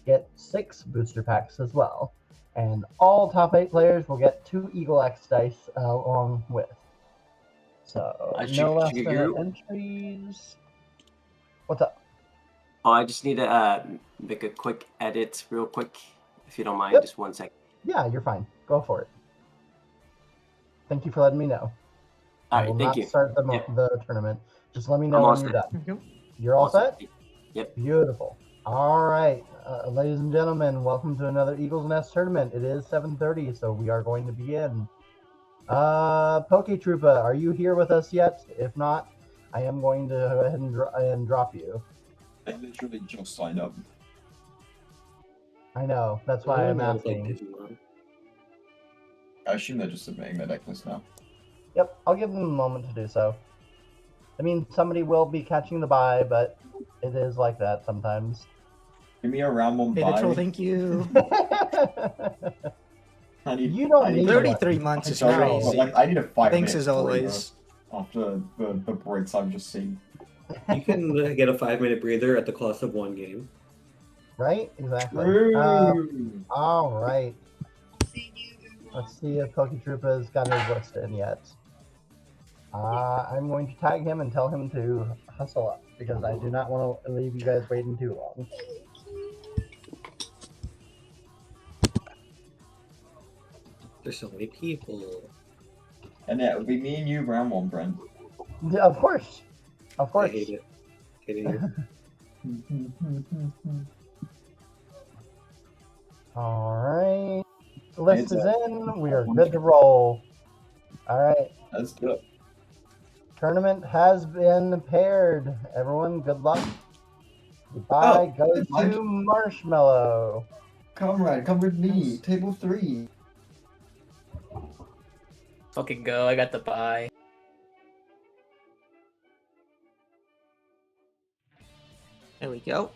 get 6 booster packs as well. And all top 8 players will get 2 Eagle X dice along with. So, no last minute entries. What's up? Oh, I just need to make a quick edit real quick, if you don't mind, just 1 second. Yeah, you're fine. Go for it. Thank you for letting me know. All I right, will thank not you. start the tournament. Just let me know when you're done. You're all set? Yep. Beautiful. All right, ladies and gentlemen, welcome to another Eagles Nest tournament. It is 7:30, so we are going to begin. Poke Troopa, are you here with us yet? If not, I am going to go ahead and drop you. I literally just signed up. I know, that's why I'm asking. I assume they're just submitting their deck list now. Yep, I'll give them a moment to do so. I mean, somebody will be catching the bye, but it is like that sometimes. Give me a round 1 bye. Hey, thank you. You don't need 33 months is crazy. Like, I need a 5 Thanks minute as always. after the breaks I've just seen. You can get a 5-minute breather at the cost of 1 game. Right? Exactly. True. All right. Let's see if Poke Troopa's got his list in yet. I'm going to tag him and tell him to hustle up because I do not want to leave you guys waiting too long. There's so many people. And yeah, it would be me and you round 1, Brent. Yeah, of course. Of course. I hate it. Kidding you. All right. The list is in. We are good to roll. All right. Let's do it. Tournament has been paired. Everyone, good luck. Goodbye. Go to Marshmallow. Comrade, come with me. Table 3. Fucking go. I got the bye. There we go.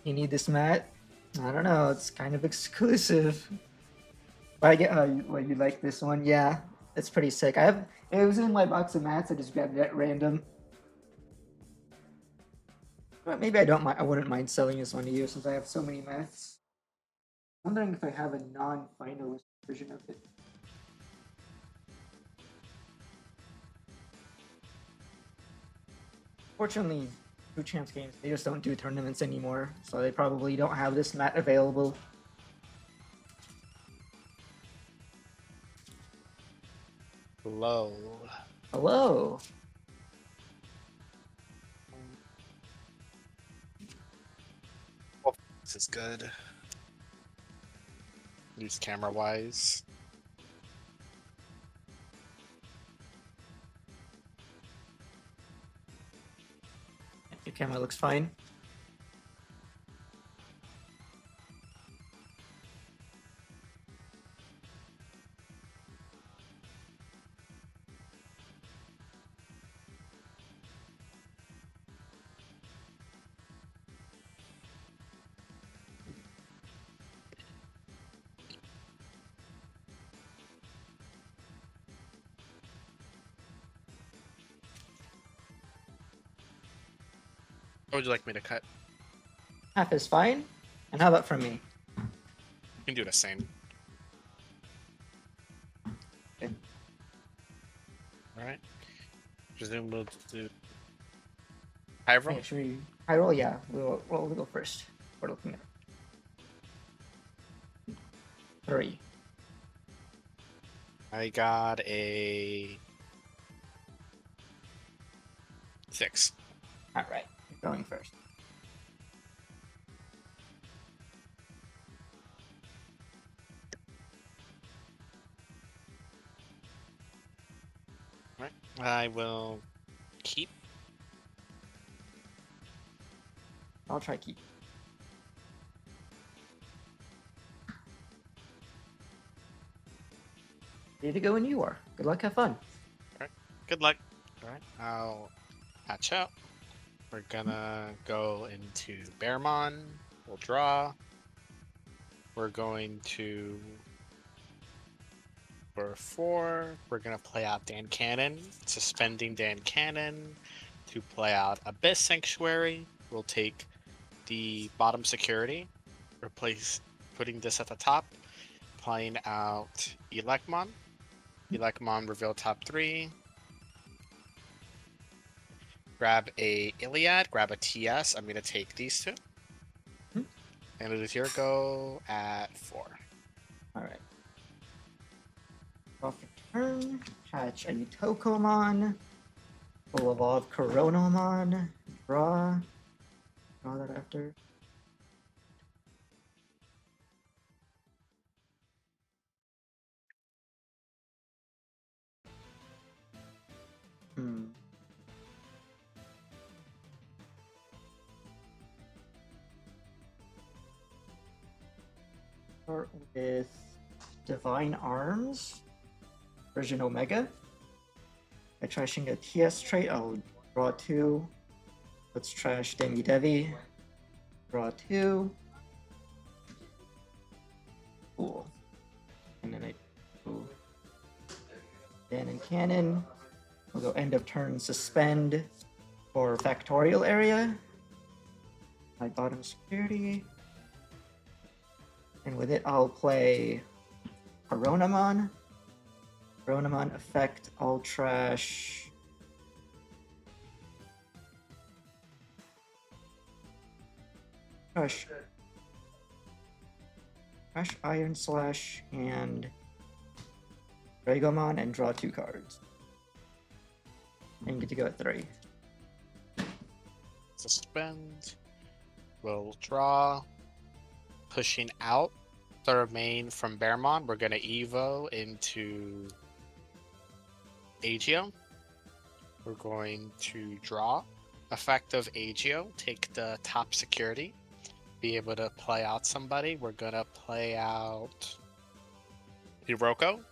You need this mat? I don't know. It's kind of exclusive. But I get. Well, you like this one? Yeah, it's pretty sick. It was in my box of mats. I just grabbed it at random. But maybe I don't mind. I wouldn't mind selling this one to you since I have so many mats. I'm wondering if I have a non-finalist version of it. Fortunately, Two Champs games, they just don't do tournaments anymore, so they probably don't have this mat available. Hello. Hello. Oh, this is good. At least camera-wise. Your camera looks fine. What would you like me to cut? Half is fine. And how about from me? You can do the same. Okay. Alright. Presume we'll do high roll? Hey, should we high roll? Yeah, we'll go first. We're looking at 3. I got a 6. Alright, you're going first. Alright. I will keep. I'll try keep. Ready to go when you are. Good luck, have fun. Alright. Good luck. Alright. I'll patch up. We're gonna go into Bearmon. We'll draw. We're going to For 4, we're gonna play out Dan Cannon, suspending Dan Cannon to play out Abyss Sanctuary. We'll take the bottom security, putting this at the top, playing out Elecmon. Elecmon reveal top 3. Grab a Iliad, grab a TS. I'm gonna take these 2. And it is here go at 4. Alright. Draw for turn. Hatch a Utokomon. We'll evolve Coronomon. Draw. Draw that after. Hmm. Start with Divine Arms. Version Omega. By trashing a TS trait, I'll draw 2. Let's trash Demi Devi. Draw 2. Cool. And then I do Dan and Cannon. We'll go end of turn suspend for Factorial Area. My bottom security. And with it, I'll play Coronomon. Coronomon effect, I'll trash. Trash Iron Slash and Dragomon and draw 2 cards. And get to go at 3. Suspend. We'll draw. Pushing out the remain from Bearmon. We're gonna Evo into Agio. We're going to draw. Effect of Agio. Take the top security. Be able to play out somebody. We're gonna play out Hiroko.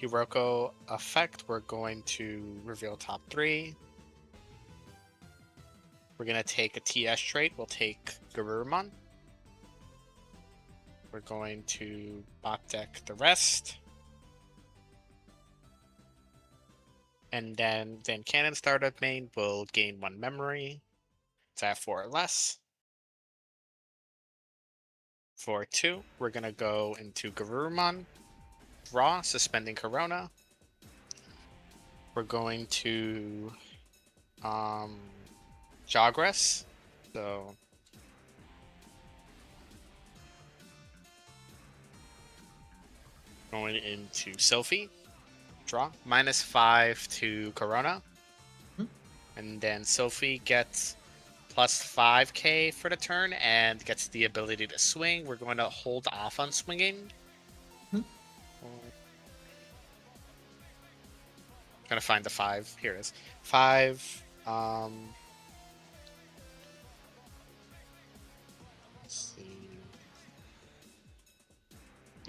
Hiroko effect. We're going to reveal top 3. We're gonna take a TS trait. We'll take Garurumon. We're going to bot deck the rest. And then Cannon startup main will gain 1 memory. It's at 4 or less. For 2, we're gonna go into Garurumon. Draw, suspending Corona. We're going to Jogress. So going into Sophie. Draw. -5 to Corona. And then Sophie gets plus 5k for the turn and gets the ability to swing. We're going to hold off on swinging. Trying to find the 5. Here it is. 5. Let's see.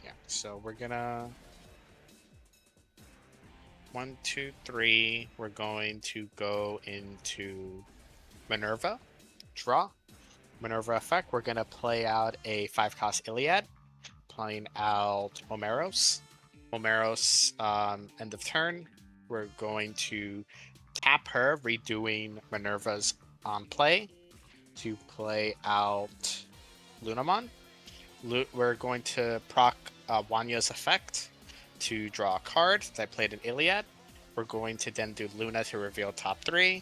Yeah, so we're gonna 1, 2, 3. We're going to go into Minerva. Draw. Minerva effect. We're gonna play out a 5-cost Iliad. Playing out Omeros. Omeros, end of turn. We're going to tap her, redoing Minerva's on play to play out Lunamon. We're going to proc Wanya's effect to draw a card. I played an Iliad. We're going to then do Luna to reveal top 3.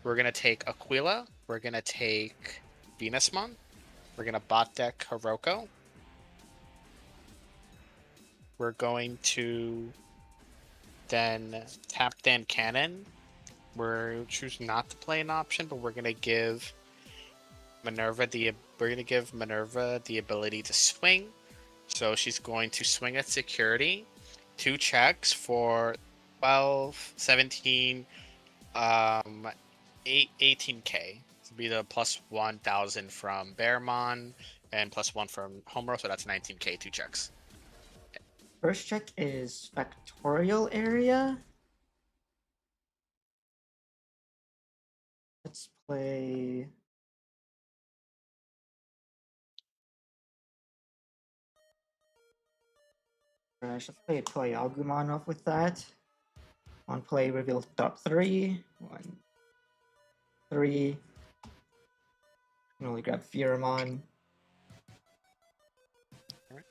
We're going to take Aquila. We're going to take Venusmon. We're going to bot deck Hiroko. We're going to then tap Dan Cannon. We're choosing not to play an option, but we're going to give Minerva the ability to swing. So she's going to swing at security. 2 checks for 12, 17, 18k. To be the plus 1,000 from Bearmon and plus 1 from Homer, so that's 19k, 2 checks. First check is Factorial Area. Let's play. Let's play a Toy Agumon off with that. On play, reveal top 3. 1, 3. Can only grab Pheromon. Alright.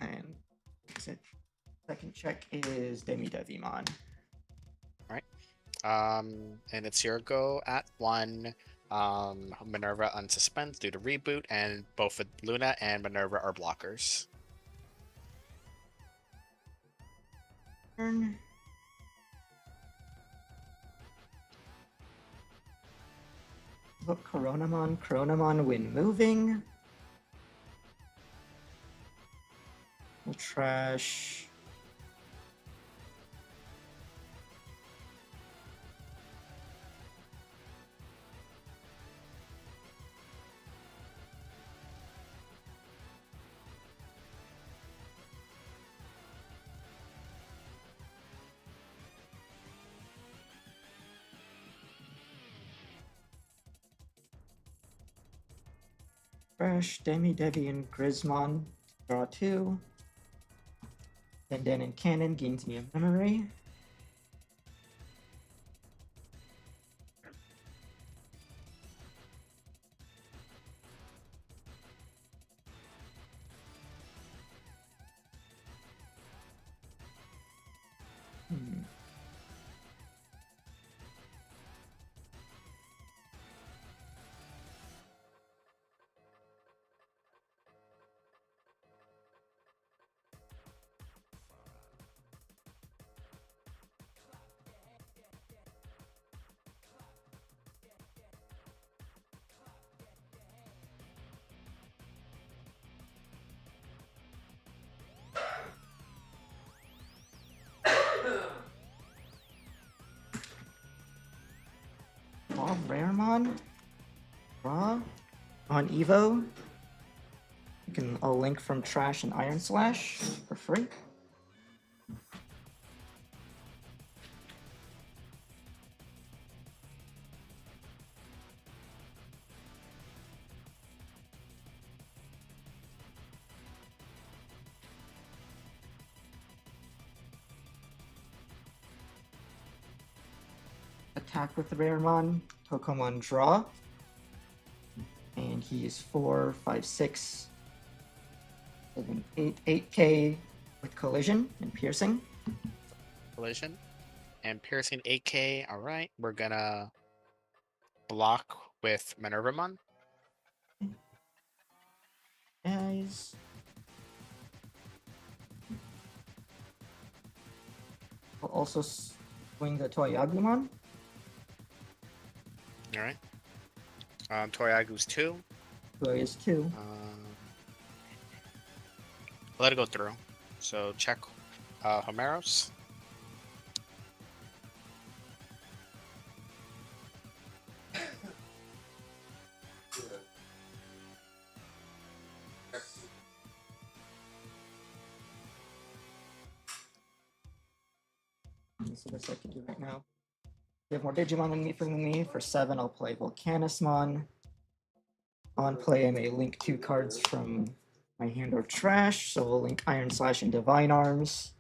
And second check is Devimon. And it's your go at 1. Minerva unsuspends due to reboot, and both Luna and Minerva are blockers. Turn. Look, Coronamon when moving. We'll trash. Trash, Devi, and Grismon. Draw 2. And then in Cannon gains me a memory. Raremon. Draw. On Evo. You can a link from Trash and Iron Slash for free. Attack with Raremon. Pokemon draw. And he is 4, 5, 6, 7, 8, 8k with collision and piercing. Collision and piercing 8k. All right, we're gonna block with Minervamon. Guys. We'll also swing the Toy Agumon. All right. Toriagu's 2. Toy is 2. Let it go through. So check Homeros. That's the best I can do right now. You have more Digimon than me. For 7, I'll play Vulcanusmon. On play, I may link 2 cards from my hand or trash, so we'll link Iron Slash and Divine Arms.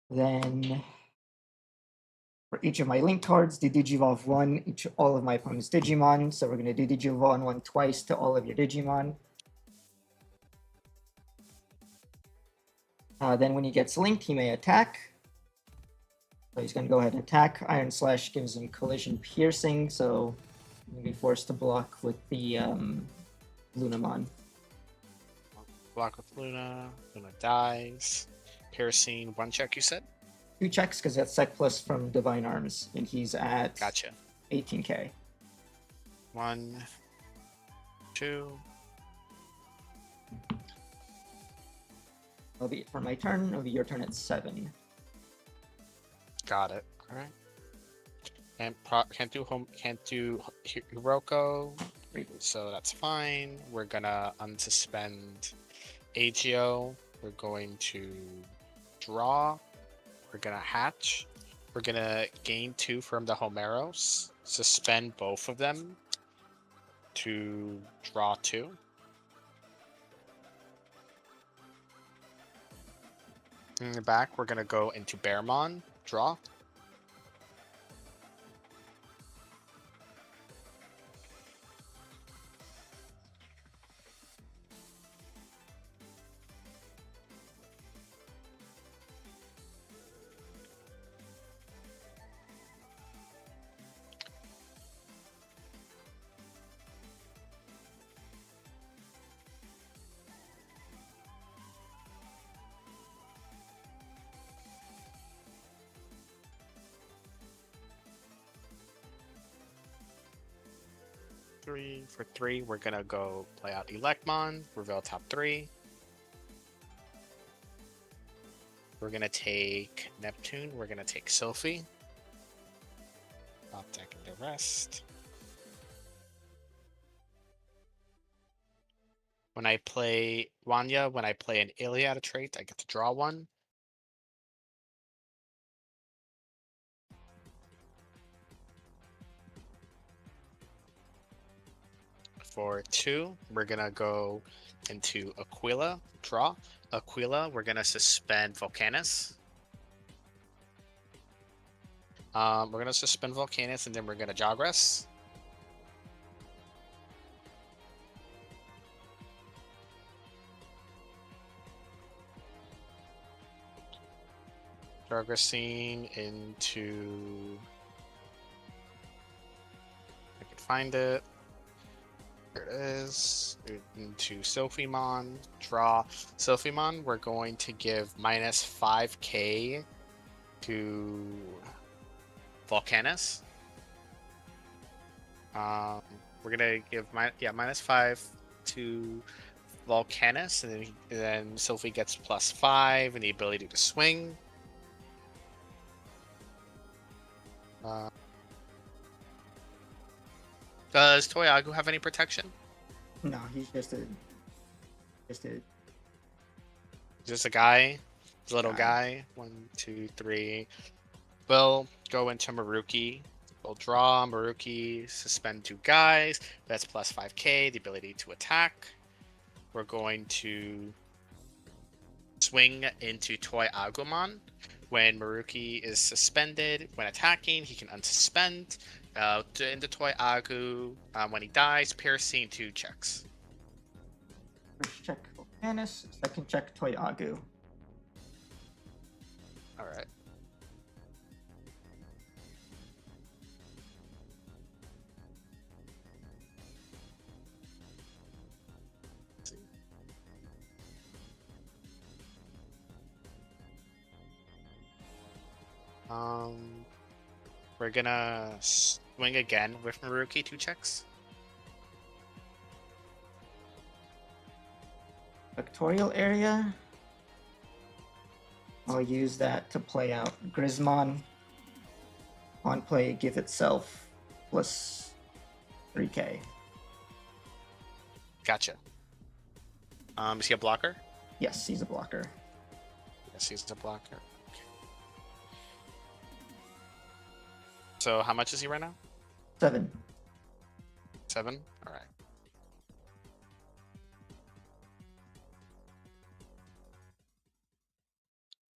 Then, for each of my link cards, do Digivolve 1, all of my opponent's Digimon. So we're going to do Digivolve 1 twice to all of your Digimon. Then when he gets linked, he may attack. So he's going to go ahead and attack. Iron Slash gives him collision piercing, so he'll be forced to block with the Lunamon. Block with Luna. Luna dies. Piercing 1 check, you said? 2 checks because that's Sec Plus from Divine Arms, and he's at Gotcha. 18k. 1, 2. That'll be it for my turn. It'll be your turn at 7. Got it. All right. And can't do Hiroko, so that's fine. We're gonna unsuspend Agio. We're going to draw. We're gonna hatch. We're gonna gain 2 from the Homeros. Suspend both of them to draw 2. In the back, we're gonna go into Bearmon. Draw. For 3, we're gonna go play out Elecmon, reveal top 3. We're gonna take Neptune, we're gonna take Sophie. Top deck and the rest. When I play Wanya, when I play an Iliad trait, I get to draw one. For 2, we're gonna go into Aquila, draw. Aquila, we're gonna suspend Vulcanus. We're gonna suspend Vulcanus and then we're gonna Jogress. Jogressing into. I can find it. There it is. Into Sophiemon. Draw. Sophiemon, we're going to give minus 5k to Vulcanus. We're gonna give minus 5 to Vulcanus, and then Sophie gets plus 5 and the ability to swing. Does Toyagu have any protection? No, he's just a Just a guy, a little guy. 1, 2, 3. We'll go into Maruki. We'll draw Maruki, suspend 2 guys. That's plus 5k, the ability to attack. We're going to swing into Toy Agumon. When Maruki is suspended, when attacking, he can unsuspend. Into Toy Agu, when he dies, piercing 2 checks. first check Vulcanus, second check Toy Agu. Alright. We're gonna swing again with Maruki, 2 checks. Vectorial area. I'll use that to play out Grismon. On play, give itself plus 3k. Gotcha. Is he a blocker? Yes, he's a blocker. Yes, he's a blocker. So how much is he right now? 7. 7? Alright.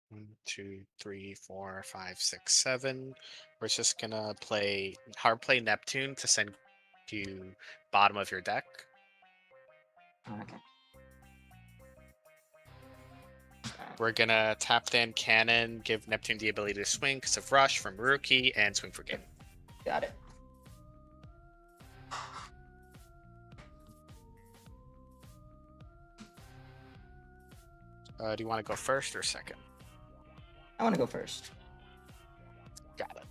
One, 2, 3, 4, 5, 6, 7. We're just gonna play hard play Neptune to send to bottom of your deck. Okay. We're gonna tap in Cannon, give Neptune the ability to swing because of Rush from Rookie, and swing for game. Got it. Do you want to go first or second? I want to go first. Got it.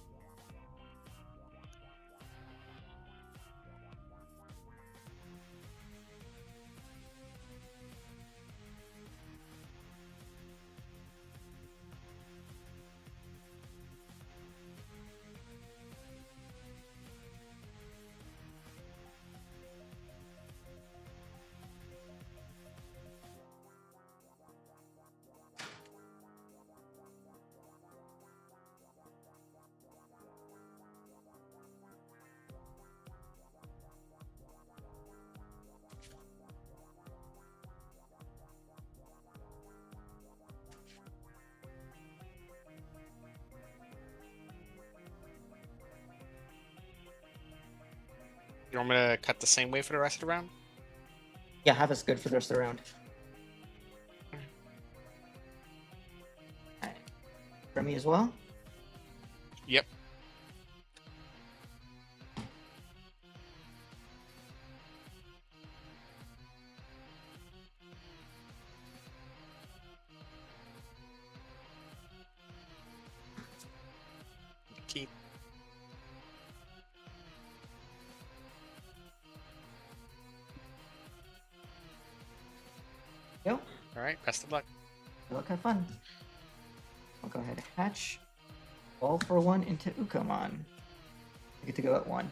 You want me to cut the same way for the rest of the round? Yeah, have us good for the rest of the round. Alright. For me as well? Yep. Keep. Yep. All right. Best of luck. Good luck, have fun. I'll go ahead and hatch. All for one into Ukamon. I get to go at 1.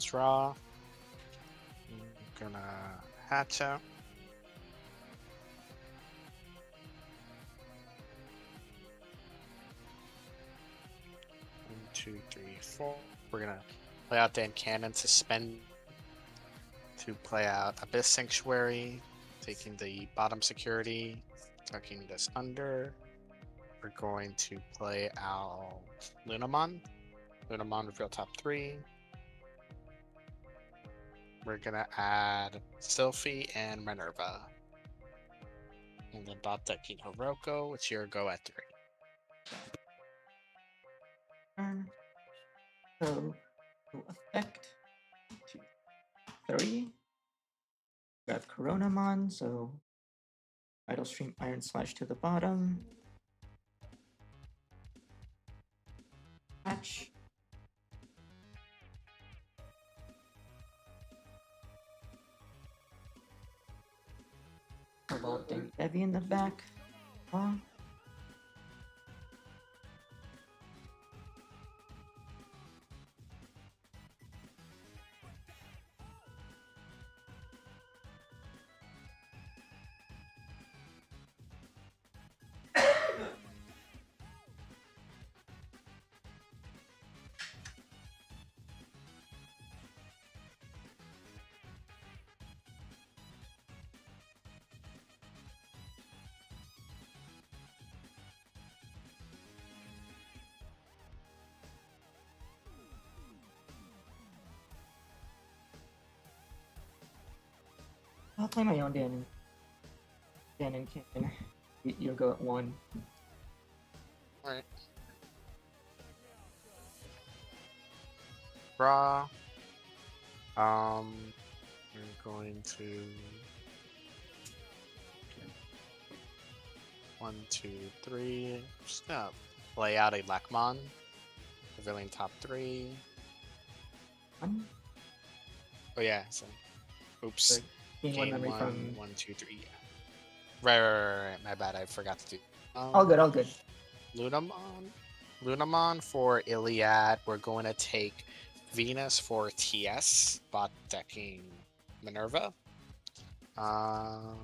Draw. I'm gonna hatch out. 1, 2, 3, 4. We're gonna play out Dan Cannon to spend to play out Abyss Sanctuary, taking the bottom security, tucking this under. We're going to play out Lunamon. Lunamon reveal top 3. We're gonna add Sylphie and Minerva. And then bot decking Hiroko, it's your go at 3. Turn. So, to effect 2, 3. Grab Coronamon, so Idle Stream Iron Slash to the bottom. Hatch. Revolting Heavy in the back. Draw. I'll play my own Dan and Cannon. You'll go at 1. Alright. Draw. We're going to 1, 2, 3. Just gonna play out a Lakmon. Revealing top 3. 1. Oh yeah, so oops. Right. Gain 1 memory from. 1, 2, 3, yeah. Right. My bad, I forgot to do. All good, all good. Lunamon for Iliad. We're going to take Venus for TS, bot decking Minerva. And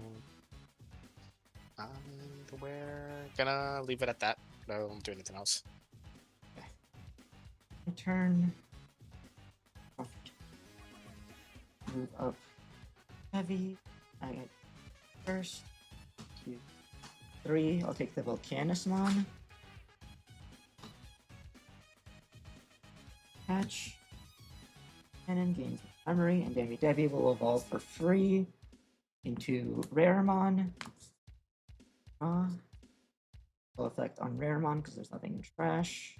we're gonna leave it at that. No, I won't do anything else. Turn. Move up. Heavy. I get first. 2, 3. I'll take the Vulcanusmon. Hatch. Cannon gains memory, and Dammy Devi will evolve for free into Raremon. Full effect on Raremon because there's nothing in trash.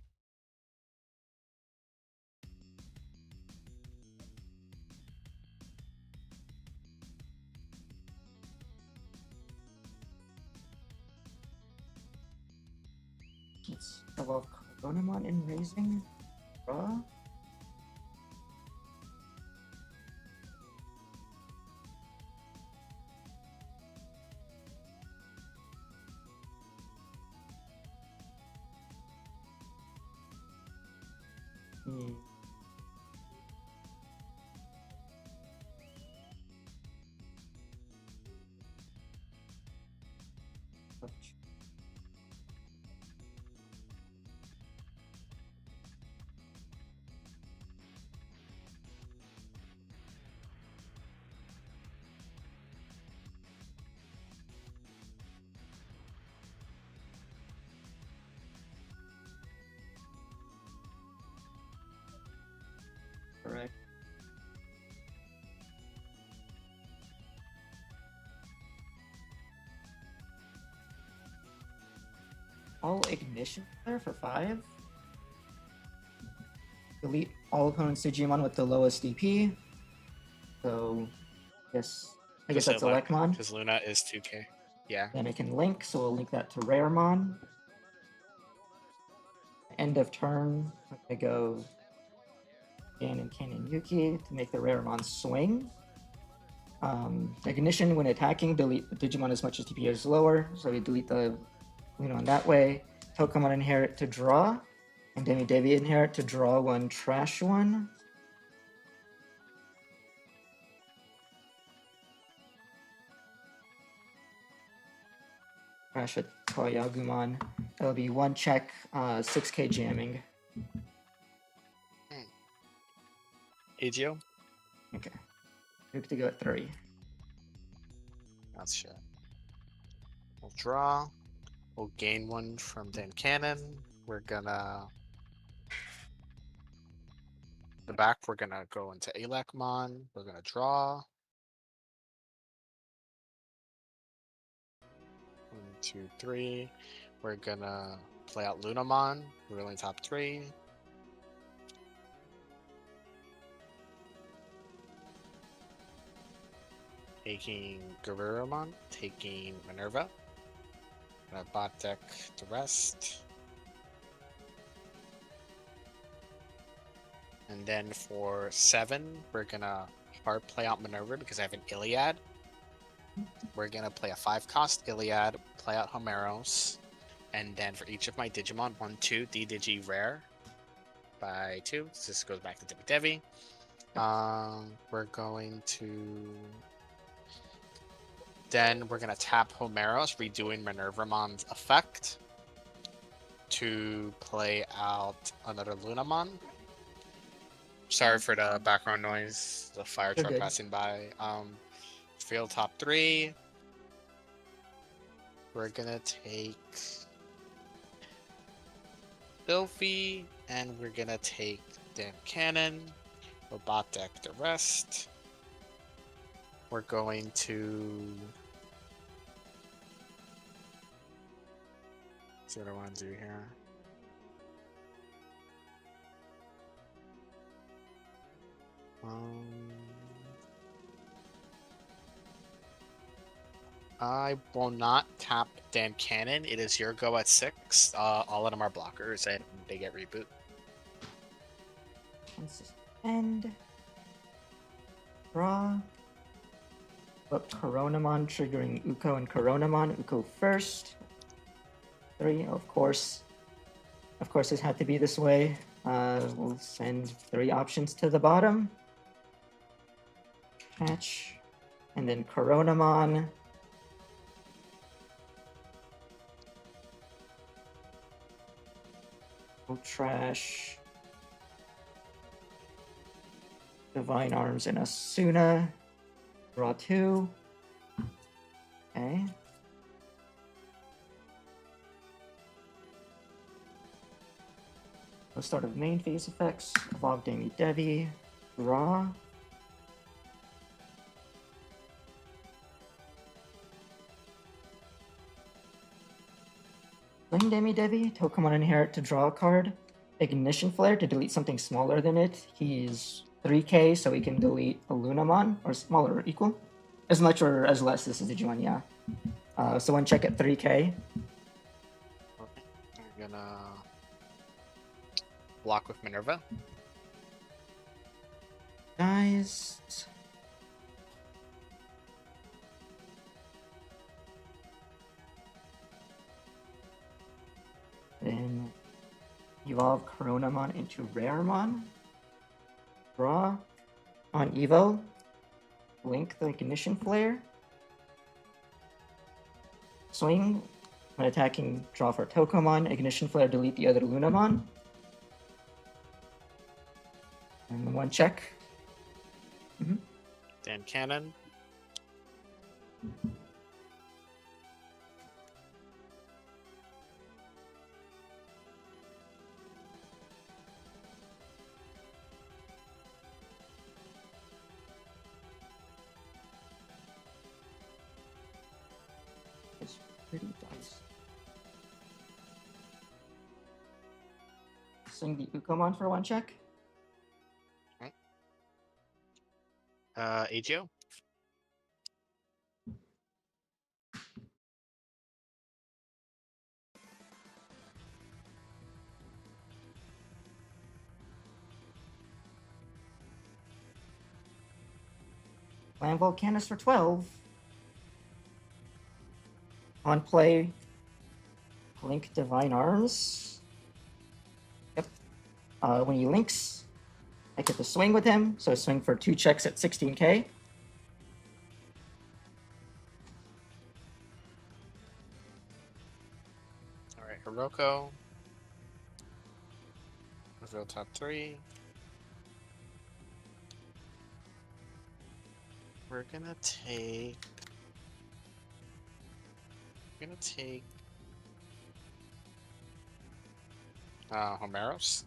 Let's evolve Coronamon in Raising. Draw. all Ignition there for 5. Delete all opponent's Digimon with the lowest DP. So, I guess that's Elecmon. Because Luna is 2k. Yeah. Then I can link, so we'll link that to Raremon. End of turn, I'm gonna go Cannon Yuki to make the Raremon swing. Ignition, when attacking, delete the Digimon as much as DP is lower, so we delete the Luna on that way. Pokemon inherit to draw, and Devi inherit to draw 1, trash 1. Trash a Toyagumon. That'll be 1 check, 6k jamming. Agio? Okay. Luke to go at 3. That's shit. We'll draw. We'll gain 1 from Dan Cannon. We're gonna... The back, we're gonna go into Elecmon. We're gonna draw. 1, 2, 3. We're gonna play out Lunamon. We're only top 3. Taking Garurumon, taking Minerva. Gonna bot deck the rest. And then for 7, we're gonna hard play out Minerva because I have an Iliad. We're gonna play a 5-cost Iliad, play out Homeros, and then for each of my Digimon, 1, 2, D-Digi rare by 2. So this goes back to Devi. We're going to... Then we're gonna tap Homeros, redoing Minervamon's effect to play out another Lunamon. Sorry for the background noise, the fire truck passing by. Field top 3. We're gonna take Sylphie, and we're gonna take Dan Cannon. We'll bot deck the rest. We're going to see what I want to do here. I will not tap Dan Cannon. It is your go at 6. All of them are blockers, and they get reboot. End. Draw. But Coronamon triggering Uko and Coronamon. Uko first. 3, of course. Of course, this had to be this way. We'll send 3 options to the bottom. Catch. And then Coronamon. We'll trash. Divine Arms and Asuna. Draw 2. Okay. Let's start with main phase effects. Evolve Devi. Draw. Playing Devi. Pokemon inherit to draw a card. Ignition Flare to delete something smaller than it. He's 3k, so we can delete a Lunamon, or smaller or equal. As much or as less, this is Digimon, yeah. So 1 check at 3k. I'm gonna block with Minerva. Guys. Then evolve Coronamon into Raremon. Draw. On Evo. Link the Ignition Flare. Swing. When attacking, draw for Tokomon. Ignition Flare, delete the other Lunamon. And 1 check. Dan Cannon. It's pretty dice. swing the Ukomon for 1 check. AGO. Land Vulcanus for 12. On play, Link Divine Arms. Yep. When he links, I get to swing with him, so swing for 2 checks at 16k. Alright, Hiroko. Reveal top 3. We're gonna take. Homeros.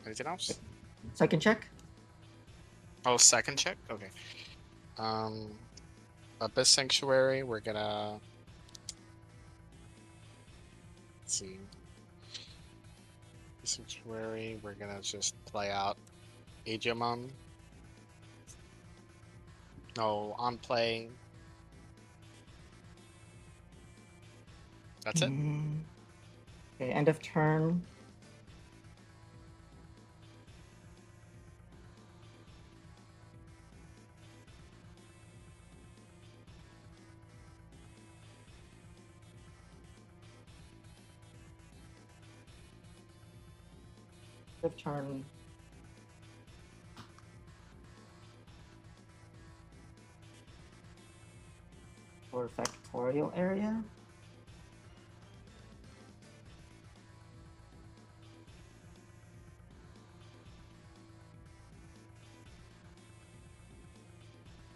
Anything else? Second check. Oh, second check? Okay. Abyss Sanctuary, we're gonna. Let's see. Abyss Sanctuary, we're gonna just play out Digimon. No, on play. That's it. Okay, end of turn. End of turn. For Factorial Area.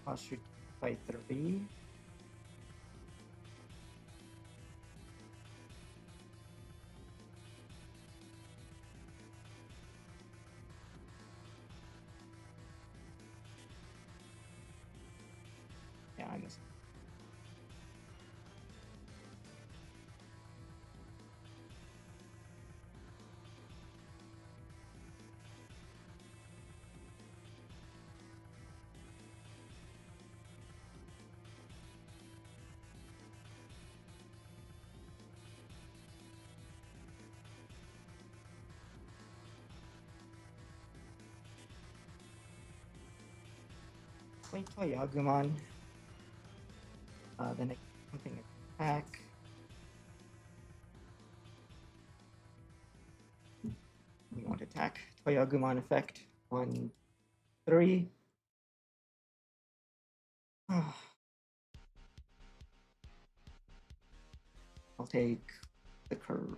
I'll shoot by 3. Yeah, I missed. Play Toyagumon. Then something attack. We want to attack. Toyagumon effect. 1, 3. I'll take the curve.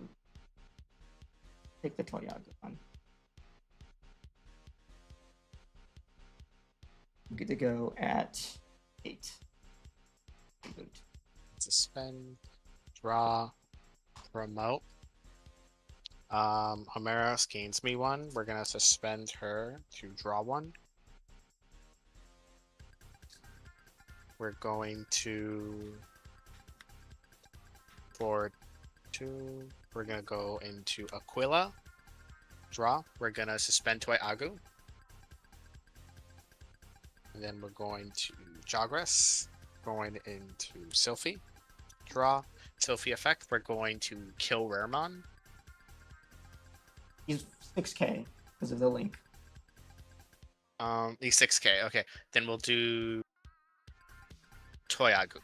Take the Toyagumon. Good to go at 8. Reboot. Suspend, draw, promote. Homeros gains me 1. We're gonna suspend her to draw 1. We're going to for 2. We're gonna go into Aquila. Draw. We're gonna suspend to Agu. And then we're going to Jogress. Going into Sylphie. Draw. Sylphie effect. We're going to kill Raremon. He's 6k because of the link. He's 6k. Okay. Then we'll do Toyagu.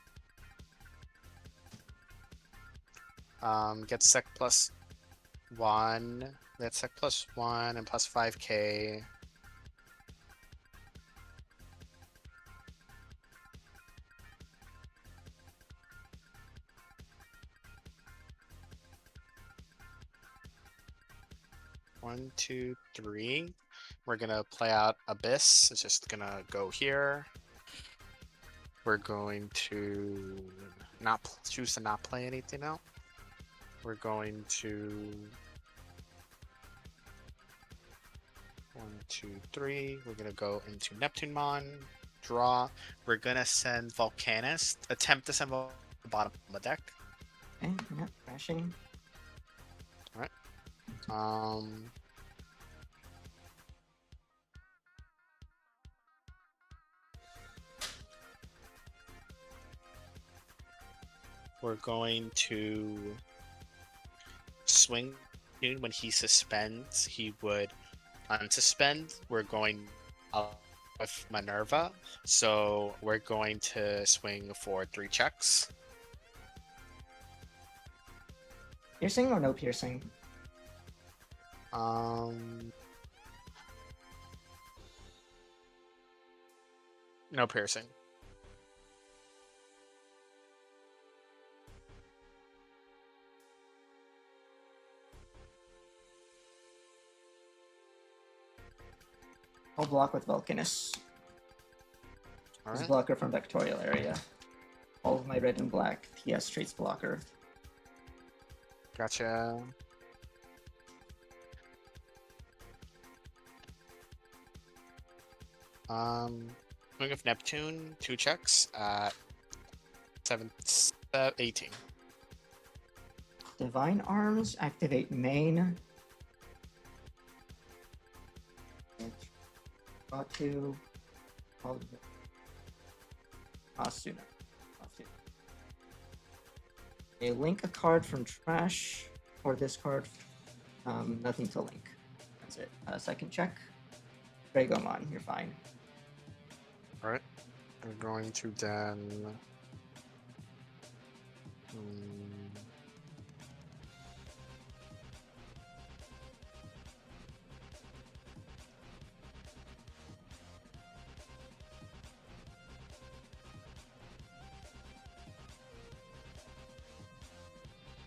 Get sec plus 1. That's sec plus 1 and plus 5k. One, 2, 3. We're gonna play out Abyss. It's just gonna go here. We're going to choose to not play anything out. We're going to 1, 2, 3. We're gonna go into Neptunemon, draw. We're gonna send Volcanist. Attempt to send the bottom of the deck. Okay, yeah, crashing. Um, we're going to swing when he suspends. He would unsuspend. We're going up with Minerva, so we're going to swing for 3 checks. Piercing or no piercing? No piercing. I'll block with Vulcanus. All His right. blocker from vectorial area. All of my red and black TS traits blocker. Gotcha. Swing of Neptune, 2 checks at 18. Divine Arms, activate main. Draw 2. Asuna. Okay, link a card from trash, or this card. Nothing to link. That's it. Second check. Dragomon, you're fine. Alright. I'm going to then.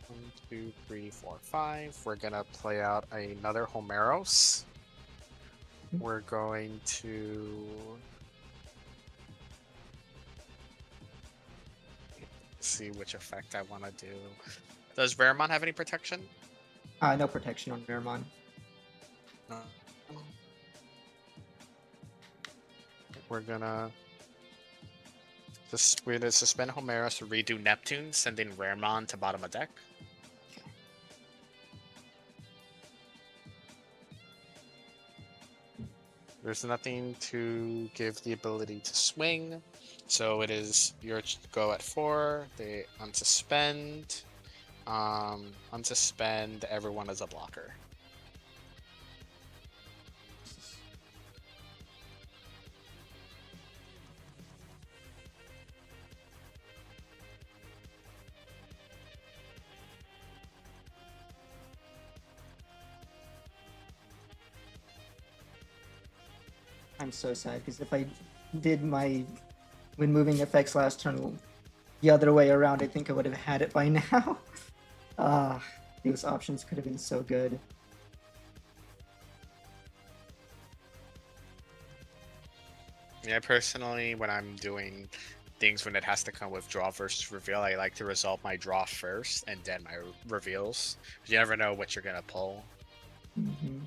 One, two, three, four, five. We're gonna play out another Homeros. We're going to see which effect I want to do. Does Veremon have any protection? No protection on Veremon. No. We're gonna suspend Homeros to redo Neptune, sending Veremon to bottom of deck. There's nothing to give the ability to swing, so it is your go at 4. They unsuspend. Unsuspend everyone as a blocker. I'm so sad because if I did my when moving effects last turn the other way around, I think I would have had it by now. These options could have been so good. Yeah, personally, when I'm doing things when it has to come with draw versus reveal, I like to resolve my draw first and then my reveals. You never know what you're gonna pull. Mm-hmm.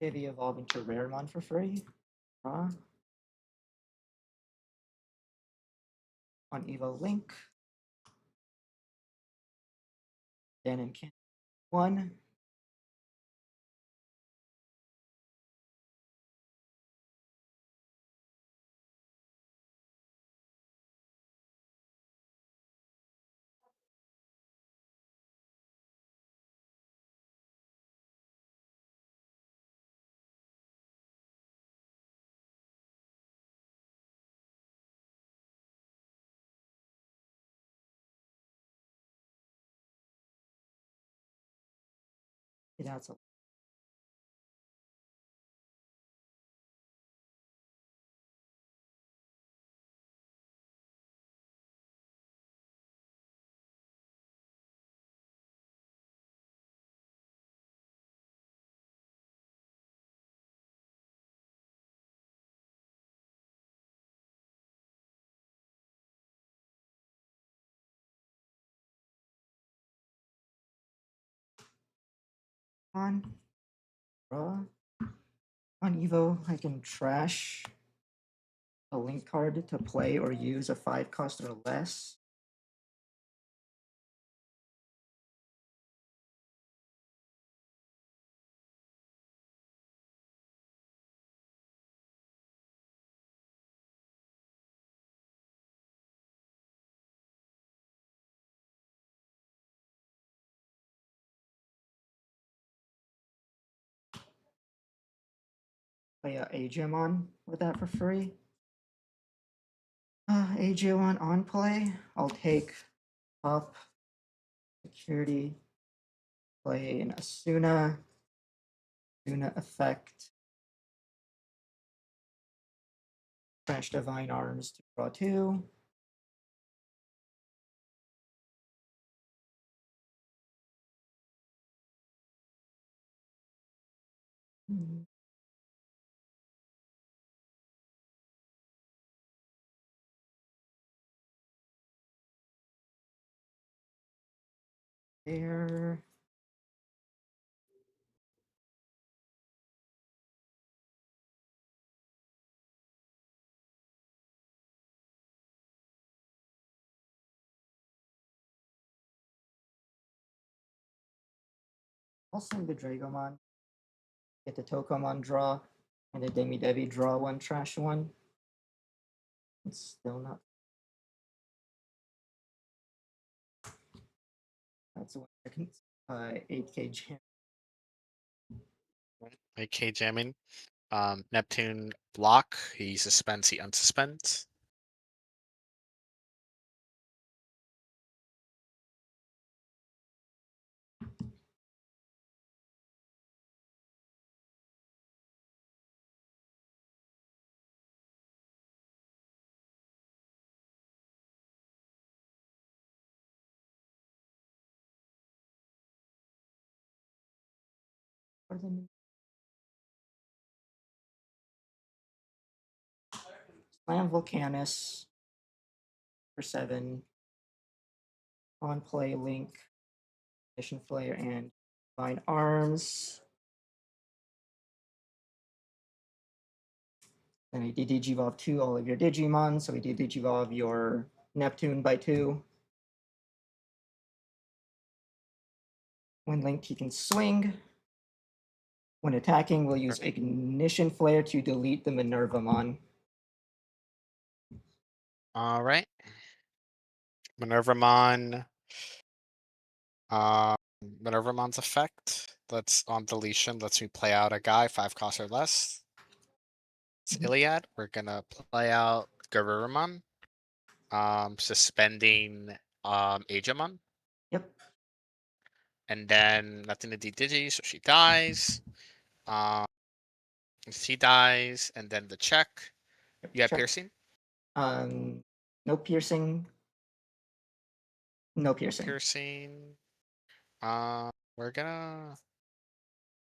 Maybe evolve into Raremon for free. On Evo Link. Dan and Ken 1. That's a On draw. On Evo, I can trash a link card to play or use a 5 cost or less. Play a Digimon with that for free. Digimon on play. I'll take top security. Play an Asuna effect. Trash Divine Arms to draw 2. There. I'll send the Dragomon. Get the Tokomon draw. And the Demi Devi draw 1, trash 1. It's still not. That's 1 second. 8K jam. 8K jamming. Neptune block. He suspends, he unsuspends. Slam Vulcanus for 7. On play Link, Mission Flare, and Divine Arms. Then I Digivolve 2 all of your Digimon, so we Digivolve your Neptune by 2. When linked, he can swing. When attacking, we'll use Ignition Flare to delete the Minervamon. All right. Minervamon. Minervamon's effect. That's on deletion. Lets me play out a guy 5 cost or less. It's Iliad. We're gonna play out Garurumon. Suspending Agemon. Yep. And then nothing to Digi, so she dies. She dies, and then the check. You have check. piercing? No piercing. No piercing. Piercing. We're gonna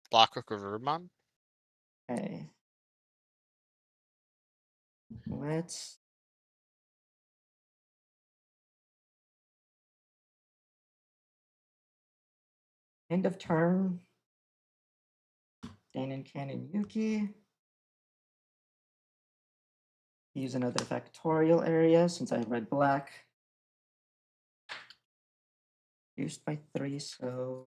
block with Garurumon. Okay. Let's end of turn. Danon Cannon Yuki. Use another factorial area since I have red black. Used by 3, so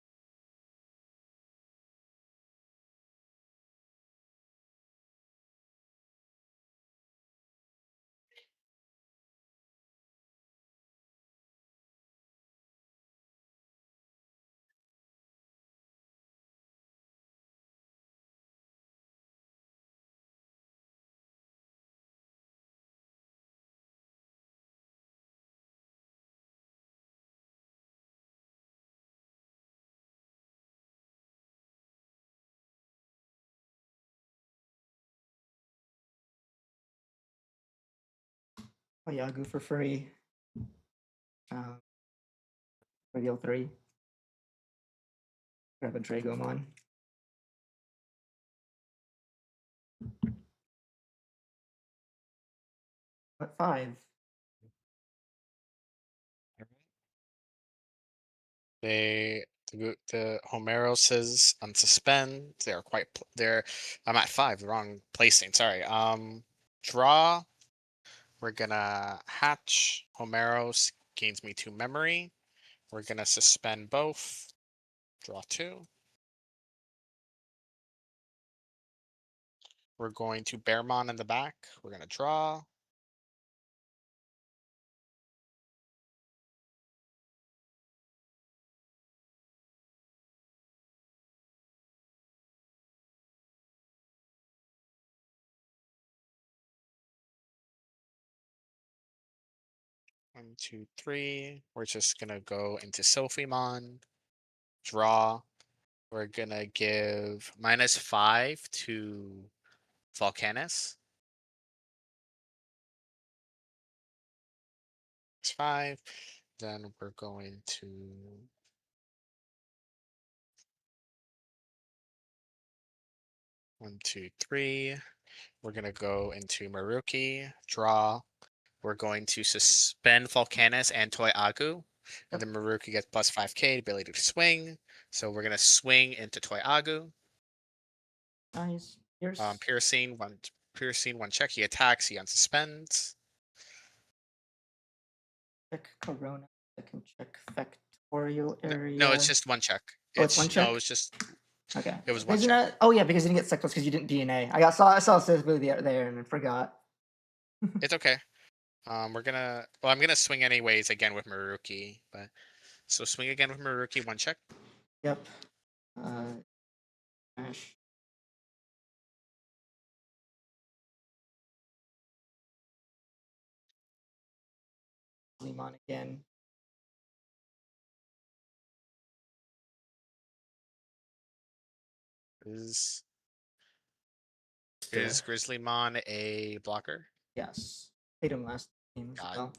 Oyagu for free. Reveal 3. Grab a Dragomon. What 5? They The Homeroses unsuspend. They're quite. They're. I'm at 5. The wrong placing. Sorry. Draw. We're gonna hatch. Homeros gains me 2 memory. We're gonna suspend both. Draw 2. We're going to Bearmon in the back. We're gonna draw. One, two, three. We're just gonna go into Sophimon. Draw. We're gonna give -5 to Vulcanus. It's 5. Then we're going to one, two, three. We're gonna go into Maruki. Draw. We're going to suspend Vulcanus and Toy Agu. And then Maruki gets plus 5k, ability to swing. So we're gonna swing into Toy Agu. Nice. Pierce. Piercing, one check. He attacks, he unsuspends. Check Corona. Second check Factorial area. No, it's just one check. Oh, it's one check? No, it was just Okay. it was one Isn't check. it? Oh yeah, because you didn't get sectors because you didn't DNA. I saw accessibility there and I forgot. It's okay. I'm gonna swing anyways again with Maruki, but so swing again with Maruki, one check. Yep. Smash. Limon again. Is Grizzlymon a blocker? Yes. Played him last game as God. well.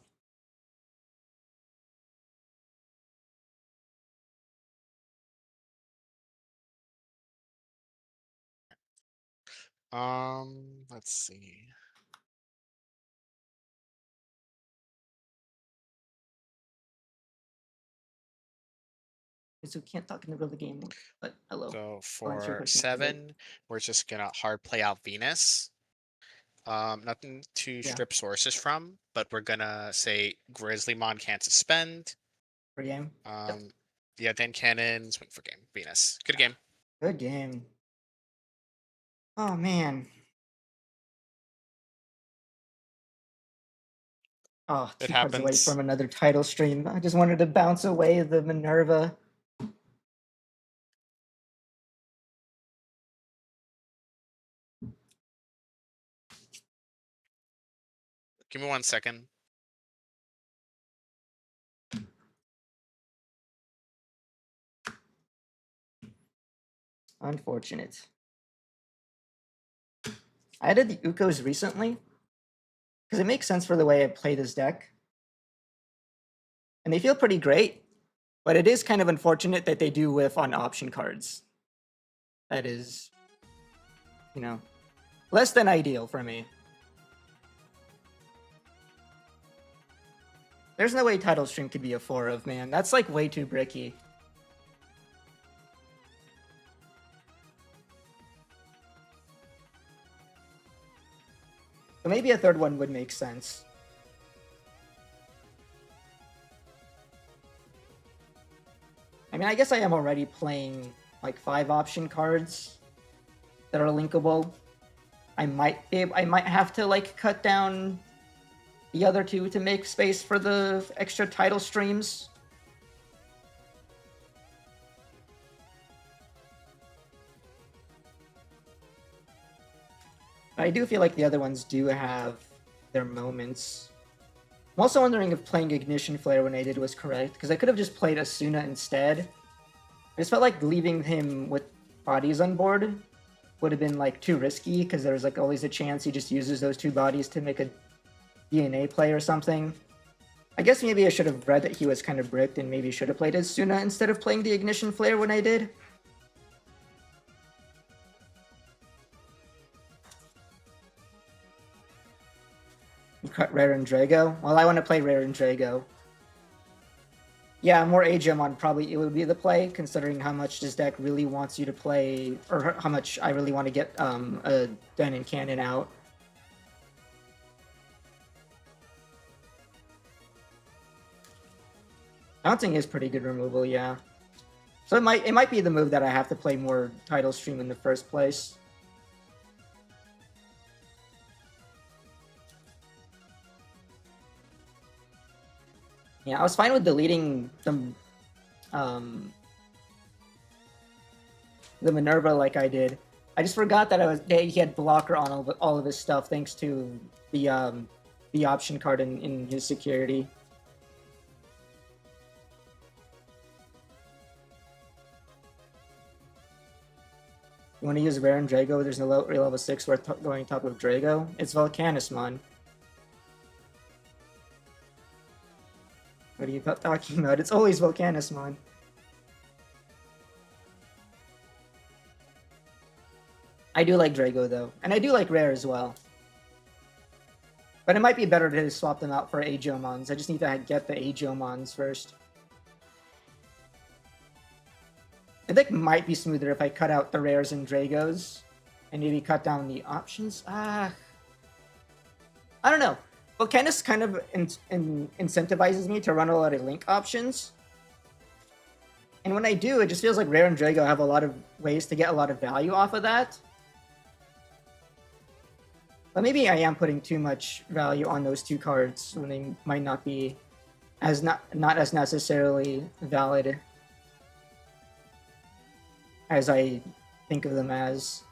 Let's see. So we can't talk in the middle of the game, but hello. So answer your for question, 7, we're just gonna hard play out Venus. Nothing to strip sources from, but we're gonna say Grizzlymon can't suspend. For game. Yeah, then cannon, swing for game. Venus. Good game. Good game. Oh man. Oh, It 2 cards away happens. from another title stream. I just wanted to bounce away the Minerva. Give me 1 second. Unfortunate. I added the Ukos recently because it makes sense for the way I play this deck. And they feel pretty great, but it is kind of unfortunate that they do whiff on option cards. That is, less than ideal for me. There's no way title stream could be a 4 of, man. That's like way too bricky. So maybe a 3rd one would make sense. I mean, I guess I am already playing like 5 option cards that are linkable. I might have to like cut down the other 2 to make space for the extra title streams. I do feel like the other ones do have their moments. I'm also wondering if playing Ignition Flare when I did was correct, because I could have just played Asuna instead. I just felt like leaving him with bodies on board would have been like too risky, because there's like always a chance he just uses those 2 bodies to make a DNA play or something. I guess maybe I should have read that he was kind of bricked and maybe should have played Asuna instead of playing the Ignition Flare when I did. You cut Rare and Drago? Well, I want to play Rare and Drago. Yeah, more Agemon probably it would be the play, considering how much this deck really wants you to play, or how much I really want to get a Den and Cannon out. Bouncing is pretty good removal, yeah. So it might be the move that I have to play more Title Stream in the first place. Yeah, I was fine with deleting the Minerva like I did. I just forgot that he had blocker on all of his stuff thanks to the option card in his security. You want to use Rare and Drago? There's no level 6 worth going top of Drago. It's Vulcanusmon. What are you talking about? It's always Vulcanusmon. I do like Drago though, and I do like Rare as well. But it might be better to swap them out for Ageomons. I just need to get the Ageomons first. I think it might be smoother if I cut out the Rares and Dragos, and maybe cut down the options. I don't know. Vulcanus kind of incentivizes me to run a lot of link options. And when I do, it just feels like Rare and Drago have a lot of ways to get a lot of value off of that. But maybe I am putting too much value on those two cards when they might not be not as necessarily valid as I think of them as.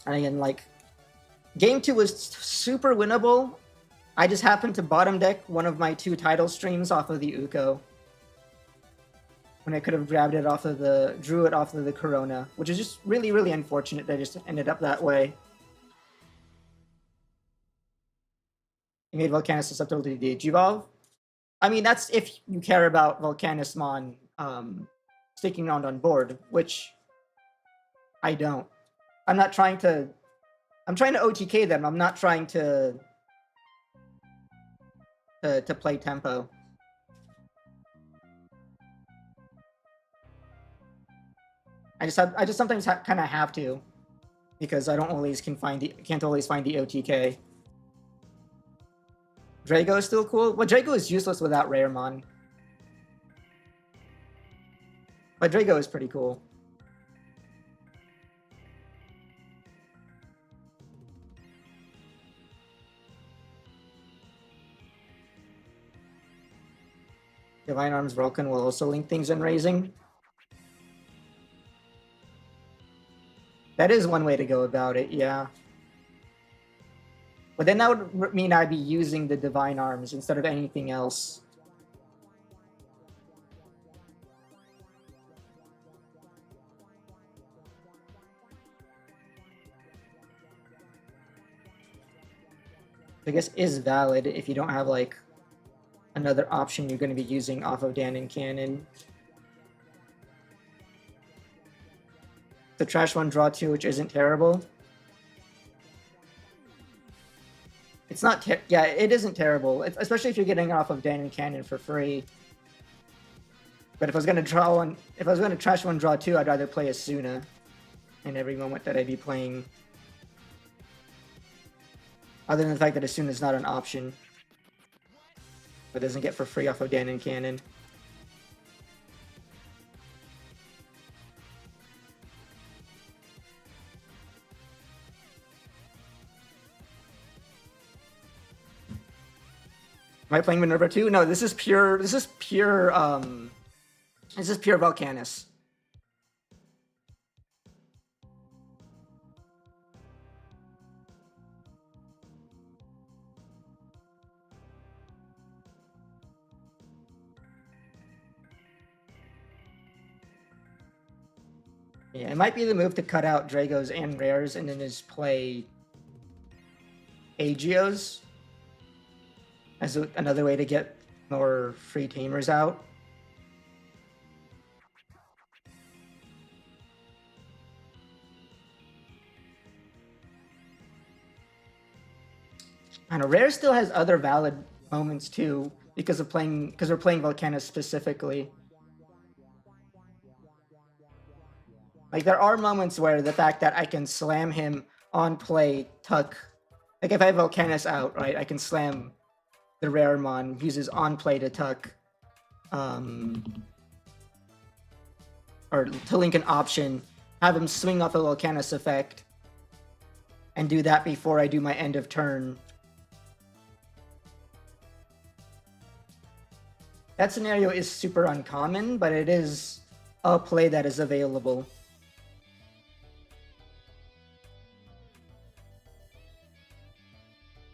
And again, like, Game 2 was super winnable. I just happened to bottom deck one of my 2 title streams off of the Uko. When I could have grabbed it off of drew it off of the Corona, which is just really, really unfortunate that it just ended up that way. You made Vulcanus susceptible to Digivolve. I mean, that's if you care about Vulcanusmon sticking around on board, which I don't. I'm trying to OTK them. I'm not trying to play tempo. I just sometimes kind of have to, because I can't always find the OTK. Drago is still cool. Well, Drago is useless without Raremon. But Drago is pretty cool. Divine Arms Vulcan will also link things in Raising. That is one way to go about it, yeah. But then that would mean I'd be using the Divine Arms instead of anything else. I guess is valid if you don't have like another option you're going to be using off of Dan and Cannon. The trash one, draw 2, which isn't terrible. It's not, yeah, it isn't terrible, especially if you're getting it off of Dan and Cannon for free. But if I was going to trash one, draw 2, I'd rather play Asuna in every moment that I'd be playing. Other than the fact that Asuna is not an option, but doesn't get for free off of Dan and Cannon. Am I playing Minerva too? No, this is pure Vulcanus. Yeah, it might be the move to cut out Dragos and Rares and then just play Agios as another way to get more free tamers out. I know Rare still has other valid moments too because we're playing Vulcanus specifically. Like there are moments where the fact that I can slam him on play, tuck. Like if I have Vulcanus out, right, I can slam the Raremon, uses on play to tuck, or to link an option, have him swing off a Vulcanus effect, and do that before I do my end of turn. That scenario is super uncommon, but it is a play that is available.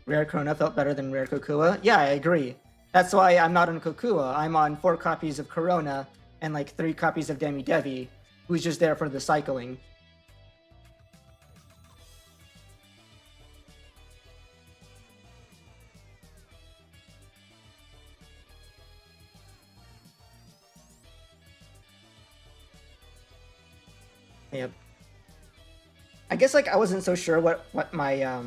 Rare Corona felt better than Rare Kokua? Yeah, I agree. That's why I'm not on Kokua. I'm on 4 copies of Corona and like 3 copies of Demi Devi, who's just there for the cycling. Yep. I guess like I wasn't so sure what my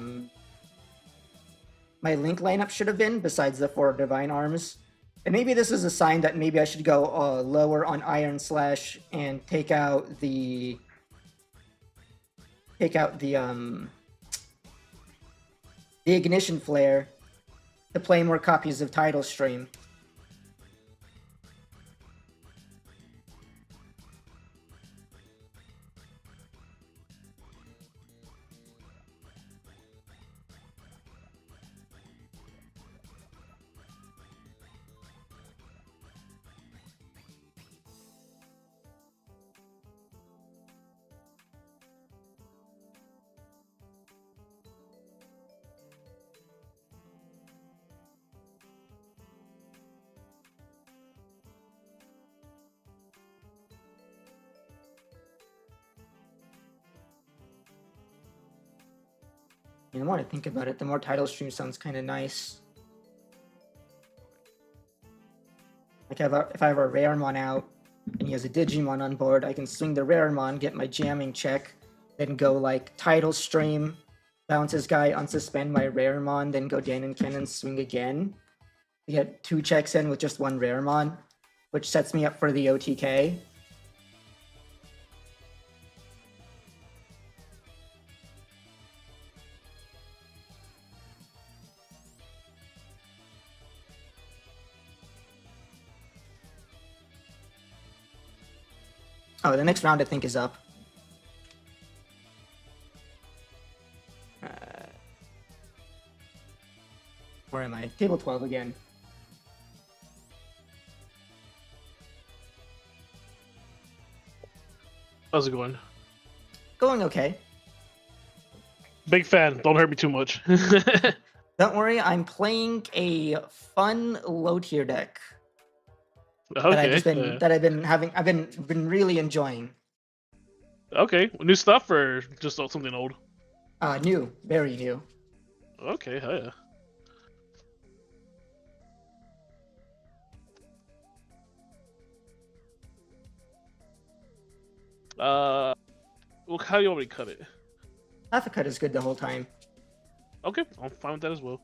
my link lineup should have been besides the 4 Divine Arms. And maybe this is a sign that maybe I should go lower on Iron Slash and take out the Ignition Flare to play more copies of Tidal Stream. The more I think about it, the more Tidal Stream sounds kind of nice. Like if I have a Raremon out and he has a Digimon on board, I can swing the Raremon, get my jamming check, then go like Tidal Stream, bounce his guy, unsuspend my Raremon, then go Danon Cannon, swing again. To get 2 checks in with just 1 Raremon, which sets me up for the OTK. Oh, the next round I think is up. Where am I? Table 12 again. How's it going? Going okay. Big fan. Don't hurt me too much. Don't worry, I'm playing a fun low tier deck Okay. that I've been really enjoying. Okay. New stuff or just something old? New, very new. Okay. Hell yeah. Well, how do you want me to cut it? Half a cut is good the whole time. Okay, I'm fine with that as well.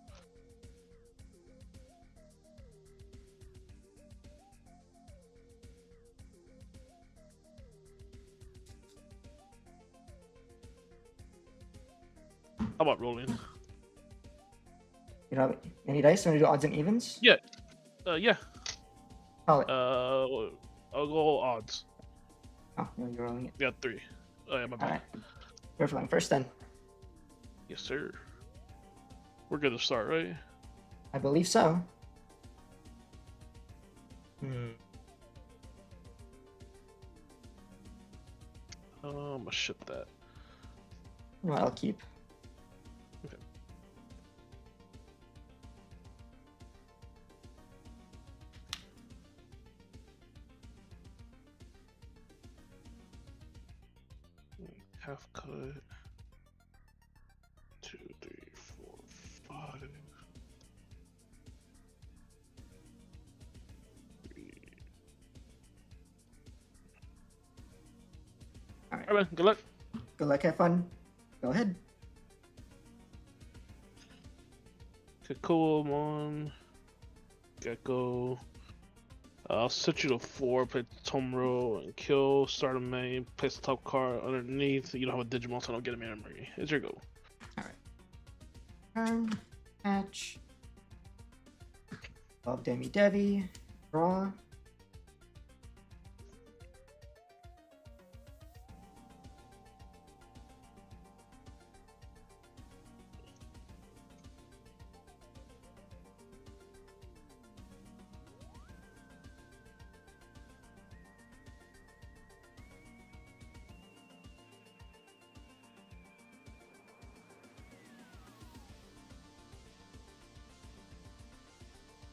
How about rolling? You know, any dice? Want to do odds and evens? Yeah. Call it. I'll go odds. Oh, you're rolling it. Got 3. Oh yeah, my bad. Alright. You're flying first then. Yes, sir. We're good to start, right? I believe so. I'm gonna ship that. Well, I'll keep. Okay. Half cut. 2, 3, 4, 5. 3. Alright. Alright, man. Good luck. Good luck, have fun. Go ahead. Kickoff, Gecko. I'll set you to 4, play Tomro and kill, start a main, place the top card underneath. You don't have a Digimon, so I don't get a memory. It's your go. Turn, patch. Bob Demi Devi, draw.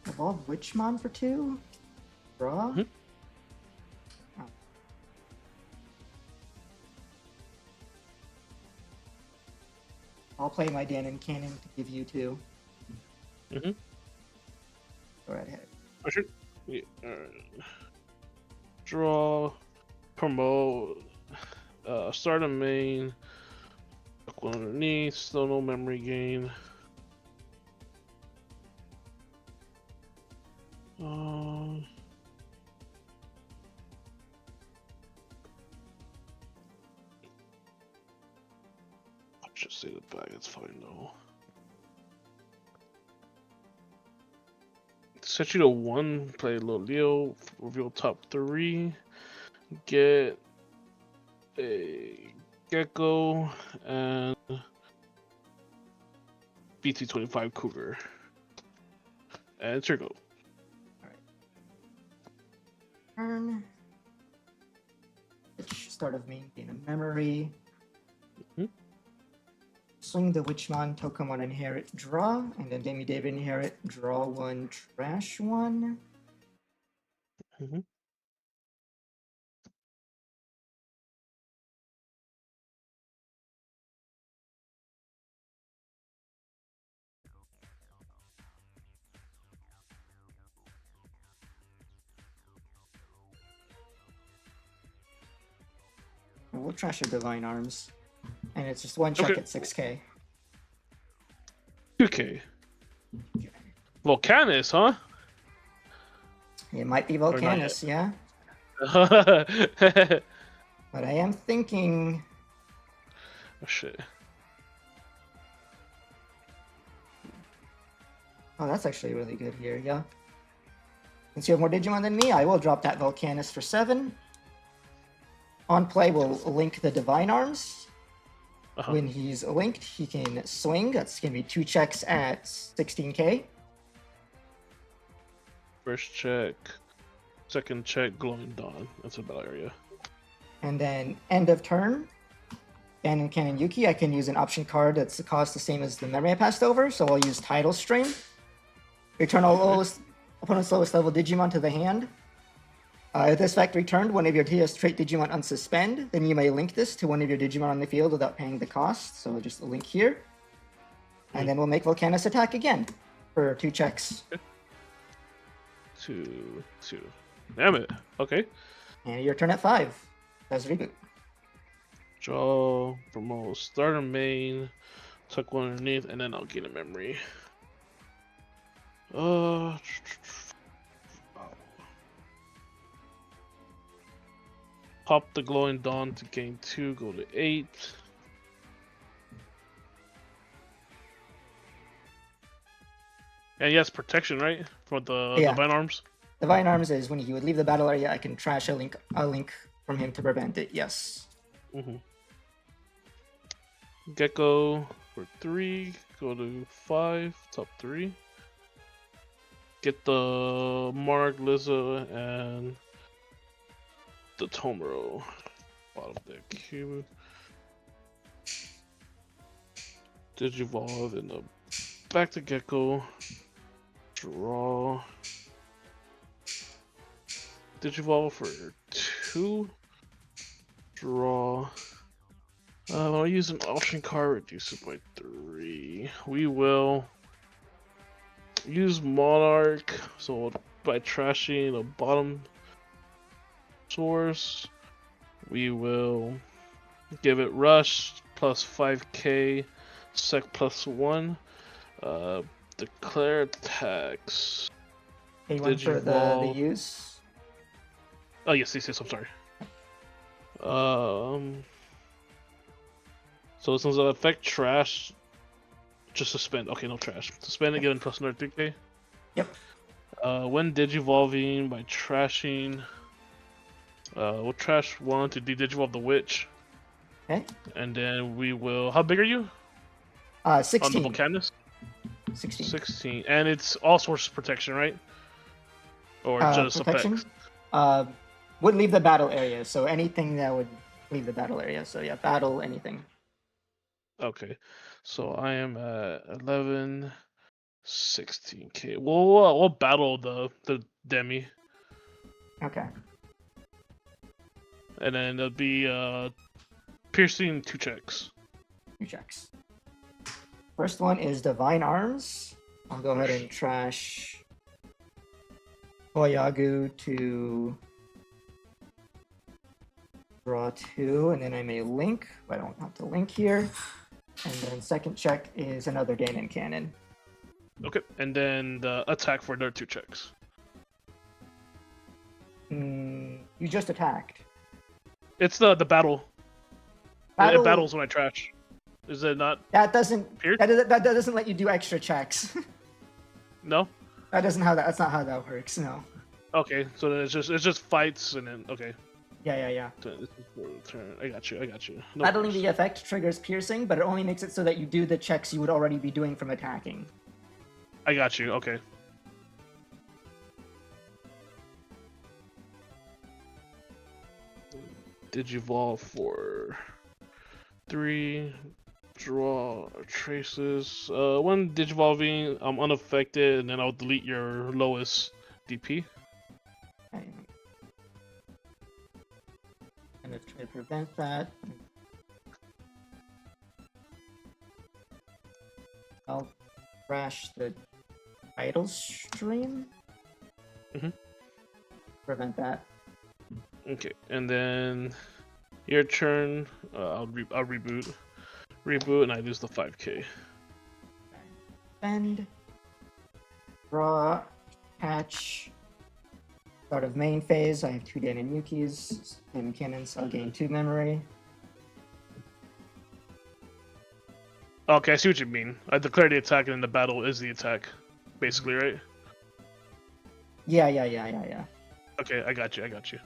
Evolve Witchmon for 2. Draw. Mhm. Oh. I'll play my Dan and Cannon to give you 2. Mhm. Go right ahead. I should. Yeah, draw, promote, start a main, one underneath, still no memory gain. I should say the back, it's fine though. Set you to 1, play Leo, reveal top 3, get a Gecko, and BT25 Cougar. And it's your go. Turn. Start of main, gain a memory. Mhm. Swing the Witchmon, Tokamon inherit, draw, and then Demi David inherit, draw 1, trash 1. Mhm. We'll trash your Divine Arms. And it's just 1 check Okay. at 6k. 2K. Vulcanus, huh? It might be not yet. Vulcanus, yeah? Oh But I am thinking... shit. Oh, that's actually really good here, yeah. Since you have more Digimon than me, I will drop that Vulcanus for 7. On play, we'll link the Divine Arms. Uh-huh. When he's linked, he can swing. That's going to be 2 checks at 16k. First check, second check, Glowing Dawn. That's a bad area. And then end of turn, Cannon Yuki, I can use an option card that's the cost the same as the memory I passed over, so I'll use Tidal Stream. Return all opponent's lowest level Digimon to the hand. If this fact returned one of your TS trait Digimon unsuspend, then you may link this to one of your Digimon on the field without paying the cost. So just a link here. And then we'll make Vulcanus attack again for 2 checks. 2. Damn it. Okay. And your turn at 5. That's reboot. Draw, promote, start a main, tuck 1 underneath, and then I'll gain a memory. Pop the Glowing Dawn to gain 2, go to 8. And yes, protection, right? For the Yeah. Divine Arms? Divine Arms is when he would leave the battle area, I can trash a link from him to prevent it, yes. Mm-hmm. Gecko for 3, go to 5, top 3. Get the Mark, Lizzo, and the Tomoro. Bottom deck cube. Digivolve in the back to Gecko. Draw. Digivolve for 2. Draw. I'll use an option card, reduce it by 3. We will use Monarch, so by trashing the bottom source, we will give it Rush plus 5k, Sec plus 1. Declare attacks. Hey, one for the Digivolve. use. Oh yes, I'm sorry. So this one's affect trash. Just suspend. Okay, no trash. Suspend and get plus another 3k. Yep. When digivolving by trashing. We'll trash one to digivolve the witch. Okay. And then we will. How big are you? 16. On the Vulcanus? 16. 16. And it's all source protection, right? Or just protection? effects? Would leave the battle area, so anything that would leave the battle area. So yeah, battle, anything. Okay. So I am at 11, 16k. We'll battle the demi. Okay. And then it'll be piercing 2 checks. 2 checks. First one is Divine Arms. I'll go ahead and trash Koyagu to draw 2, and then I may link, but I don't have to link here. And then second check is another Danon Cannon. Okay, and then the attack for their 2 checks. You just attacked. It's the battle. Battle- It battles when I trash. Is it not? That doesn't. Pierce? That doesn't let you do extra checks. No. That's not how that works. No. Okay, so then it's just fights and then okay. Yeah. This is for the turn. I got you. No Battling worries. the effect triggers piercing, but it only makes it so that you do the checks you would already be doing from attacking. I got you. Okay. Digivolve for 3. Draw traces. When digivolving, I'm unaffected, and then I'll delete your lowest DP. Okay. And if try to prevent that, I'll crash the idle stream. Prevent that. Okay, and then your turn. I'll reboot. Reboot, and I lose the 5k. Spend. Draw. Catch. Start of main phase. I have 2 Danon Yukis. Danon Cannons. I'll gain 2 memory. Okay, I see what you mean. I declare the attack, and then the battle is the attack, basically, right? Yeah. Okay, I got you.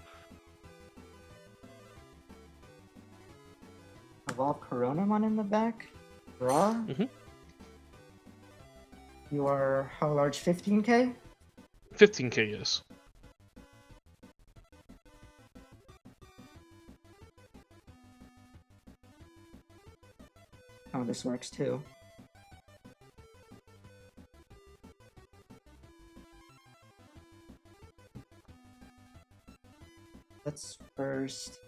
Evolve Coronamon in the back. Draw. You are how large? 15k? 15k, yes. Oh, this works too. Let's first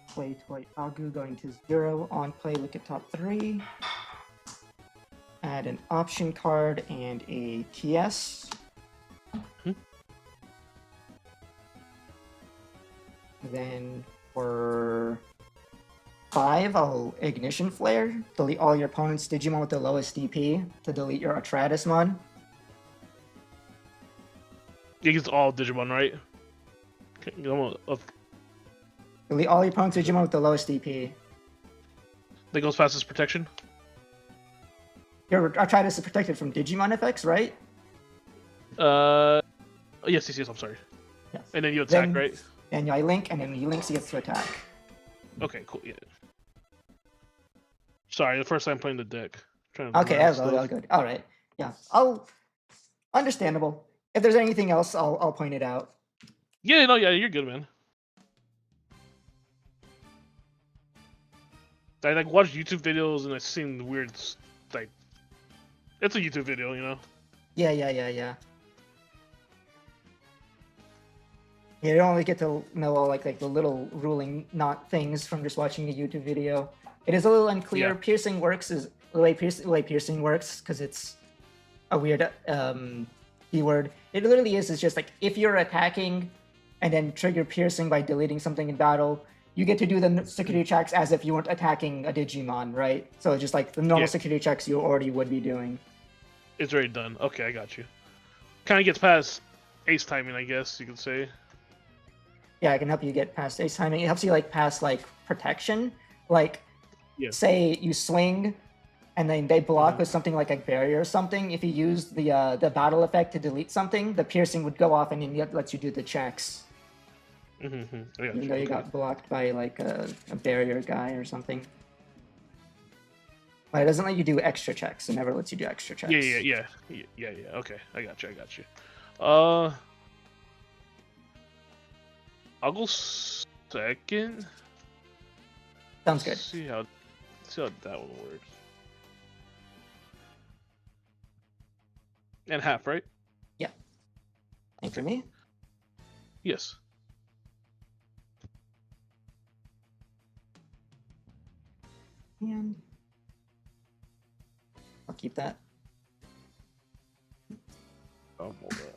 play Toy Agu going to 0. On play, look at top 3. Add an option card and a TS. Then for 5, I'll Ignition Flare. Delete all your opponent's Digimon with the lowest DP to delete your Vulcanusmon. It gets all Digimon, right? Okay, Delete all your opponent's Digimon with the lowest DP. that goes past his protection? Your Arthritis is protected from Digimon effects, right? Yes, I'm sorry. Yes. And then you attack, Then- right? And I link, and then he links, he gets to attack. Okay, cool, yeah. Sorry, the first time playing the deck. Trying to Okay, learn that's all stuff. good. All right. Yeah, understandable. If there's anything else, I'll point it out. Yeah, no, yeah, you're good, man. I like watch YouTube videos and I've seen weird, like, it's a YouTube video, you know? Yeah. You don't really get to know all like the little ruling not things from just watching a YouTube video. It is a little unclear. Yeah. Piercing works is the way piercing works because it's a weird keyword. It literally is just like if you're attacking and then trigger piercing by deleting something in battle, you get to do the security checks as if you weren't attacking a Digimon, right? So just like the normal Yeah. security checks you already would be doing. It's already done. Okay, I got you. Kind of gets past ace timing, I guess you could say. Yeah, I can help you get past ace timing. It helps you like pass like protection. Like, Yeah. say you swing, and then they block Mhm. with something like a barrier or something. If you use the battle effect to delete something, the piercing would go off, and then it lets you do the checks. Mm-hmm. I got Even though you okay. got blocked by like a barrier guy or something. But it doesn't let you do extra checks. It never lets you do extra checks. Yeah. Okay, I got you. I'll go second. Sounds good. See how that one works. And half, right? And for me, Yes. and I'll keep that. I'll hold that.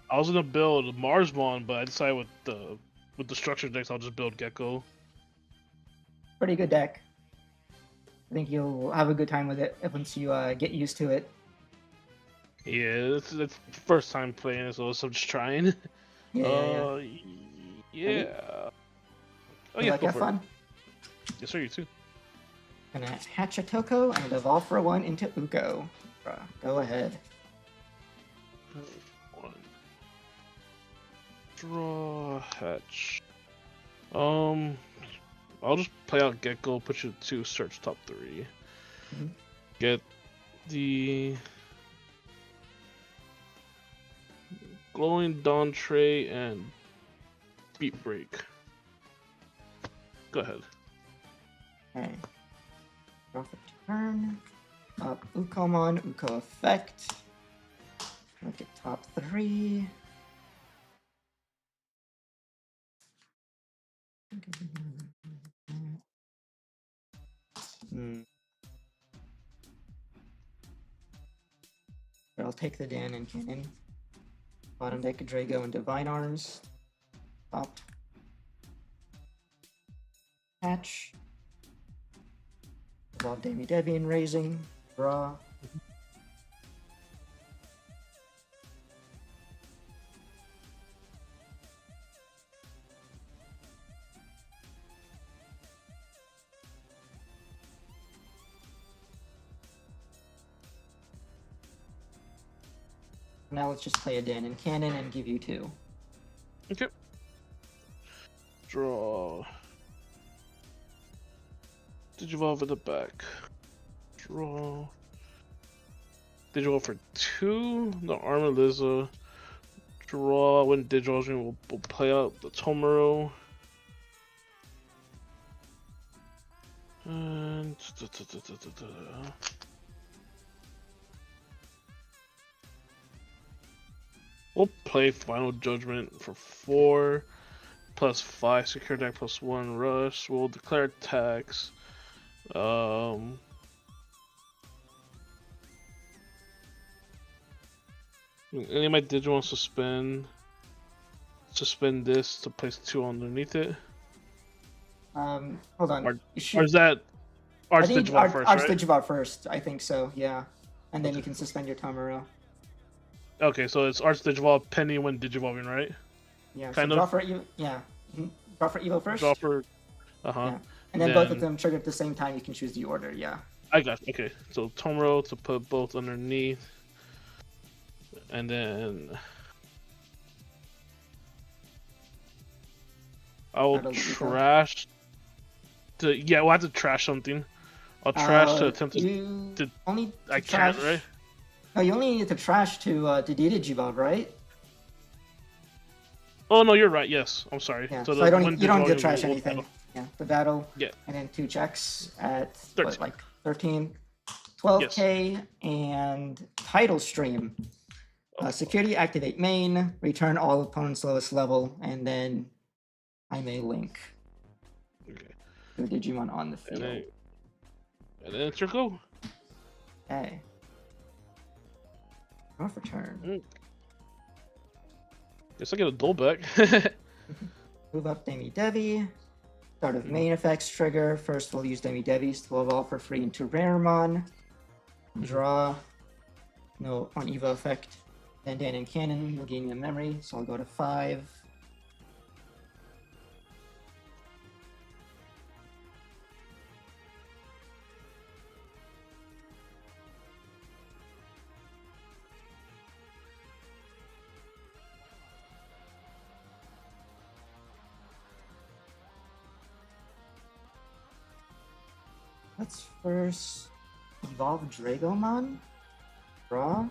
I was gonna build Marsmon, but I decided with the structure decks, I'll just build Gecko. Pretty good deck. I think you'll have a good time with it once you get used to it. Yeah, it's first time playing it, so I'm just trying. Yeah. Yeah. Oh You yeah, like go have for fun. it. Yes, sir, you too. Gonna hatch a Toko and evolve for one into Uko. Go ahead. One. Draw hatch. I'll just play out Gecko, put you to search top 3. Mhm. Get the glowing dawn tray and beat break. Go ahead. Okay. Draw for turn. Up Ukomon, Uko effect. Look at top 3. I'll take the Dan and Cannon. Bottom deck Drago and Divine Arms. Top. Hatch. Evolve Demi Debian Raising. Draw. Now let's just play a Dan and Cannon and give you 2. Okay. Draw. Digivolve at the back. Draw. Digivolve for 2. The Armor Liza. Draw. When Digivolves, we'll play out the Tomoro. And we'll play Final Judgment for 4. Plus 5 secure deck plus 1 rush. We'll declare attacks. Any of my Digimon suspend this to place 2 underneath it. Hold on. Or You is that Arch I think Digimon first, Arch right? Digimon first. I think so. Yeah, and then you can suspend your Tomoro. Okay, so it's Arch Digivolve pending when Digivolving, right? Yeah. Kind so of. draw for Evo. Yeah. Draw for Evo first. Draw for. Yeah. And then both of them trigger at the same time. You can choose the order. Yeah. I got you. Okay, so Tomoro to put both underneath, and then I will That'll be trash. We'll have to trash something. I'll trash to attempt to. You only I trash. can't, right? No, you only need to trash to Digivolve, right? Oh no, you're right. Yes, I'm sorry. Yeah. So, So I don't. You don't need to Digivolving, trash we'll anything. battle. Yeah. The battle. Yeah. And then 2 checks at 13. like 13, 12k, and title stream. Security activate main, return all opponents' lowest level, and then I may link. Okay. The Digimon on the And field. then it's your go. Okay. Draw for turn. Guess I get a duel back. Move up Demi Devi. Start of main effects trigger. First, we'll use Demi Devis to evolve for free into Raremon. Draw. No, on Evo effect. Then Dan and Cannon will gain a memory, so I'll go to 5. Let's first evolve Dragomon. Draw.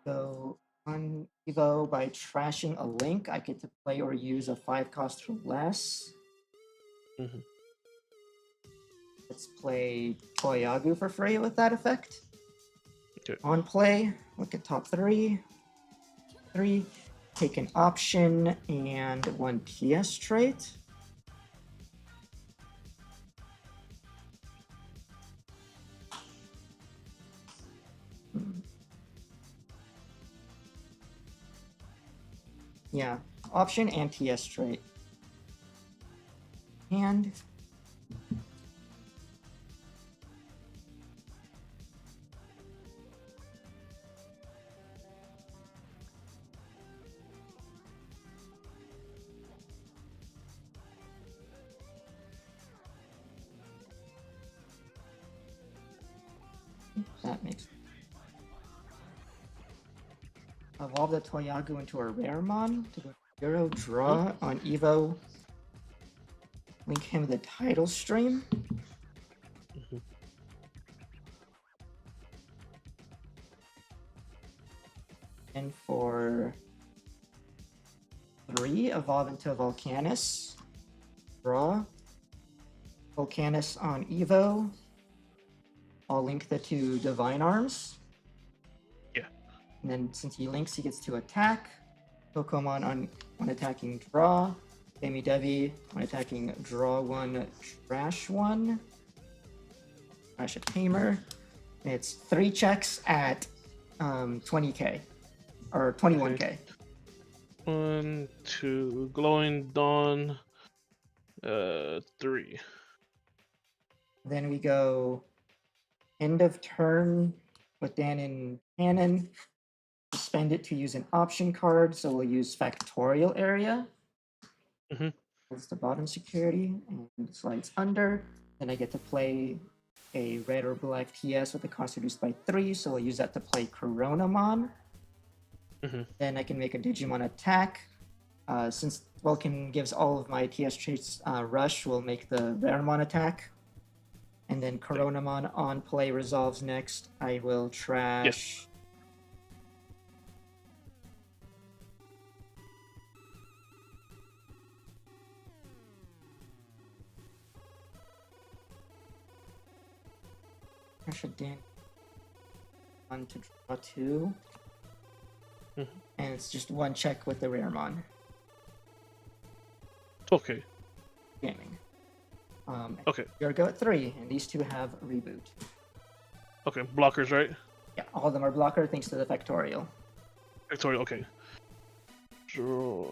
So on Evo, by trashing a link, I get to play or use a 5-cost or less. Let's play Toyagu for free with that effect. Okay. On play, look at top 3. Take an option and 1 PS trait. Yeah, option and TS trait. And that makes evolve the Toyagu into a Raremon to go Euro draw on Evo. Link him the title stream. And for 3, evolve into Vulcanus. Draw. Vulcanus on Evo. I'll link the 2 Divine Arms. Yeah. And then since he links, he gets to attack. Pokemon on attacking draw. Demi Devi on attacking draw 1, trash 1. Trash a tamer. And it's 3 checks at 20k. Or 21k. 1, 2, Glowing Dawn. 3. Then we go end of turn with Dan and Cannon. Spend it to use an option card, so we'll use Factorial Area. That's the bottom security, and it slides under. Then I get to play a red or black TS with the cost reduced by 3, so I'll use that to play Coronamon. Then I can make a Digimon attack. Since Vulcan gives all of my TS traits rush, we'll make the Raremon attack. And then Coronamon on play resolves next. I will trash. Trash a Dan. 1 to draw 2. And it's just 1 check with the Raremon. Okay. Gaming. Okay. You're go at 3, and these 2 have reboot. Okay. Blockers, right? Yeah, all of them are blocker thanks to the Factorial. Victoria. Okay. Draw.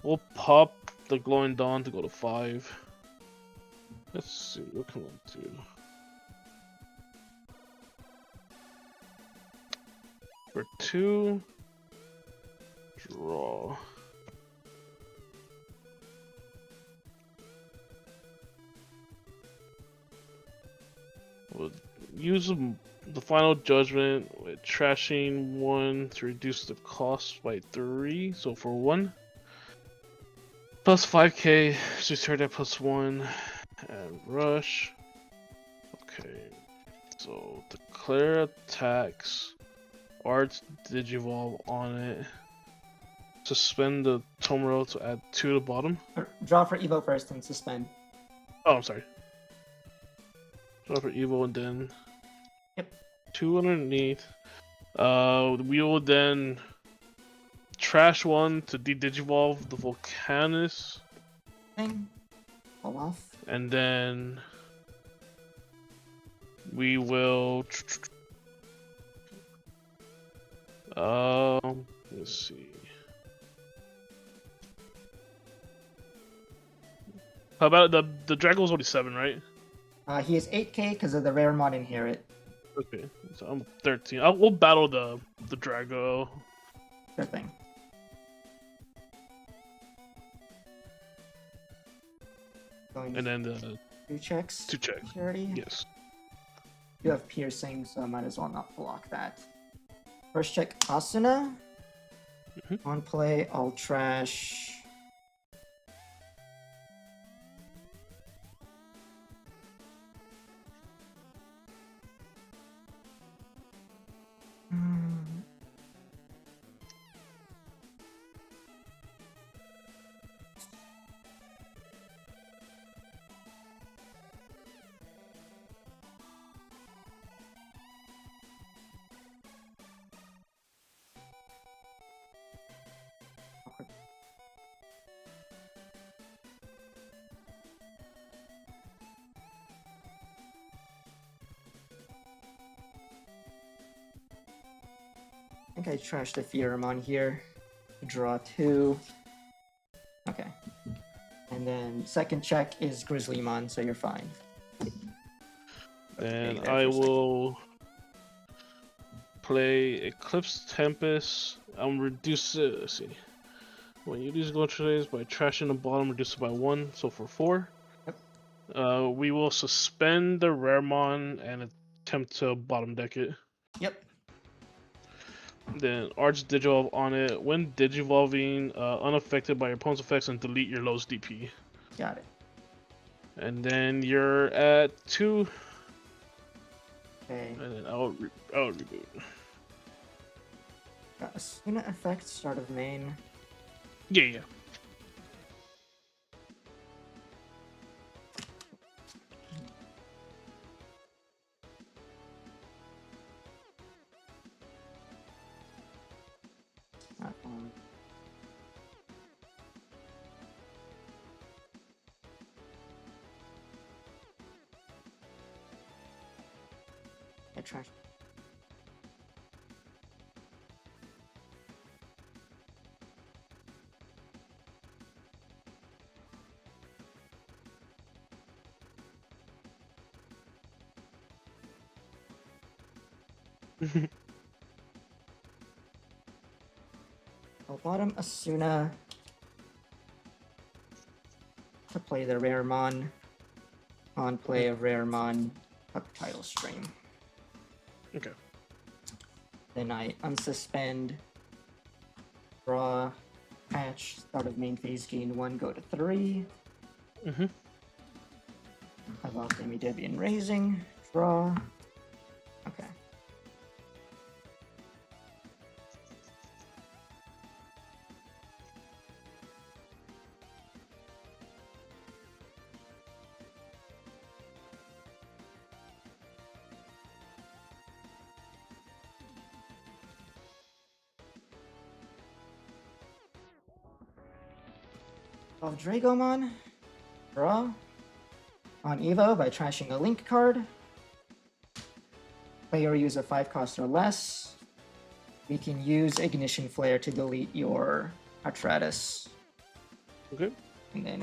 We'll pop the Glowing Dawn to go to 5. Let's see. What can I do? For 2, draw. We'll use the final judgment with trashing 1 to reduce the cost by 3. So for 1, plus 5k, so start at plus 1, and rush. Okay, so declare attacks. Arts Digivolve on it. Suspend the Tomoro to add 2 to the bottom. Draw for Evo first and suspend. Oh, I'm sorry. Draw for Evo and then 2 underneath. We will then trash one to de-digivolve the Vulcanus, Thing. Pull off. and then we will. Let's see. How about the Drago's only 7, right? He is 8k because of the rare mod inherit. Okay, so I'm 13. We'll battle the Drago. Sure thing. Going And then the 2 checks. 2 checks. Security. Yes. You have piercing, so I might as well not block that. First check Asuna. On play, I'll trash. I think I trashed the Theoremon here. Draw 2. Okay. And then second check is Grizzlymon, so you're fine. And Okay, I for a second. will play Eclipse Tempest. I'm reduce it. Let's see. When you lose gold trades by trashing the bottom, reduce it by 1. So for 4. Yep. We will suspend the Raremon and attempt to bottom deck it. Yep. Then Arch Digivolve on it. When Digivolving, unaffected by your opponent's effects, and delete your lowest DP. Got it. And then you're at 2. Okay. And then I'll reboot. Got Asuna effect, start of main. Yeah. That one. I trashed. I'll bottom Asuna to play the Raremon. On play of Raremon, up title stream. Okay. Then I unsuspend, draw, patch, start of main phase, gain 1, go to 3. Mhm. I lost Amy Debian raising, draw. Okay. Of Dragomon, draw. On Evo by trashing a link card. Player use a 5 cost or less. We can use Ignition Flare to delete your Artratus. Okay. And then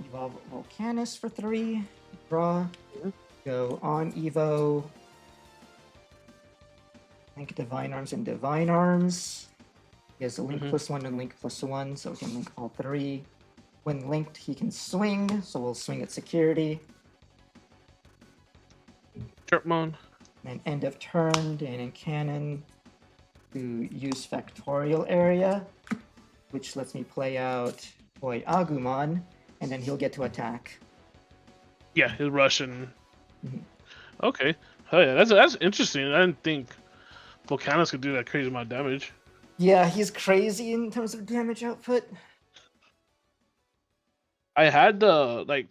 evolve Vulcanus for 3. Draw. Go on Evo. Link Divine Arms and Divine Arms. He has a link +1 and link +1, so we can link all 3. When linked, he can swing, so we'll swing at security. Sharpmon. And end of turn, Dan and Cannon to use Factorial Area, which lets me play out Void Agumon, and then he'll get to attack. Yeah, his Russian. Mhm. Okay. Oh yeah, that's interesting. I didn't think Vulcanus could do that crazy amount of damage. Yeah, he's crazy in terms of damage output. I had the like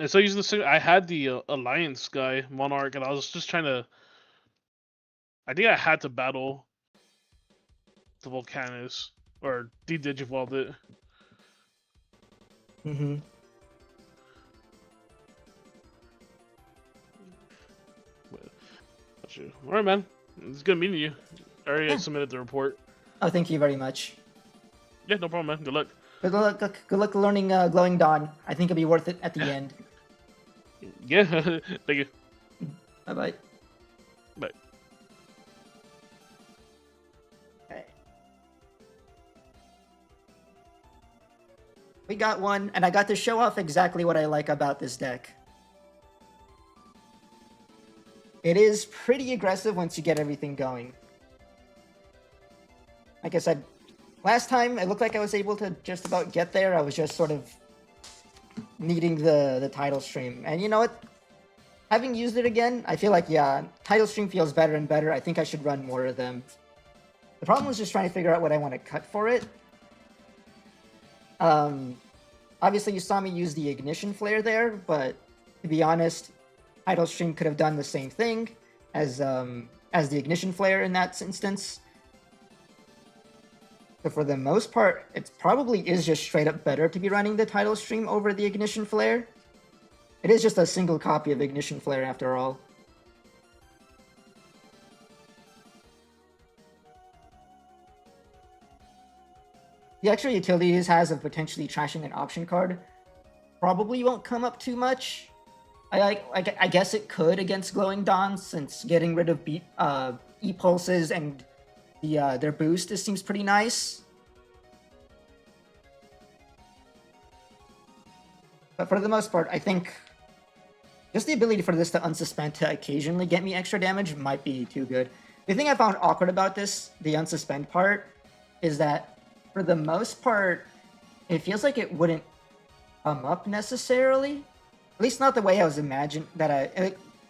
instead of using the I had the Alliance guy Monarch, and I was just trying to. I think I had to battle the Vulcanus or de-digivolved it. Mm-hmm. All right, man. It's good meeting you. I already submitted the report. Oh, thank you very much. Yeah, no problem, man. Good luck. Good luck learning Glowing Dawn. I think it'll be worth it at the end. Yeah, thank you. Bye-bye. Bye. Okay. We got one, and I got to show off exactly what I like about this deck. It is pretty aggressive once you get everything going. Like I said, last time it looked like I was able to just about get there. I was just sort of needing the title stream. And you know what? Having used it again, I feel like, yeah, title stream feels better and better. I think I should run more of them. The problem was just trying to figure out what I want to cut for it. Obviously, you saw me use the Ignition Flare there, but to be honest, title stream could have done the same thing as the Ignition Flare in that instance. So for the most part, it probably is just straight up better to be running the title stream over the Ignition Flare. It is just a single copy of Ignition Flare after all. The extra utility this has of potentially trashing an option card probably won't come up too much. I guess it could against Glowing Dawn, since getting rid of E-Pulses and their boost seems pretty nice. But for the most part, I think just the ability for this to unsuspend to occasionally get me extra damage might be too good. The thing I found awkward about this, the unsuspend part, is that for the most part, it feels like it wouldn't come up necessarily. At least not the way I was imagined.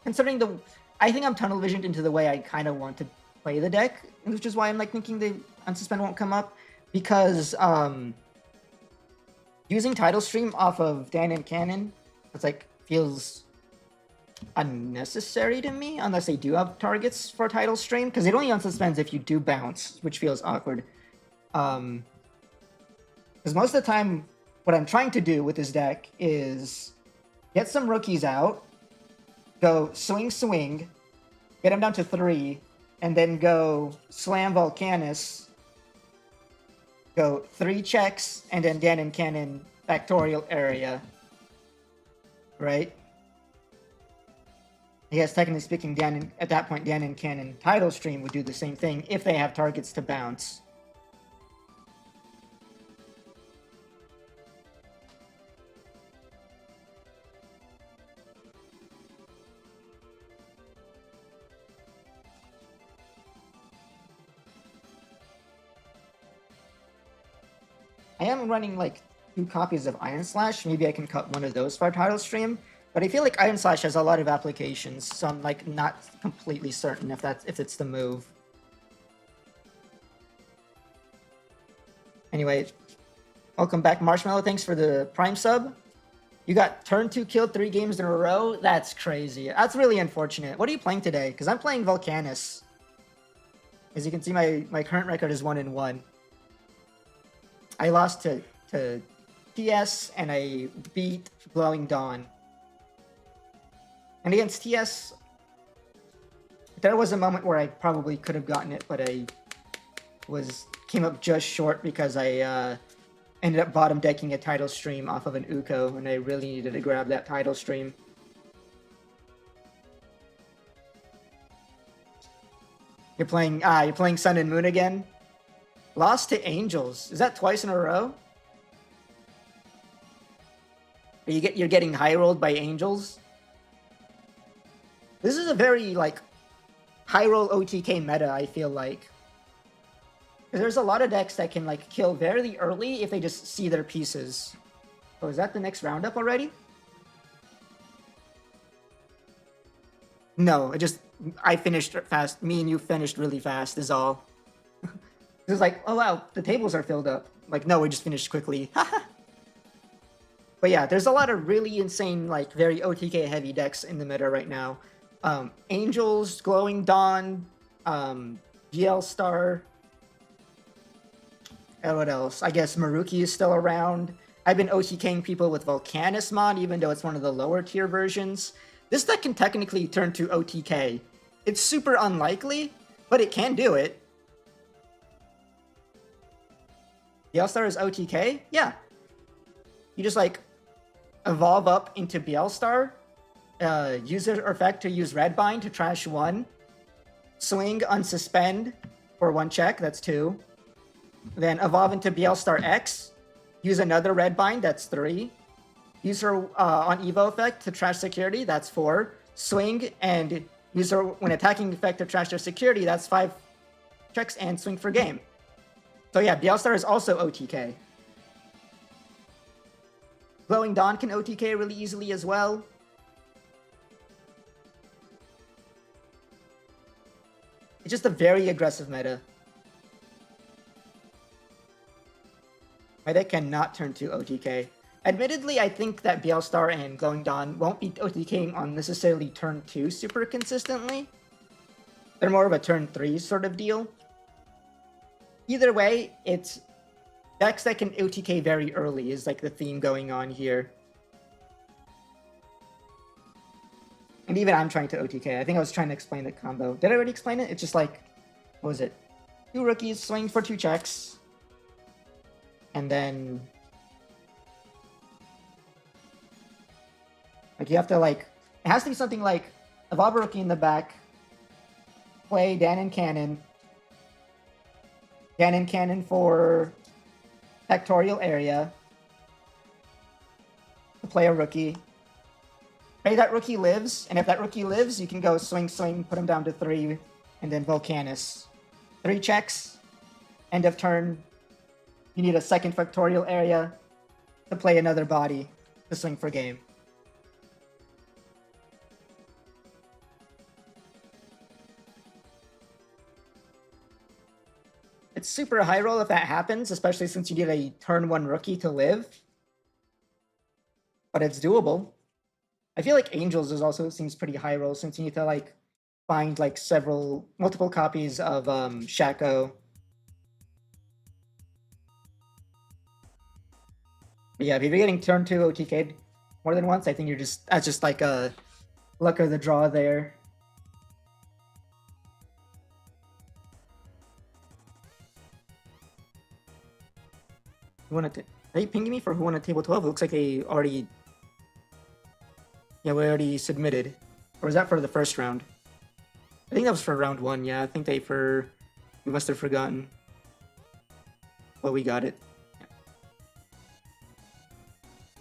Considering I think I'm tunnel visioned into the way I kind of want to play the deck, which is why I'm like thinking the unsuspend won't come up, because using title stream off of Dan and Cannon, it's like feels unnecessary to me unless they do have targets for title stream, because it only unsuspends if you do bounce, which feels awkward. Because most of the time, what I'm trying to do with this deck is get some rookies out, go swing, get them down to 3, and then go slam Vulcanus, go 3 checks, and then Dan and Cannon factorial area. Right? I guess technically speaking, at that point, Dan and Cannon title stream would do the same thing if they have targets to bounce. I am running like 2 copies of Iron Slash. Maybe I can cut one of those for our title stream. But I feel like Iron Slash has a lot of applications, so I'm like not completely certain if it's the move. Anyway, welcome back, Marshmallow. Thanks for the Prime sub. You got turn 2 killed 3 games in a row? That's crazy. That's really unfortunate. What are you playing today? Because I'm playing Vulcanus. As you can see, my current record is 1-1. I lost to TS, and I beat Glowing Dawn. And against TS, there was a moment where I probably could have gotten it, but I came up just short because I ended up bottom decking a title stream off of an Uko, and I really needed to grab that title stream. You're playing Sun and Moon again? Lost to Angels. Is that twice in a row? You're getting high rolled by Angels? This is a very like high roll OTK meta, I feel like. Because there's a lot of decks that can like kill very early if they just see their pieces. Oh, is that the next roundup already? No, I finished fast. Me and you finished really fast is all. It's like, oh wow, the tables are filled up. Like, no, we just finished quickly. But yeah, there's a lot of really insane, like very OTK heavy decks in the meta right now. Angels, Glowing Dawn, GL Star. What else? I guess Maruki is still around. I've been OTKing people with Vulcanusmon, even though it's one of the lower tier versions. This deck can technically turn to OTK. It's super unlikely, but it can do it. Bielstar is OTK? Yeah. You just like evolve up into Bielstar, use your effect to use Redbind to trash 1, swing, unsuspend for 1 check, that's 2. Then evolve into Bielstar X, use another Redbind, that's 3. Use her on Evo effect to trash security, that's 4. Swing and use her when attacking effect to trash their security, that's 5 checks and swing for game. So yeah, Bielstar is also OTK. Glowing Dawn can OTK really easily as well. It's just a very aggressive meta. My deck cannot turn to OTK. Admittedly, I think that Bielstar and Glowing Dawn won't be OTKing on necessarily turn 2 super consistently. They're more of a turn 3 sort of deal. Either way, it's decks that can OTK very early is like the theme going on here. And even I'm trying to OTK. I think I was trying to explain the combo. Did I already explain it? It's just like, what was it? 2 rookies, swing for 2 checks. And then like you have to like, it has to be something like evolve a rookie in the back, play Danon Cannon for Pectorial Area, to play a rookie. Pray that rookie lives, and if that rookie lives, you can go swing, put him down to 3, and then Vulcanus. 3 checks, end of turn. You need a second Factorial Area to play another body to swing for game. It's super high roll if that happens, especially since you need a turn 1 rookie to live. But it's doable. I feel like Angels is also seems pretty high roll since you need to like find like multiple copies of Shaco. But yeah, if you're getting turn 2 OTK'd more than once, I think that's just like a luck of the draw there. Are you pinging me for who won at table 12? It looks like we already submitted. Or was that for the first round? I think that was for round 1, yeah. I think we must have forgotten. Well, we got it. Yeah.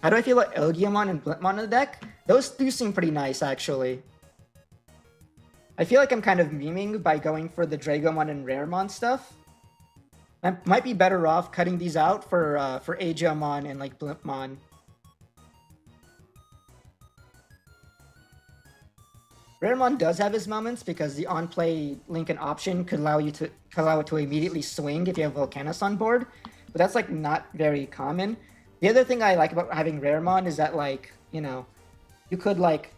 How do I feel about Elgiamon and Blipmon in the deck? Those do seem pretty nice, actually. I feel like I'm kind of memeing by going for the Dragomon and Raremon stuff. I might be better off cutting these out for Aegiamon and like Blimpmon. Raremon does have his moments because the on-play Lincoln option could allow it to immediately swing if you have Vulcanus on board, but that's like not very common. The other thing I like about having Raremon is that like, you know, you could like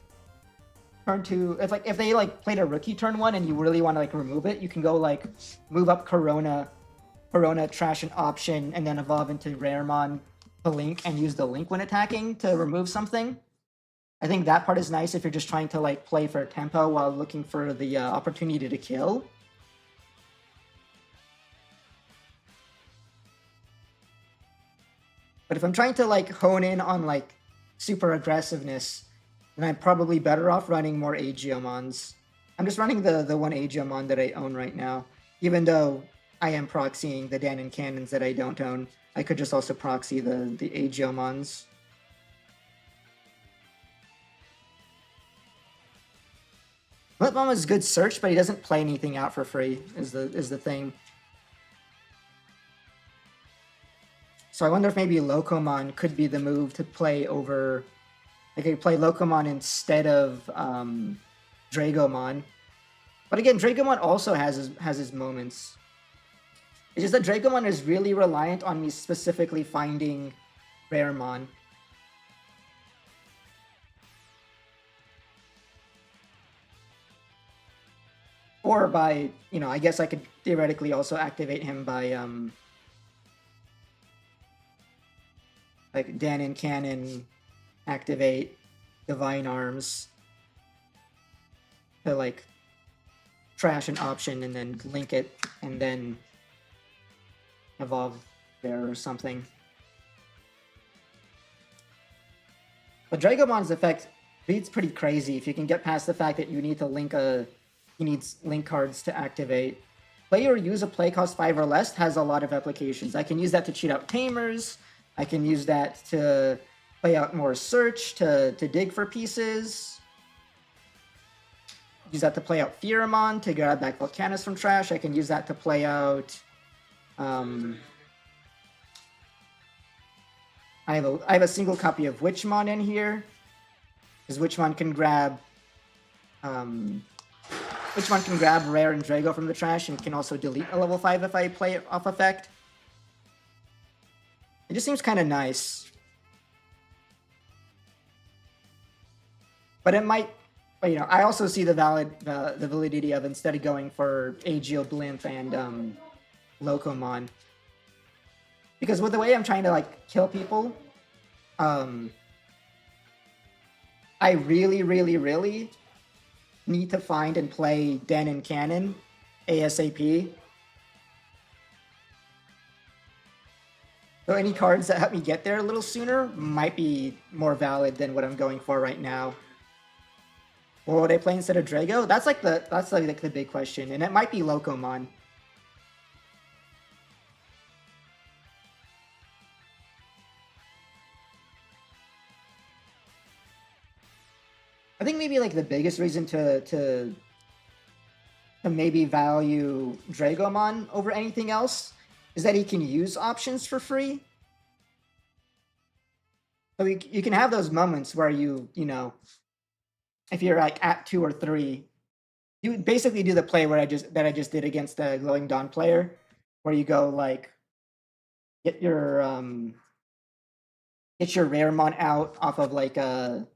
turn to if they like played a rookie turn 1 and you really want to like remove it, you can go like move up Corona, trash an option, and then evolve into Raremon to link and use the link when attacking to remove something. I think that part is nice if you're just trying to like play for tempo while looking for the opportunity to kill. But if I'm trying to like hone in on like super aggressiveness, then I'm probably better off running more Aegiamons. I'm just running the one Aegiamon that I own right now, even though I am proxying the Danon Cannons that I don't own. I could just also proxy the Aegiamons. Blipmon is a good search, but he doesn't play anything out for free, is the thing. So I wonder if maybe Locomon could be the move to play over... I could play Locomon instead of Dragomon. But again, Dragomon also has his moments. It's just that Dragomon is really reliant on me specifically finding Raremon. Or by, I guess I could theoretically also activate him by, like Dan and Cannon activate Divine Arms to like trash an option and then link it and then evolve there or something. But Dragomon's effect beats pretty crazy if you can get past the fact that you need to link he needs link cards to activate. Play or use a play cost 5 or less has a lot of applications. I can use that to cheat out Tamers. I can use that to play out more search, to dig for pieces. Use that to play out Pheromon, to grab back Vulcanus from trash. I can use that to play out... I have a single copy of Witchmon in here, because Witchmon can grab Rare and Drago from the trash, and can also delete a level 5 if I play it off effect. It just seems kind of nice. But it might, I also see the validity of instead of going for Agio Blimp and Locomon. Because with the way I'm trying to like kill people, I really, really, really need to find and play Den and Cannon ASAP. So any cards that help me get there a little sooner might be more valid than what I'm going for right now. What would I play instead of Drago? That's like the big question, and it might be Locomon. I think maybe like the biggest reason to maybe value Dragomon over anything else is that he can use options for free. So you can have those moments where you if you're like at 2 or 3, you basically do the play where I just did against the Glowing Dawn player, where you go like get your Raremon out off of like an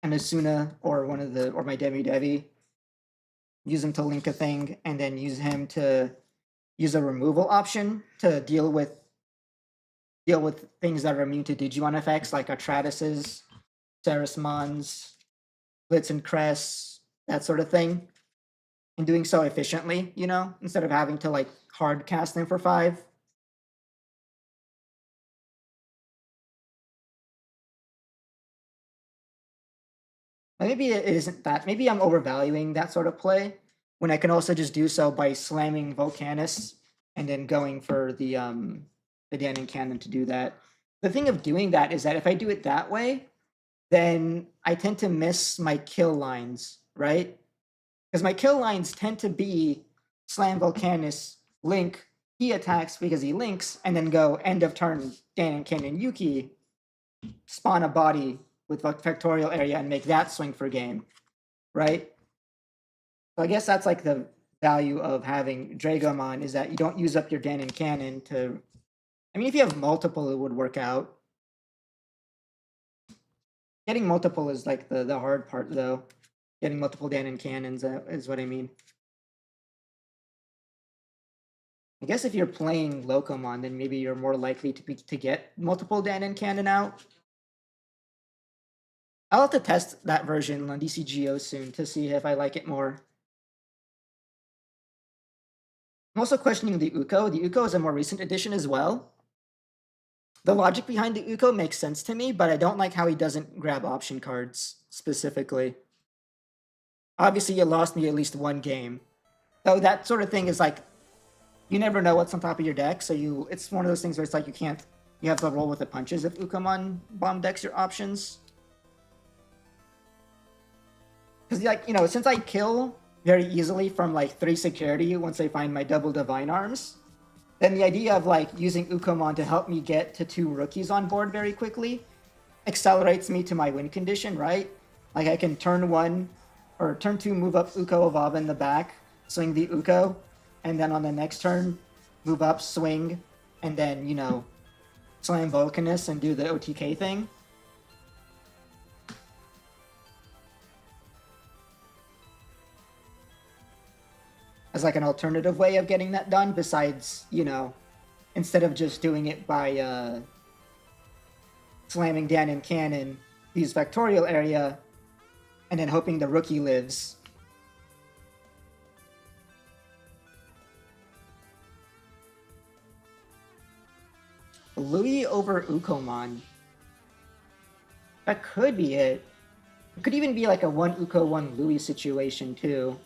Asuna or my Devi, use him to link a thing, and then use him to use a removal option to deal with things that are immune to Digimon effects like Atratuses, Ceresmons, Blitz and Cress, that sort of thing. And doing so efficiently, instead of having to like hard cast them for 5. Maybe it isn't that. Maybe I'm overvaluing that sort of play when I can also just do so by slamming Vulcanus and then going for the Dan and Cannon to do that. The thing of doing that is that if I do it that way, then I tend to miss my kill lines, right? Because my kill lines tend to be slam Vulcanus, link, he attacks because he links, and then go end of turn Dan and Cannon Yuki, spawn a body with Factorial Area and make that swing for game, right? So I guess that's like the value of having Dragomon, is that you don't use up your Dan and Cannon to... I mean, if you have multiple, it would work out. Getting multiple is like the hard part, though. Getting multiple Dan and Cannons is what I mean. I guess if you're playing Locomon, then maybe you're more likely to get multiple Dan and Cannon out. I'll have to test that version on DCGO soon to see if I like it more. I'm also questioning the Uko. The Uko is a more recent addition as well. The logic behind the Uko makes sense to me, but I don't like how he doesn't grab option cards specifically. Obviously, you lost me at least one game. So that sort of thing is like, you never know what's on top of your deck, so it's one of those things where it's like you have to roll with the punches if Ukomon bomb decks your options. Because since I kill very easily from like 3 security once I find my double Divine Arms, then the idea of like using Ukomon to help me get to 2 rookies on board very quickly accelerates me to my win condition, right? Like I can turn 1 or turn 2 move up Uko Evolve in the back, swing the Uko, and then on the next turn move up, swing, and then slam Vulcanus and do the OTK thing. as like an alternative way of getting that done besides, instead of just doing it by slamming Dan and Cannon, use Vectorial Area, and then hoping the rookie lives. Louis over Ukomon. That could be it. It could even be like a 1 Uko, 1 Louis situation too.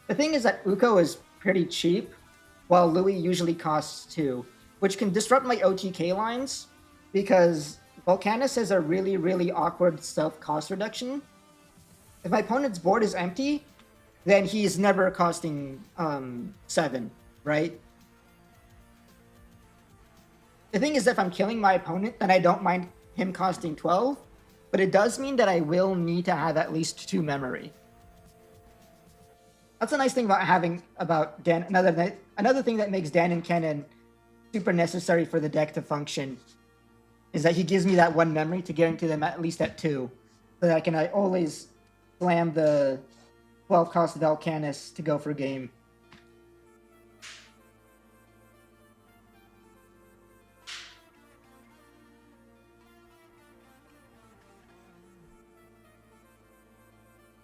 The thing is that Uko is pretty cheap, while Louis usually costs 2, which can disrupt my OTK lines, because Vulcanus has a really, really awkward self-cost reduction. If my opponent's board is empty, then he's never costing 7, right? The thing is that if I'm killing my opponent, then I don't mind him costing 12, but it does mean that I will need to have at least 2 memory. That's a nice thing about Dan. Another thing that makes Dan and Cannon super necessary for the deck to function is that he gives me that 1 memory to guarantee them at least at 2, so that I can always slam the 12 cost Vulcanus to go for game.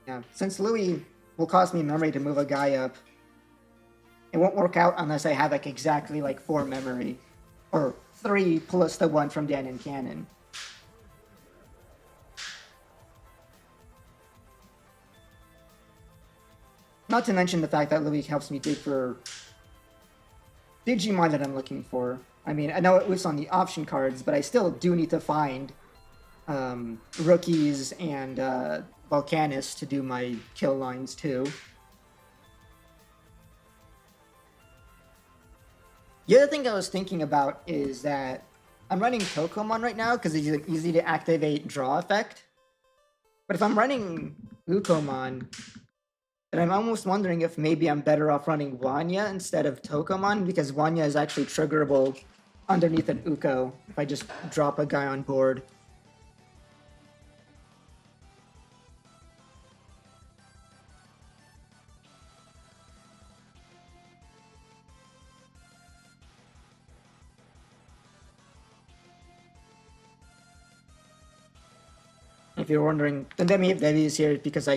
Yeah, since Louis will cost me memory to move a guy up, it won't work out unless I have like exactly like 4 memory, or 3 plus the 1 from Dan and Cannon. Not to mention the fact that Louis helps me dig for Digimon that I'm looking for. I mean, I know it was on the option cards, but I still do need to find rookies and Vulcanus to do my kill lines too. The other thing I was thinking about is that I'm running Tokomon right now because it's easy to activate draw effect. But if I'm running Ukomon, then I'm almost wondering if maybe I'm better off running Wanya instead of Tokomon, because Wanya is actually triggerable underneath an Uko if I just drop a guy on board. If you're wondering, the Demi is here because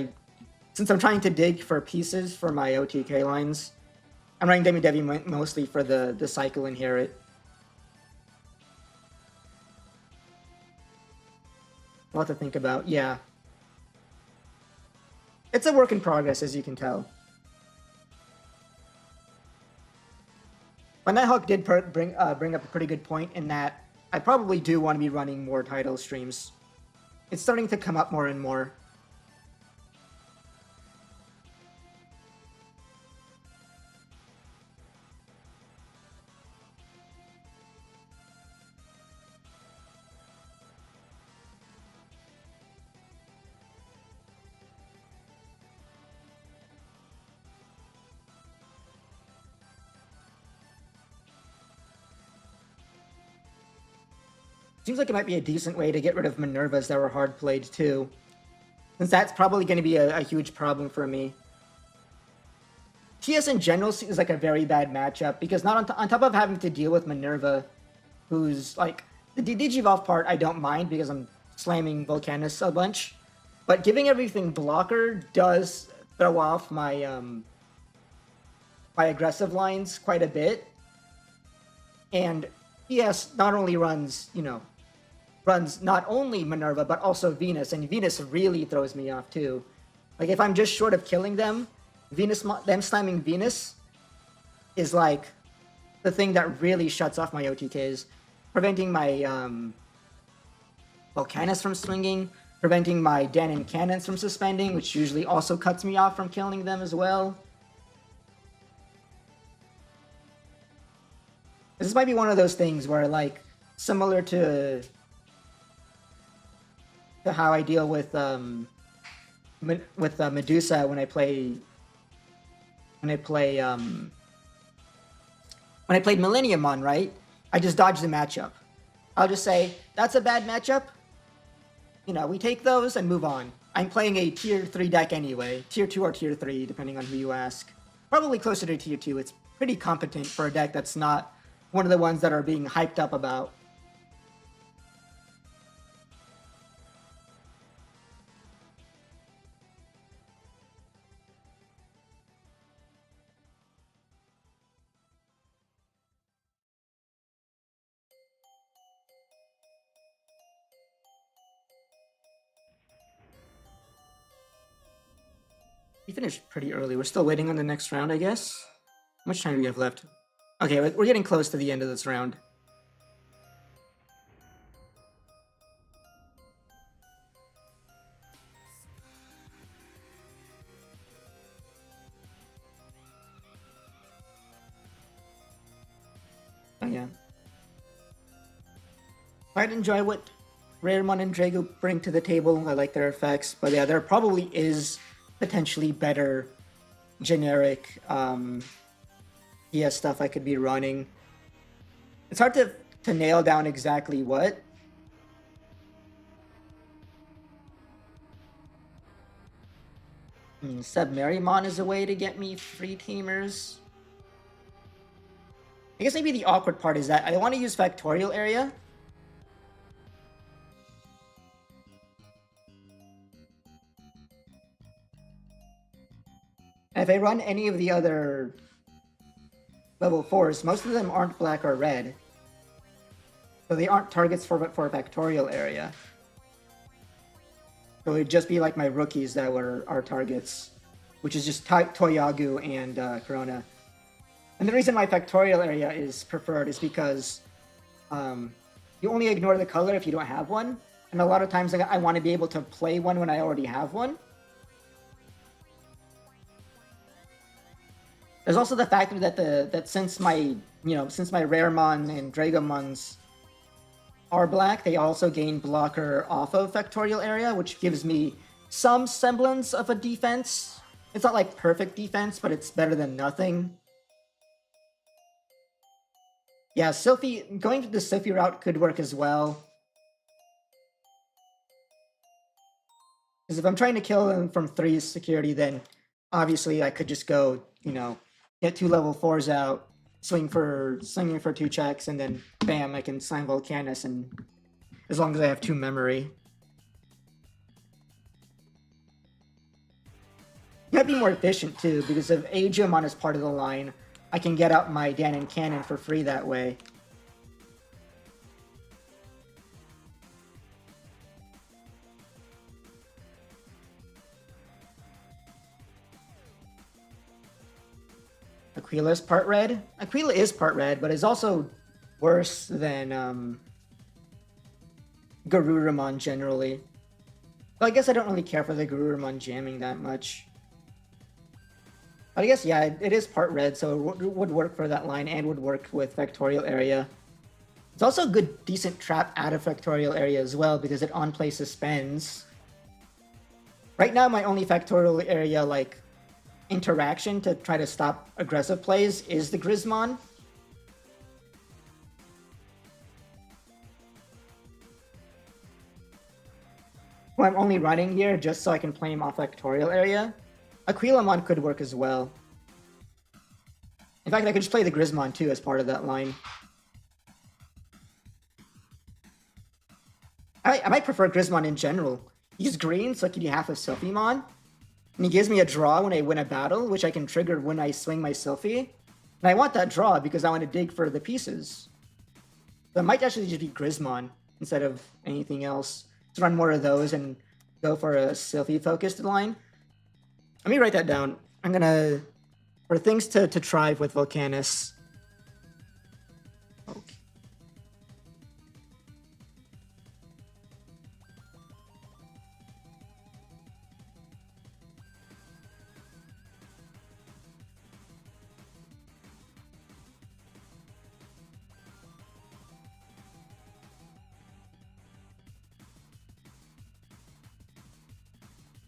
since I'm trying to dig for pieces for my OTK lines, I'm running Demi Devi mostly for the cycle inherit. A lot to think about, yeah. It's a work in progress, as you can tell. But Nighthawk did bring up a pretty good point in that I probably do want to be running more title streams. It's starting to come up more and more. Seems like it might be a decent way to get rid of Minervas that were hard played too, since that's probably going to be a huge problem for me. TS in general seems like a very bad matchup because not on top of having to deal with Minerva, who's like the Digivolve part I don't mind because I'm slamming Vulcanus a bunch, but giving everything blocker does throw off my my aggressive lines quite a bit. And TS not only runs not only Minerva, but also Venus, and Venus really throws me off too. Like, if I'm just short of killing them, them slamming Venus is like the thing that really shuts off my OTKs, preventing my Vulcanus from swinging, preventing my Dan and Cannons from suspending, which usually also cuts me off from killing them as well. This might be one of those things where, like, similar to how I deal with Medusa when I played Millenniumon, right? I just dodge the matchup. I'll just say that's a bad matchup. We take those and move on. I'm playing a tier 3 deck anyway. Tier 2 or tier 3, depending on who you ask. Probably closer to tier 2. It's pretty competent for a deck that's not one of the ones that are being hyped up about. We finished pretty early. We're still waiting on the next round, I guess. How much time do we have left? Okay, we're getting close to the end of this round. Oh yeah. I'd enjoy what Raremon and Drago bring to the table. I like their effects, but yeah, there probably is potentially better generic PS stuff I could be running. It's hard to nail down exactly what. Submarimon is a way to get me free teamers. I guess maybe the awkward part is that I want to use Factorial Area. And if I run any of the other level 4s, most of them aren't black or red. So they aren't targets for Factorial Area. So it'd just be like my rookies that were our targets, which is just Toyagu and Corona. And the reason why Factorial Area is preferred is because you only ignore the color if you don't have one. And a lot of times I want to be able to play one when I already have one. There's also the factor that since my Raremon and Dragomons are black, they also gain blocker off of Factorial Area, which gives me some semblance of a defense. It's not like perfect defense, but it's better than nothing. Yeah, Sylphie, going to the Sylphie route could work as well. Because if I'm trying to kill them from 3 security, then obviously I could just go, get 2 level 4s out, swinging for 2 checks, and then bam, I can sign Vulcanus, and as long as I have 2 memory. It might be more efficient too, because if Agiamon is part of the line, I can get out my Danon Cannon for free that way. Aquila is part red. Aquila is part red, but is also worse than Garurumon generally. Well, I guess I don't really care for the Garurumon jamming that much. But I guess, yeah, it is part red, so it would work for that line and would work with Factorial Area. It's also a good, decent trap out of Factorial Area as well, because it on-play suspends. Right now, my only Factorial Area, interaction to try to stop aggressive plays is the Grismon. Who I'm only running here just so I can play him off Factorial Area. Aquilamon could work as well. In fact, I could just play the Grismon too as part of that line. I might prefer Grismon in general. He's green, so I can do half of Sylphimon. And he gives me a draw when I win a battle, which I can trigger when I swing my Sylphie. And I want that draw because I want to dig for the pieces. So it might actually just be Grismon instead of anything else. To run more of those and go for a Sylphie-focused line. Let me write that down. I'm gonna... For things to try with Vulcanus. Okay.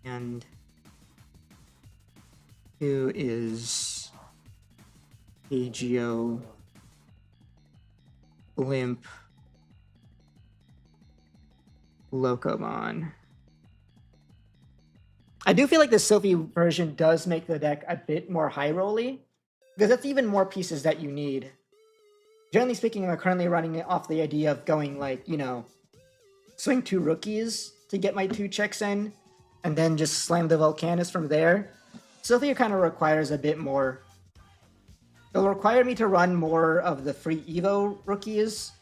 And who is Agio Limp Locomon? I do feel like the Sylvie version does make the deck a bit more high rolly, because that's even more pieces that you need. Generally speaking, I'm currently running it off the idea of going like, swing 2 rookies to get my 2 checks in, and then just slam the Vulcanus from there. Sylvia kind of requires a bit more. It'll require me to run more of the free Evo rookies,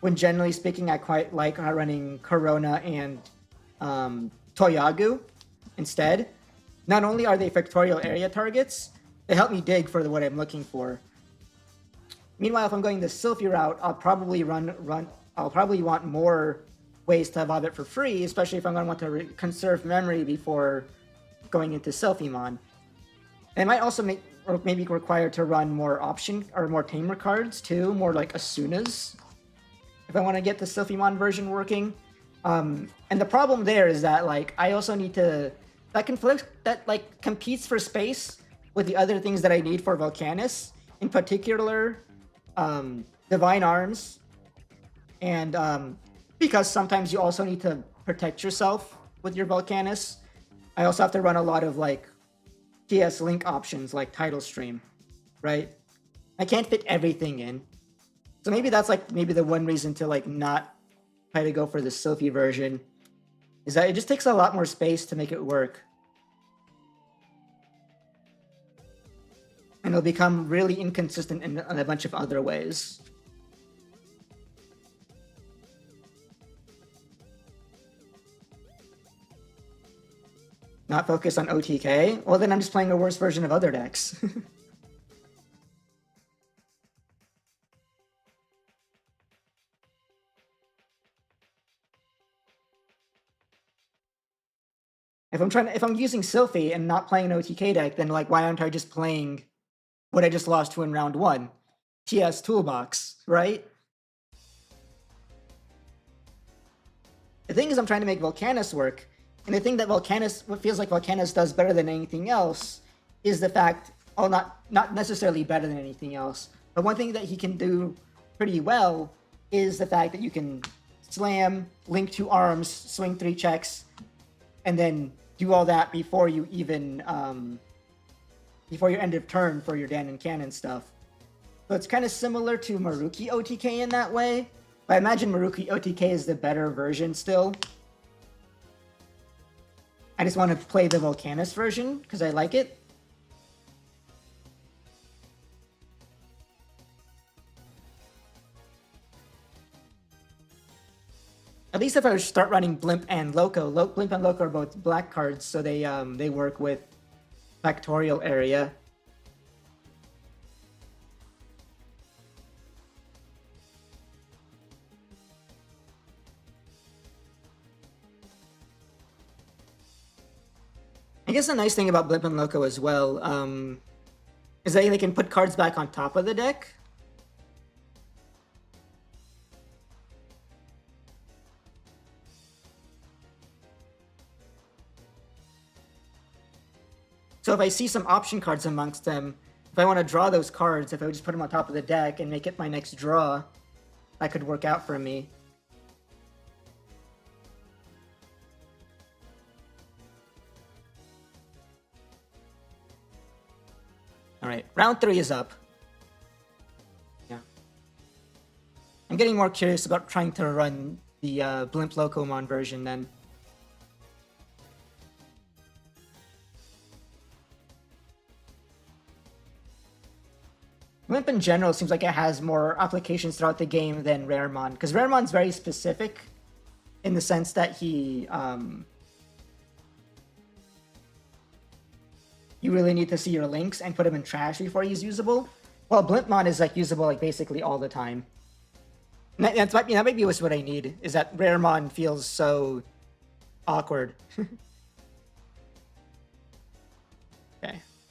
when generally speaking, I quite like running Corona and Toyagu instead. Not only are they factorial area targets, they help me dig for what I'm looking for. Meanwhile, if I'm going the Sylphie route, I'll probably want more ways to evolve it for free, especially if I'm going to want to conserve memory before going into Sylphimon. And it might also maybe require to run more option or more tamer cards too, more like Asunas, if I want to get the Sylphimon version working. And the problem there is that like I also need to that competes for space with the other things that I need for Vulcanus, in particular Divine Arms, and because sometimes you also need to protect yourself with your Vulcanus. I also have to run a lot of like TS Link options like Tidal Stream, right? I can't fit everything in. So maybe that's like the one reason to like not try to go for the Sylphie version, is that it just takes a lot more space to make it work. And it'll become really inconsistent in a bunch of other ways. Not focus on OTK? Well, then I'm just playing a worse version of other decks. If I'm using Sylphie and not playing an OTK deck, then like why aren't I just playing what I just lost to in round 1? TS Toolbox, right? The thing is, I'm trying to make Vulcanus work, and the thing that what feels like Vulcanus does better than anything else is the fact, not necessarily better than anything else, but one thing that he can do pretty well is the fact that you can slam, link 2 arms, swing 3 checks, and then do all that before you even before your end of turn for your Dan and Cannon stuff. So it's kind of similar to Maruki OTK in that way, but I imagine Maruki OTK is the better version still. I just want to play the Vulcanus version because I like it. At least if I start running Blimp and Loco. Blimp and Loco are both black cards, so they work with Factorial Area. I guess the nice thing about Blimp and Loco as well is that they can put cards back on top of the deck. So if I see some option cards amongst them, if I want to draw those cards, if I would just put them on top of the deck and make it my next draw, that could work out for me. Alright, round 3 is up. Yeah. I'm getting more curious about trying to run the Blimp Locomon version then. Blimp in general seems like it has more applications throughout the game than Raremon, because Raremon's very specific in the sense that he you really need to see your links and put him in trash before he's usable. Well, Blimpmon is like usable like basically all the time. And that might be what I need, is that Raremon feels so awkward. Okay,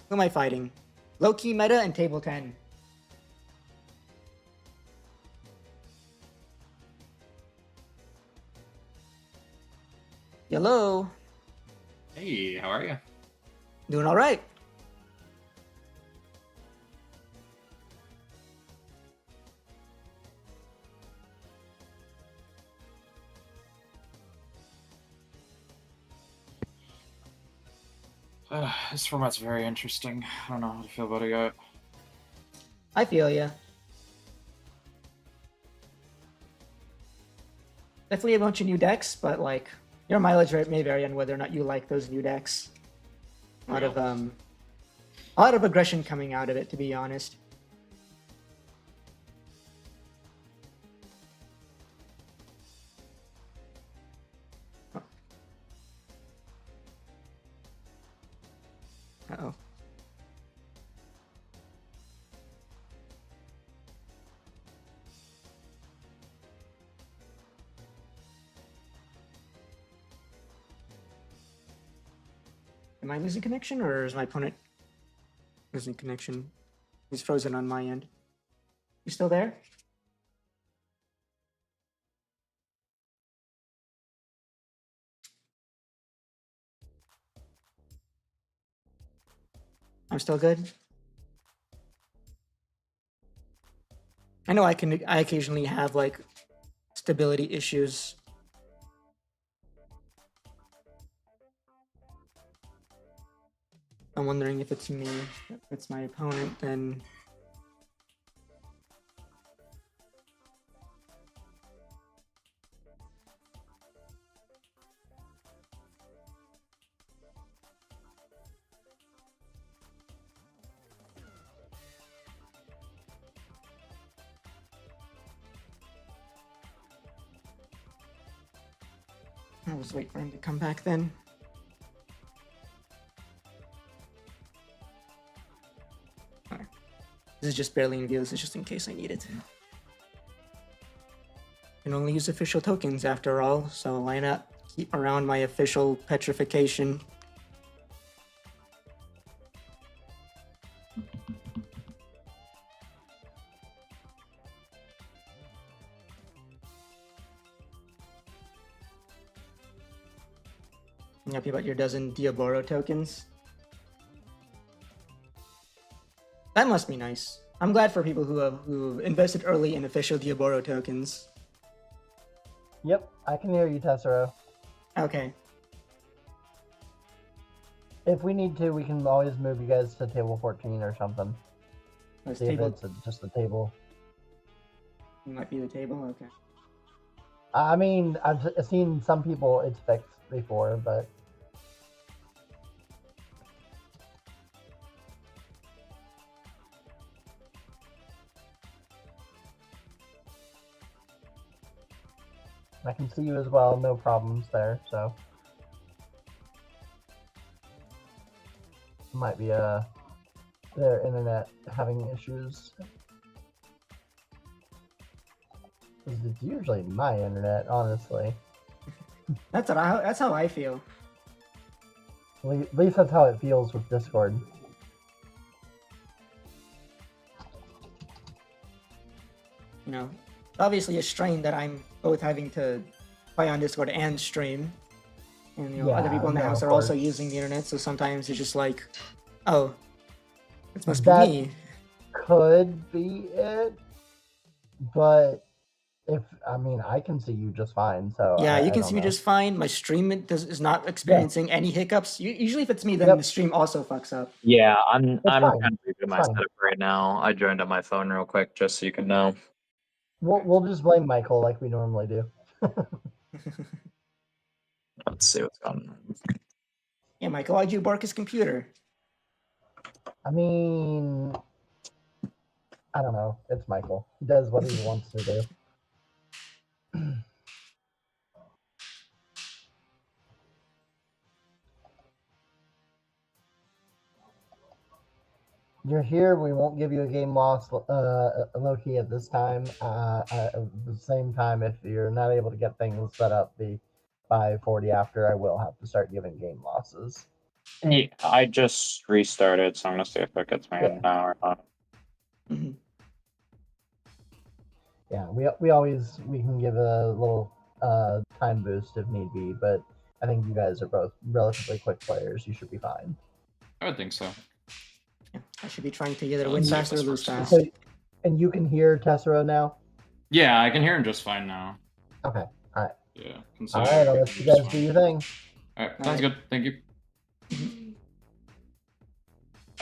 who am I fighting? Low-key meta and table 10. Hello. Hey, how are you? Doing all right. This format's very interesting. I don't know how to feel about it yet. I feel ya. Definitely a bunch of new decks, but like your mileage rate may vary on whether or not you like those new decks. A lot of aggression coming out of it, to be honest. Uh-oh. Am I losing connection, or is my opponent losing connection? He's frozen on my end. You still there? I'm still good. I know I occasionally have like stability issues. I'm wondering if it's me. If it's my opponent, then I'll just wait for him to come back then. Alright. This is just barely in view. This is just in case I need it. Can only use official tokens after all, so why not keep around my official petrification? You happy about your dozen Diaboro tokens? That must be nice. I'm glad for people who invested early in official Diaboro tokens. Yep, I can hear you, Tessero. Okay. If we need to, we can always move you guys to table 14 or something. See if it's just a table. It might be the table, okay. I mean, I've seen some people it's fixed before, but... I can see you as well, no problems there, so... Might be their internet having issues. It's usually my internet, honestly. That's how I feel. At least that's how it feels with Discord. You know, obviously a strain that I'm both having to play on Discord and stream. And you know, other people in the house are also using the internet, so sometimes it's just like, oh, it must be me. Could be it, but I mean, I can see you just fine. So yeah, you can see me just fine. My stream is not experiencing any hiccups. Usually, if it's me, then the stream also fucks up. Yeah, I'm kind of redoing my setup right now. I joined on my phone real quick just so you can know. We'll just blame Michael like we normally do. Let's see what's going on. Yeah, Michael, why'd you bark his computer? I mean, I don't know. It's Michael. He does what he wants to do. You're here. We won't give you a game loss, Loki, at this time. At the same time, if you're not able to get things set up by 40 after, I will have to start giving game losses. Yeah, I just restarted, so I'm gonna see if it gets me in now or not. Mm-hmm. Yeah, we can give a little time boost if need be, but I think you guys are both relatively quick players. You should be fine. I would think so. Yeah, I should be trying to either win fast or lose fast. So, and you can hear Tessero now? Yeah, I can hear him just fine now. Okay, all right. Yeah. All right, I'll let you guys do your thing. All right, sounds good. Thank you.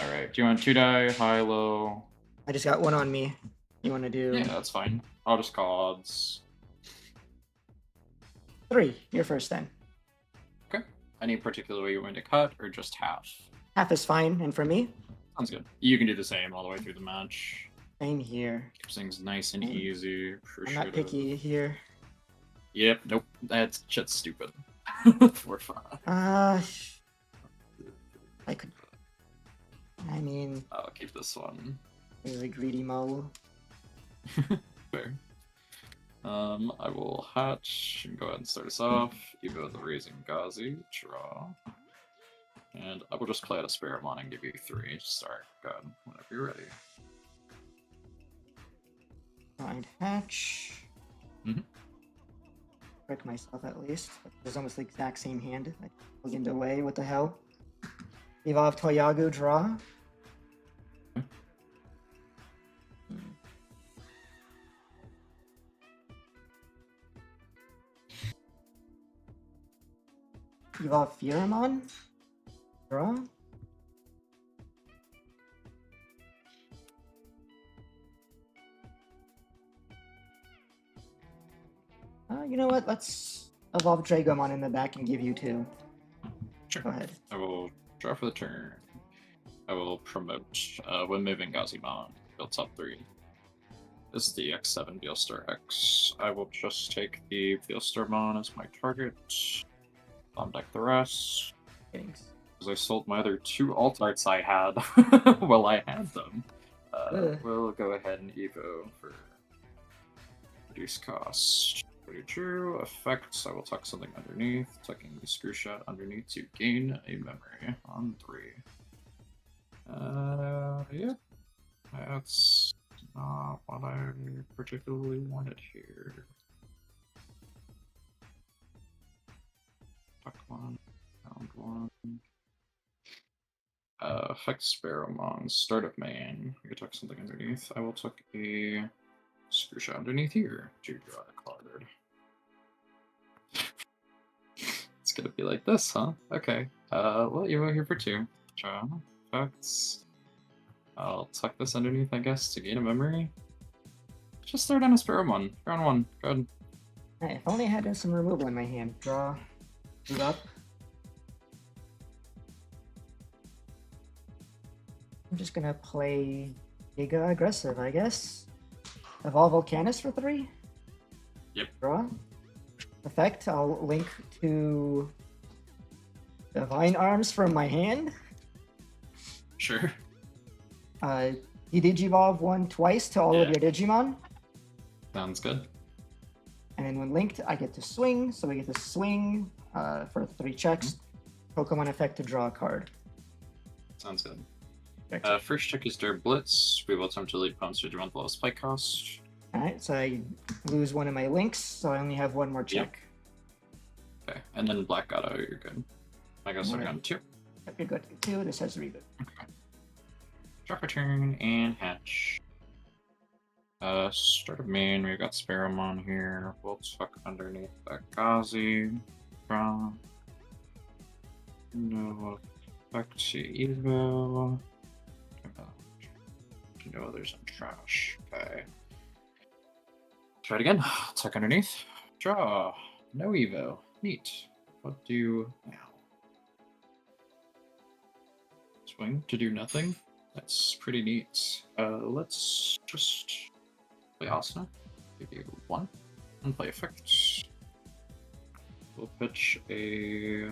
Alright, do you want 2 die, high, low? I just got one on me. You want to do Yeah, that's fine. I'll just call odds. 3? You're first then. Okay. Any particular way you want to cut, or just half? Half is fine, and for me, Sounds good. You can do the same all the way through the match. same here. Keeps things nice and easy. I'm not picky here. Yep, nope. That's just stupid. For fun. I could. I mean, I'll keep this one. really greedy mo. Fair. I will hatch and go ahead and start us off. Evo the Raising Gazi, draw. And I will just play out a Spiritmon and give you 3. Start. Go ahead, whenever you're ready. Find hatch. Mhm. Trick myself at least. It's almost the exact same hand. I plugged away. What the hell? Evolve Toyagu, draw. Evolve Pheramon, draw. You know what? Let's evolve Dragomon in the back and give you 2. Sure. Go ahead. I will draw for the turn. I will promote when moving Gazimon. Build top 3. This is the X7 Veilstar X. I will just take the Veilstarmon as my target. Bomb deck the rest. Thanks. Because I sold my other 2 alt arts I had while I had them. We'll go ahead and Evo for reduce cost. Pretty true. Effects, I will tuck something underneath. Tucking the screw shot underneath to gain a memory on 3. Yeah. That's not what I particularly wanted here. Tuck 1, found 1. Effect Sparrowmon, start of main. You can tuck something underneath. I will tuck a screw shot underneath here to draw a card. It's gonna be like this, huh? Okay. Well, you're here for 2. Draw effects. I'll tuck this underneath, I guess, to gain a memory. Just throw down a Sparrowmon. Round 1. Good. Hey, if only I had some removal in my hand. Draw. Move up. I'm just gonna play Giga Aggressive, I guess. Evolve Vulcanus for 3. Yep. Draw. Effect, I'll link to Divine Arms from my hand. Sure. You Digivolve 1 twice to all of your Digimon. Sounds good. And then when linked, I get to swing. So we get to swing for 3 checks. Pokemon effect to draw a card. Sounds good. First check is their Blitz. We will attempt to lead opponents to Digimon below spike cost. Alright, so I lose one of my links, so I only have 1 more check. Okay, and then Black Gato, you're good. I guess I'm on 2. Yep, you're good. 2, this has reboot. Okay. Drop a turn and hatch. Start of main, we've got Sparrowmon here. We'll tuck underneath that Gazi. Draw. No effect to Evo. No others in trash. Okay. Try it again. Tuck underneath. Draw. No Evo. Neat. What do now? Swing to do nothing. That's pretty neat. Let's just play Asuna. Give you 1 and play effects. We'll pitch a.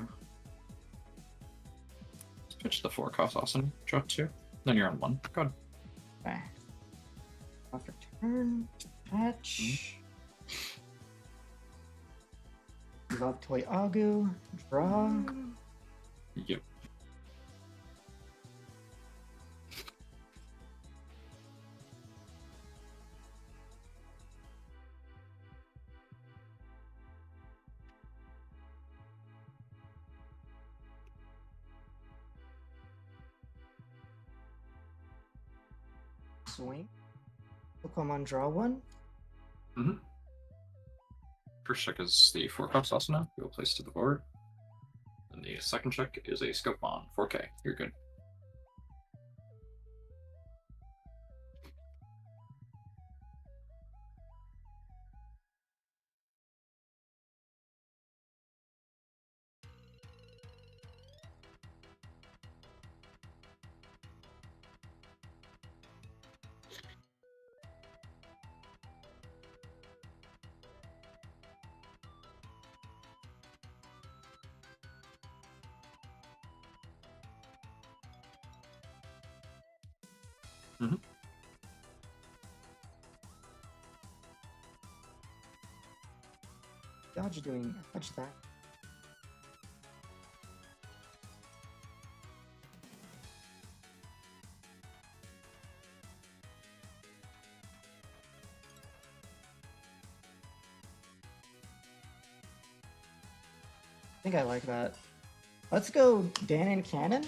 Let's pitch the 4-cost Asuna. Draw 2. Then you're on 1. Good. Okay. Off your turn. Hatch. Evolve Toy Agu. Draw. Yep. Swing. Pokemon draw 1. Mm-hmm. First check is the 4-cost Asuna. We will place to the board. And the second check is a Scope on 4K. You're good. Mhm. Dodge doing? Touch that. I think I like that. Let's go Dan and Cannon.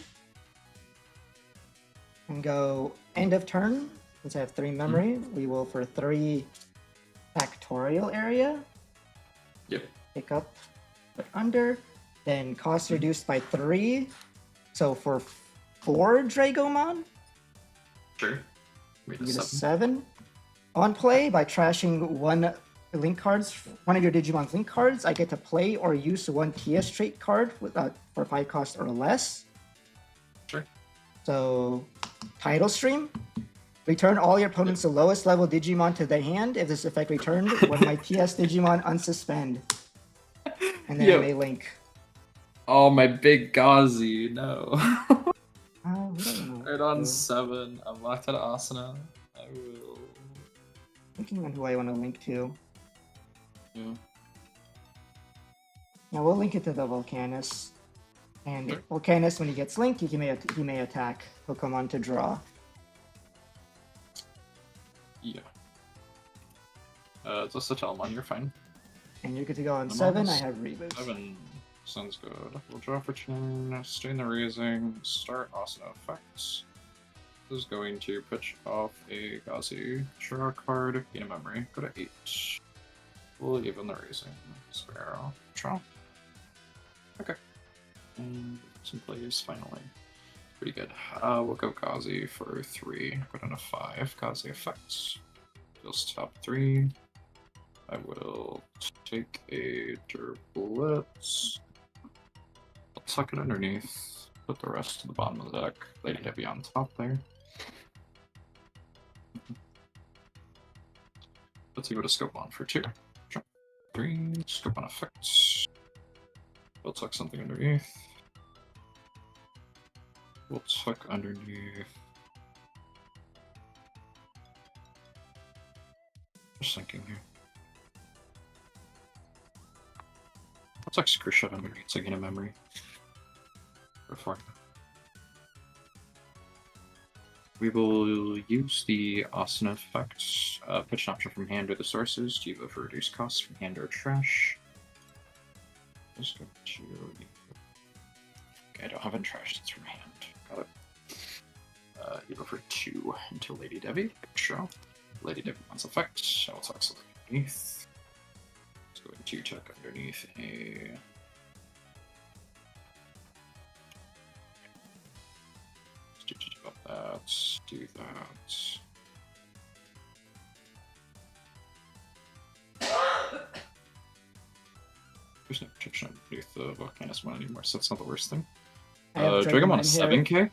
And go end of turn. Since I have 3 memory, we will for 3 factorial area. Yep. Pick up, put under. Then cost reduced by 3. So for 4 Dragomon, Sure. Made you a get a 7. 7. On play, by trashing 1 link cards, one of your Digimon's link cards, I get to play or use 1 TS trait card for 5 cost or less. Sure. So, title stream. Return all your opponent's lowest level Digimon to their hand. If this effect returned, when my TS Digimon unsuspend. And then Yo. I may link. Oh, my big Gauzy, no. We don't know. Right on 7. I'm locked out of Asuna. I will. Thinking on who I want to link to. Yeah. Now we'll link it to the Vulcanus. And Sure. Vulcanus, when he gets linked, he may attack. He'll come on to draw. Yeah. Just a Telemon, you're fine. And you're good to go on I'm 7. I almost- have Rebus. 7 sounds good. We'll draw for turn, stay in the raising, start Asuna effects. This is going to pitch off a Gauzy, draw a card, gain a memory, go to 8. We'll even the raising. Sparrow, draw. Okay. And some plays finally. Pretty good. We'll go Gauzy for 3, go down to 5. Gauzy effects. Deals top 3. I will take a Blitz. I'll tuck it underneath. Put the rest to the bottom of the deck. Lady Debbie on top there. Let's go to scope on for 2. Jump 3. Scope on effects. We'll tuck something underneath. We'll tuck underneath. Just thinking here. Let's like screw shot underneath so I get a memory. Before. We will use the Asuna effect. Pitch an option from hand or the sources. Do you vote for reduced costs from hand or trash? Let's go to. Okay, I don't have it trashed, it's from hand. Got it. You go for 2 into Lady Debbie. Show. Lady Debbie wants effect. I'll tuck something underneath. Let's go into tuck underneath a. Do that. There's no protection underneath the Vulcanusmon anymore, so that's not the worst thing. I have Dragomon is 7k?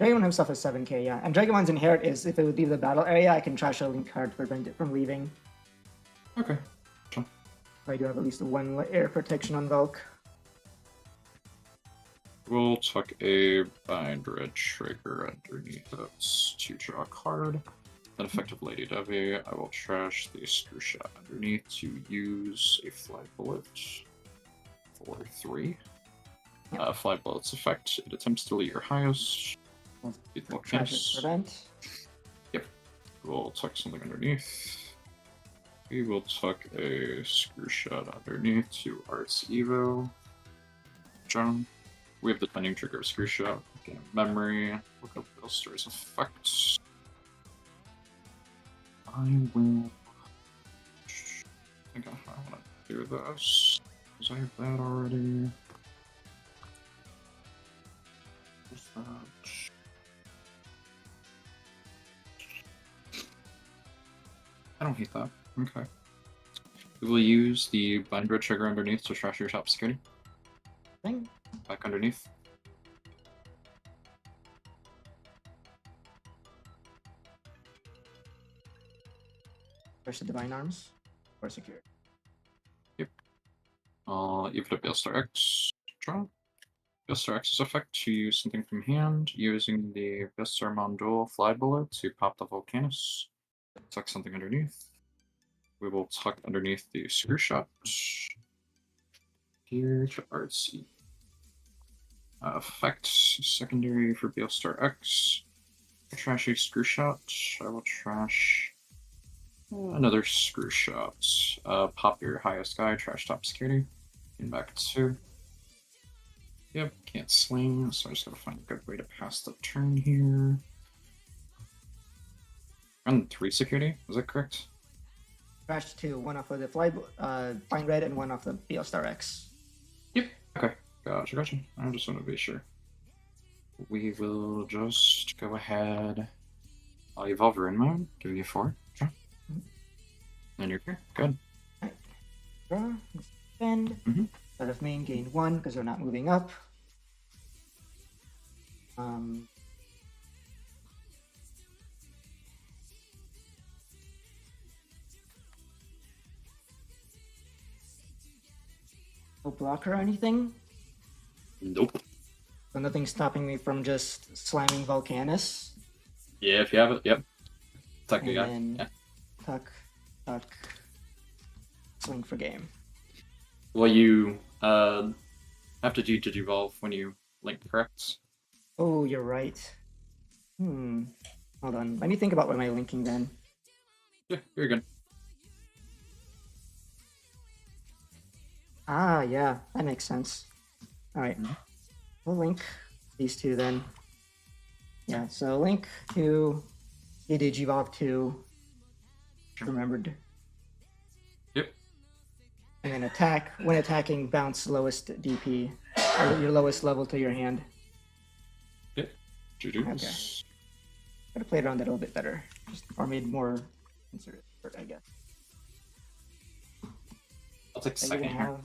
Dragomon himself is 7k, yeah. And Dragomon's inherit is if it would leave the battle area, I can trash a link card to prevent it from leaving. Okay. Sure. I do have at least 1 air protection on Vulc. We'll tuck a bind red trigger underneath it to draw a card. Then effective Lady Debbie, I will trash the screw shot underneath to use a fly bullet for 3. Fly bullet's effect, it attempts to delete your highest. Trash it, prevent. Yep. We'll tuck something underneath. We will tuck a screw shot underneath to Arts Evo. John. We have the pending trigger of screw shot. Gain a memory. Look up Billster's effects. I will. I think I want to do this because I have that already. What's that? I don't hate that. Okay. We will use the bind red trigger underneath to trash your top security. Thing. Back underneath. Push the Divine Arms or secure. Yep. Even a Billstar X. Draw. Beostar X's effect to use something from hand using the Vulcanusmon dual fly bullet to pop the Vulcanus. Tuck something underneath. We will tuck underneath the screw shot. Here to artsy. Effect secondary for Beostar X. Trash a screw shot. I will trash another screw shot. Pop your highest guy, trash top security. Get back 2. Yep, can't swing, so I just gotta find a good way to pass the turn here. And 3 security, is that correct? Trash 2, one off of the Flying Red and one off the Beostar X. Yep, okay, gotcha. I just want to be sure. We will just go ahead. I'll evolve Rune Mode, give you 4. Sure. And you're here, good. Right. Draw, spend. Out of main, gain 1 because we're not moving up. No block or anything? Nope. So nothing's stopping me from just slamming Vulcanus. Yeah, if you have it, yep. Tuck And you got. then Yeah. tuck, swing for game. Well, you have to do Digivolve when you link, correct? Oh, you're right. Hold on. Let me think about what am I linking then. Yeah, you're good. Ah, yeah, that makes sense. All right, we'll link these two then. Yeah, so link to Digivolve 2. Remembered. Yep. And then attack. When attacking, bounce lowest DP, or your lowest level to your hand. Yep. Okay. Gotta play around that a little bit better, or made more considerate, I guess. I'll take a second here.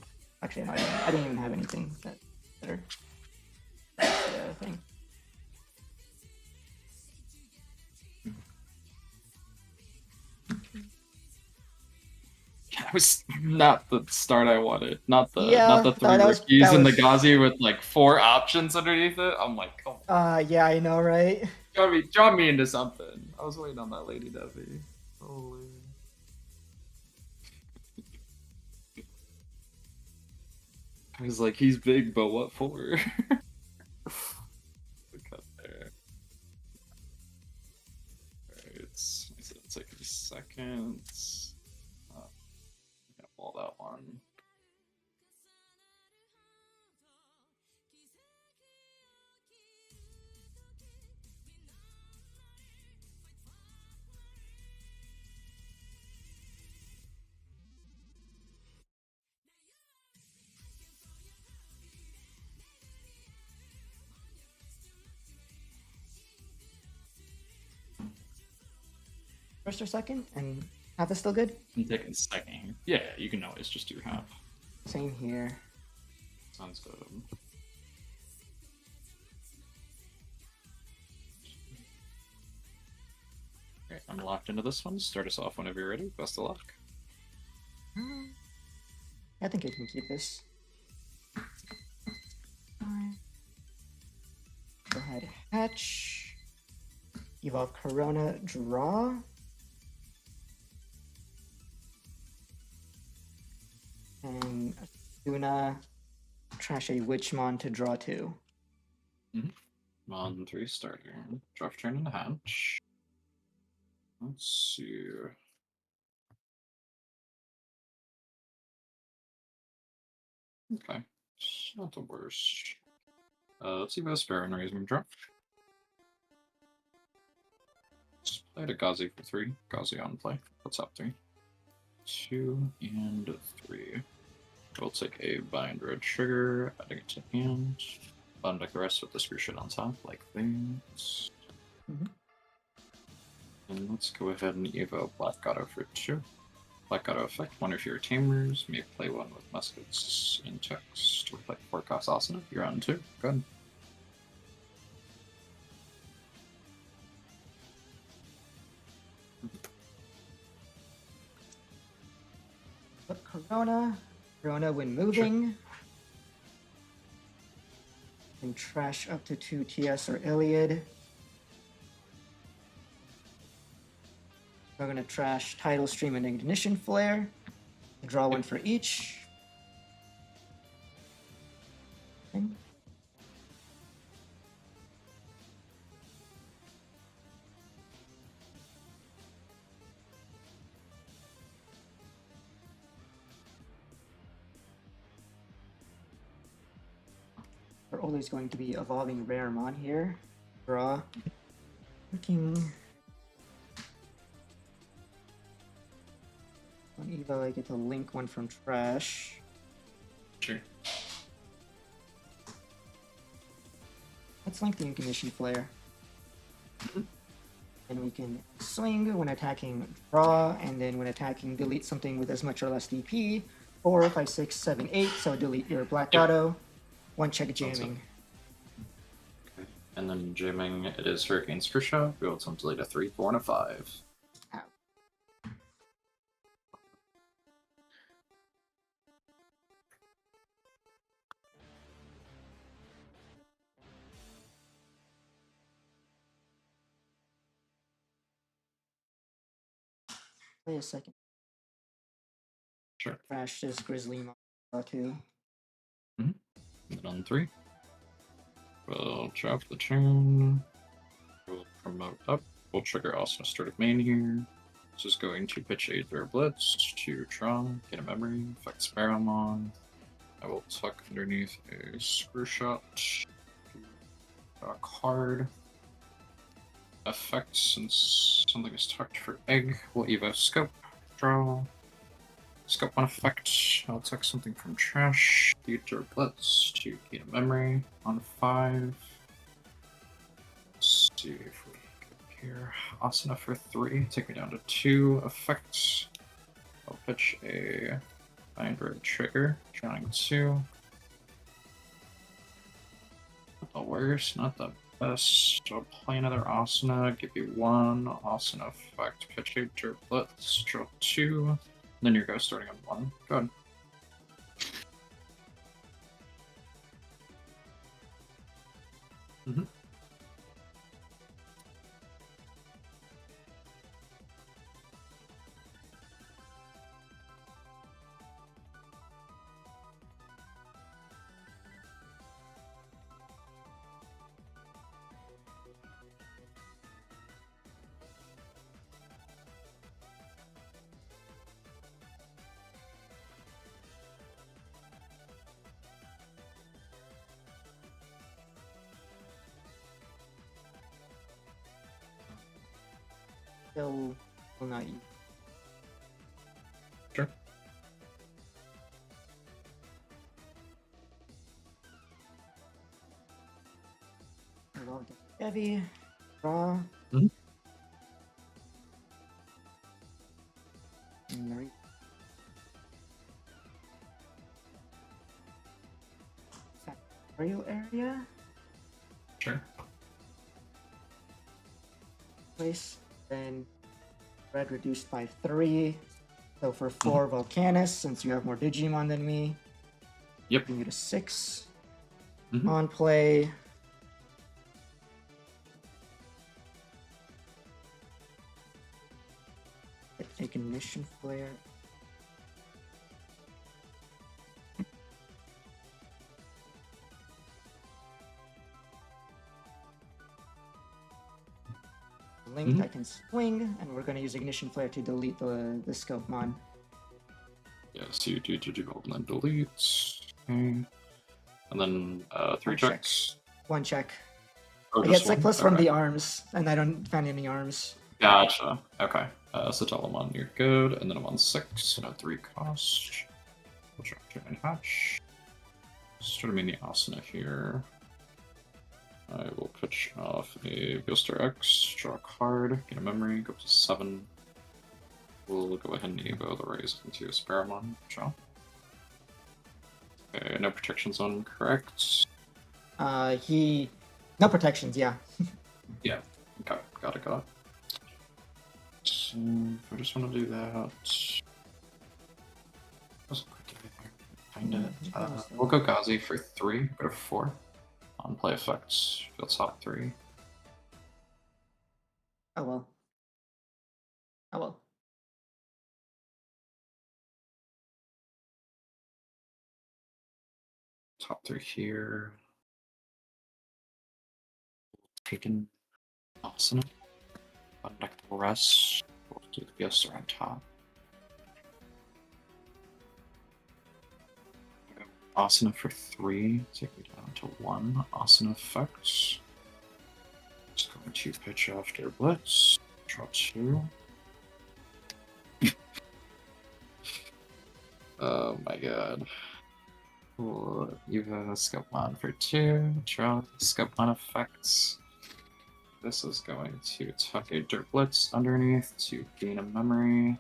Actually, no, I didn't even have anything that better. That's the other thing. That was not the start I wanted. Not the 3 that rookies and the was- Ghazi with like 4 options underneath it. I'm like, oh, Yeah, I know, right? draw me into something. I was waiting on that Lady Debbie. Holy. I was like, he's big, but what for? The cut there. Alright, it's take a second. Wall that one. First or second, and half is still good. I'm taking a second here. Yeah, you can always just do half. Same here. Sounds good. Okay, I'm locked into this one. Start us off whenever you're ready. Best of luck. I think I can keep this. Go ahead, hatch. Evolve Corona, draw. And Asuna, trash a Witchmon to draw 2. Mon 3 starter. Draft turn in the hatch. Let's see. Okay. Not the worst. Let's see about Sparrow and raise my draw. Just play to Ghazi for 3. Ghazi on play. What's up 3? 2 and 3. We'll take a bind red trigger, adding it to hand. Bond deck the rest with the screw shit on top, like things. And let's go ahead and evo Black Auto for 2. Black Auto effect, one of your tamers may play one with muskets in text. We'll play 4 cost Asana. You're on 2. Good. Corona when moving. And trash up to 2 TS or Iliad. We're gonna trash Tidal Stream and Ignition Flare. Draw one for each. Okay. We're always going to be evolving Raremon here. Draw. Looking. On Evo, I get to link one from trash. Sure. Let's link the Ignition Flare. And we can swing when attacking, draw, and then when attacking, delete something with as much or less DP. 4, 5, 6, 7, 8. So delete your black auto. One check jamming. Okay. And then jamming, it is Hurricane Screwshot. We also delete a 3, 4, and a 5. Wait a second. Sure. Trash this Grizzly Mon too. And then on 3. We'll drop the turn. We'll promote up. We'll trigger also start of main here. This is going to pitch a Throw Blitz to draw, get a memory, affect Sparrowmon. I will tuck underneath a Screw Shot. Draw a card. Effect, since something is tucked for egg, we'll Evo Scope. Draw. Scope on effect. I'll tuck something from trash. Future Blitz to gain a memory on 5. Let's see if we get here. Asana for 3. Take me down to 2. Effect. I'll pitch a Bind Red Trigger. Drawing 2. Not the worst, not the best. I'll play another Asana. Give you 1. Asana effect. Pitch a Dirt Blitz. Draw 2. Then your go starting on 1. Go ahead. Still will not use. Sure. I'll get heavy. Draw. Right. Real area. Sure. Place. Then red reduced by 3. So for 4 Vulcanus, since you have more Digimon than me. Yep. You get a 6. On play. Ignition Flare. Linked, I can swing, and we're going to use Ignition Flare to delete the Scope Mon. Yeah, so you do Digivolve and then delete. Okay. And then 3 One checks. Check. 1 check. Oh, I just get one? Cyclus from Okay. the arms, and I don't find any arms. Gotcha. Okay. So tell them on your good, and then I'm on 6, and a 3 cost. We'll try to hatch. Start a mini Asana here. I will pitch off a Beelstar X, draw a card, get a memory, go up to 7. We'll go ahead and Evo the raise into a Sparrowmon, draw. Okay, no protection zone, correct? No protections, yeah. Yeah, okay, got it. So, if I just want to do that... Kinda. We'll go Gazi for 3, go to 4. On play effects, field top 3. Oh well. Oh well. Top 3 here. Taken Asana. On deck the rest. We'll do the ghosts around top. Asana for 3. Take me down to 1. Asana effects. Just going to pitch after Blitz. Draw 2. Oh my god. Cool. You have a scope on for 2. Draw scope on effects. This is going to tuck a Dirt Blitz underneath to gain a memory.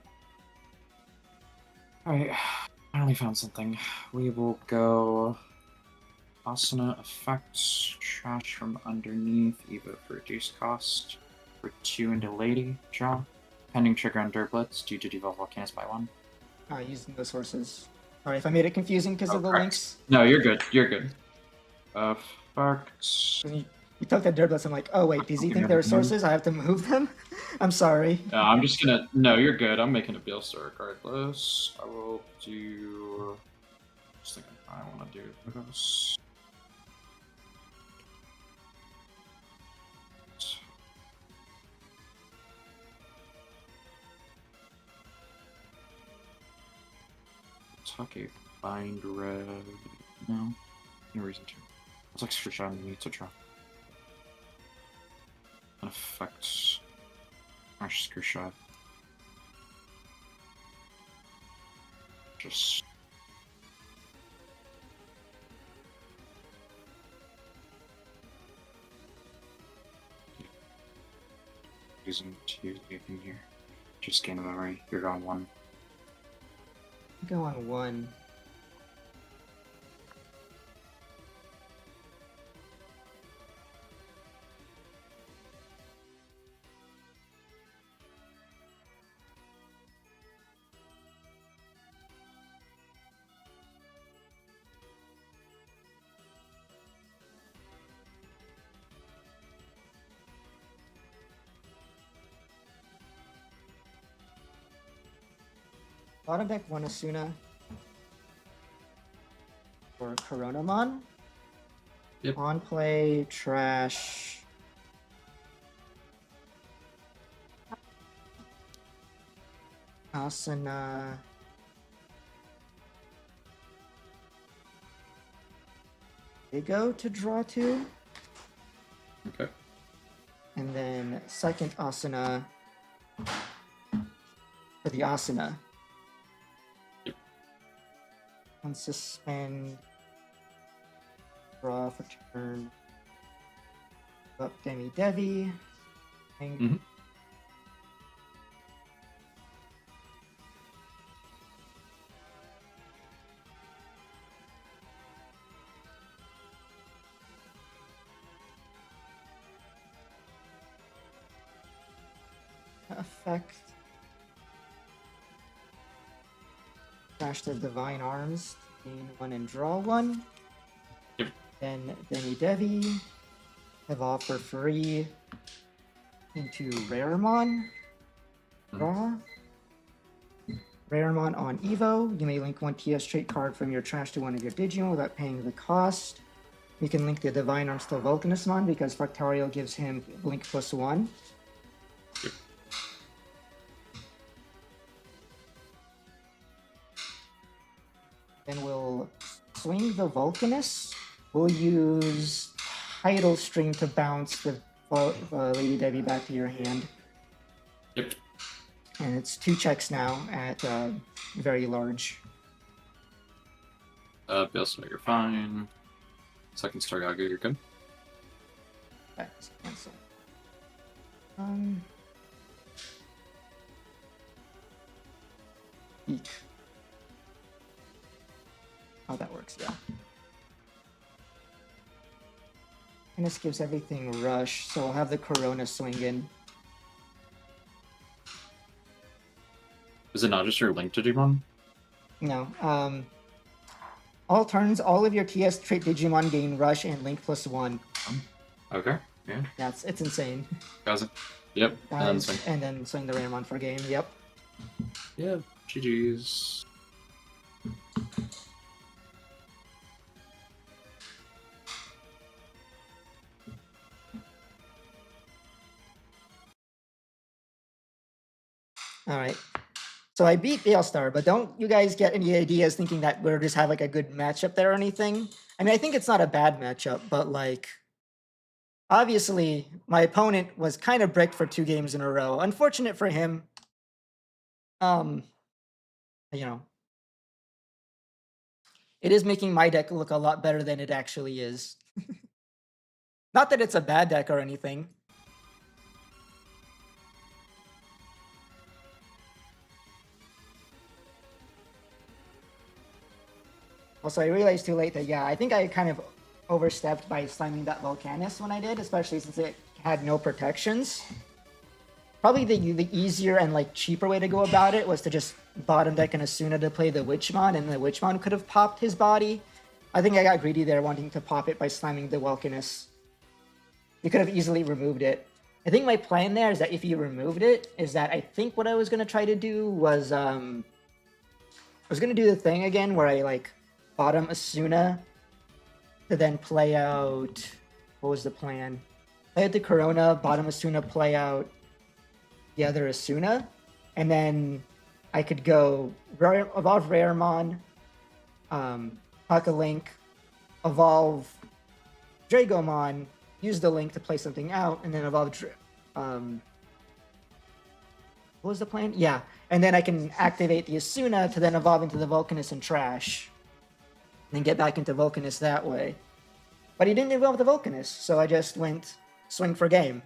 Alright, finally found something. We will go Asana effects, trash from underneath, Evo for reduced cost. For 2 into Lady, draw. Pending trigger on Dirt Blitz, due to devolve Vulcanus by 1. Using the sources. Sorry if I made it confusing because of the links. No, you're good. You're good. Effects. You took that dirt blitz. I'm like, oh wait, does he think they're sources? I have to move them? I'm sorry. I'm just gonna. No, you're good. I'm making a Beelstar regardless. I will do. Just thinking, I want to do this. Tuck a bind red. No, no reason to. Let's extra shot and need to draw. An effect. Smash screw shot. Just. Using to use anything here. Just gain a memory. You're on 1. Go on 1. Bottom deck 1 Asuna for Coronamon. Yep. On play, trash. Asuna. They go to draw 2. Okay. And then second Asuna for the Asuna. Unsuspend. Draw for turn. Up Demi Devi. Effect. Crash the Divine Arms, gain 1 and draw 1. Yep. Then Demi Devi, evolve for free into Raremon. Draw. Raremon on Evo. You may link 1 TS trait card from your trash to one of your Digimon without paying the cost. You can link the Divine Arms to Vulcanusmon because Fractario gives him link +1. Then we'll swing the Vulcanus. We'll use Tidal Stream to bounce the Lady Devi back to your hand. Yep. And it's 2 checks now at very large. Beelstar, you're fine. Second Star Gaga, you're good. Okay, so cancel. Eek. Oh, that works, yeah. And this gives everything rush, so I'll have the Corona swing in. Is it not just your link Digimon? No, all turns, all of your TS trait Digimon gain Rush and Link +1. Okay. Yeah. It's insane. Guys. Yep. And then swing the Ramon for game. Yep. Yeah. GG's. All right. So I beat Veilstar, but don't you guys get any ideas thinking that we'll just have like a good matchup there or anything? I mean, I think it's not a bad matchup, but like, obviously, my opponent was kind of bricked for 2 games in a row. Unfortunate for him. You know, it is making my deck look a lot better than it actually is. Not that it's a bad deck or anything. Also, I realized too late that, yeah, I think I kind of overstepped by slamming that Vulcanus when I did, especially since it had no protections. Probably the easier and like cheaper way to go about it was to just bottom deck an Asuna to play the Witchmon, and the Witchmon could have popped his body. I think I got greedy there, wanting to pop it by slamming the Vulcanus. You could have easily removed it. I think my plan there is that if you removed it, is that I think what I was going to try to do was, I was going to do the thing again where I like bottom Asuna to then play out, what was the plan? Play out the Corona, bottom Asuna, play out the other Asuna, and then I could go evolve Raremon, Huck a Link, evolve Dragomon, use the Link to play something out, and then evolve what was the plan? Yeah, and then I can activate the Asuna to then evolve into the Vulcanus and trash, and then get back into Vulcanus that way. But he didn't evolve the Vulcanus, so I just went swing for game.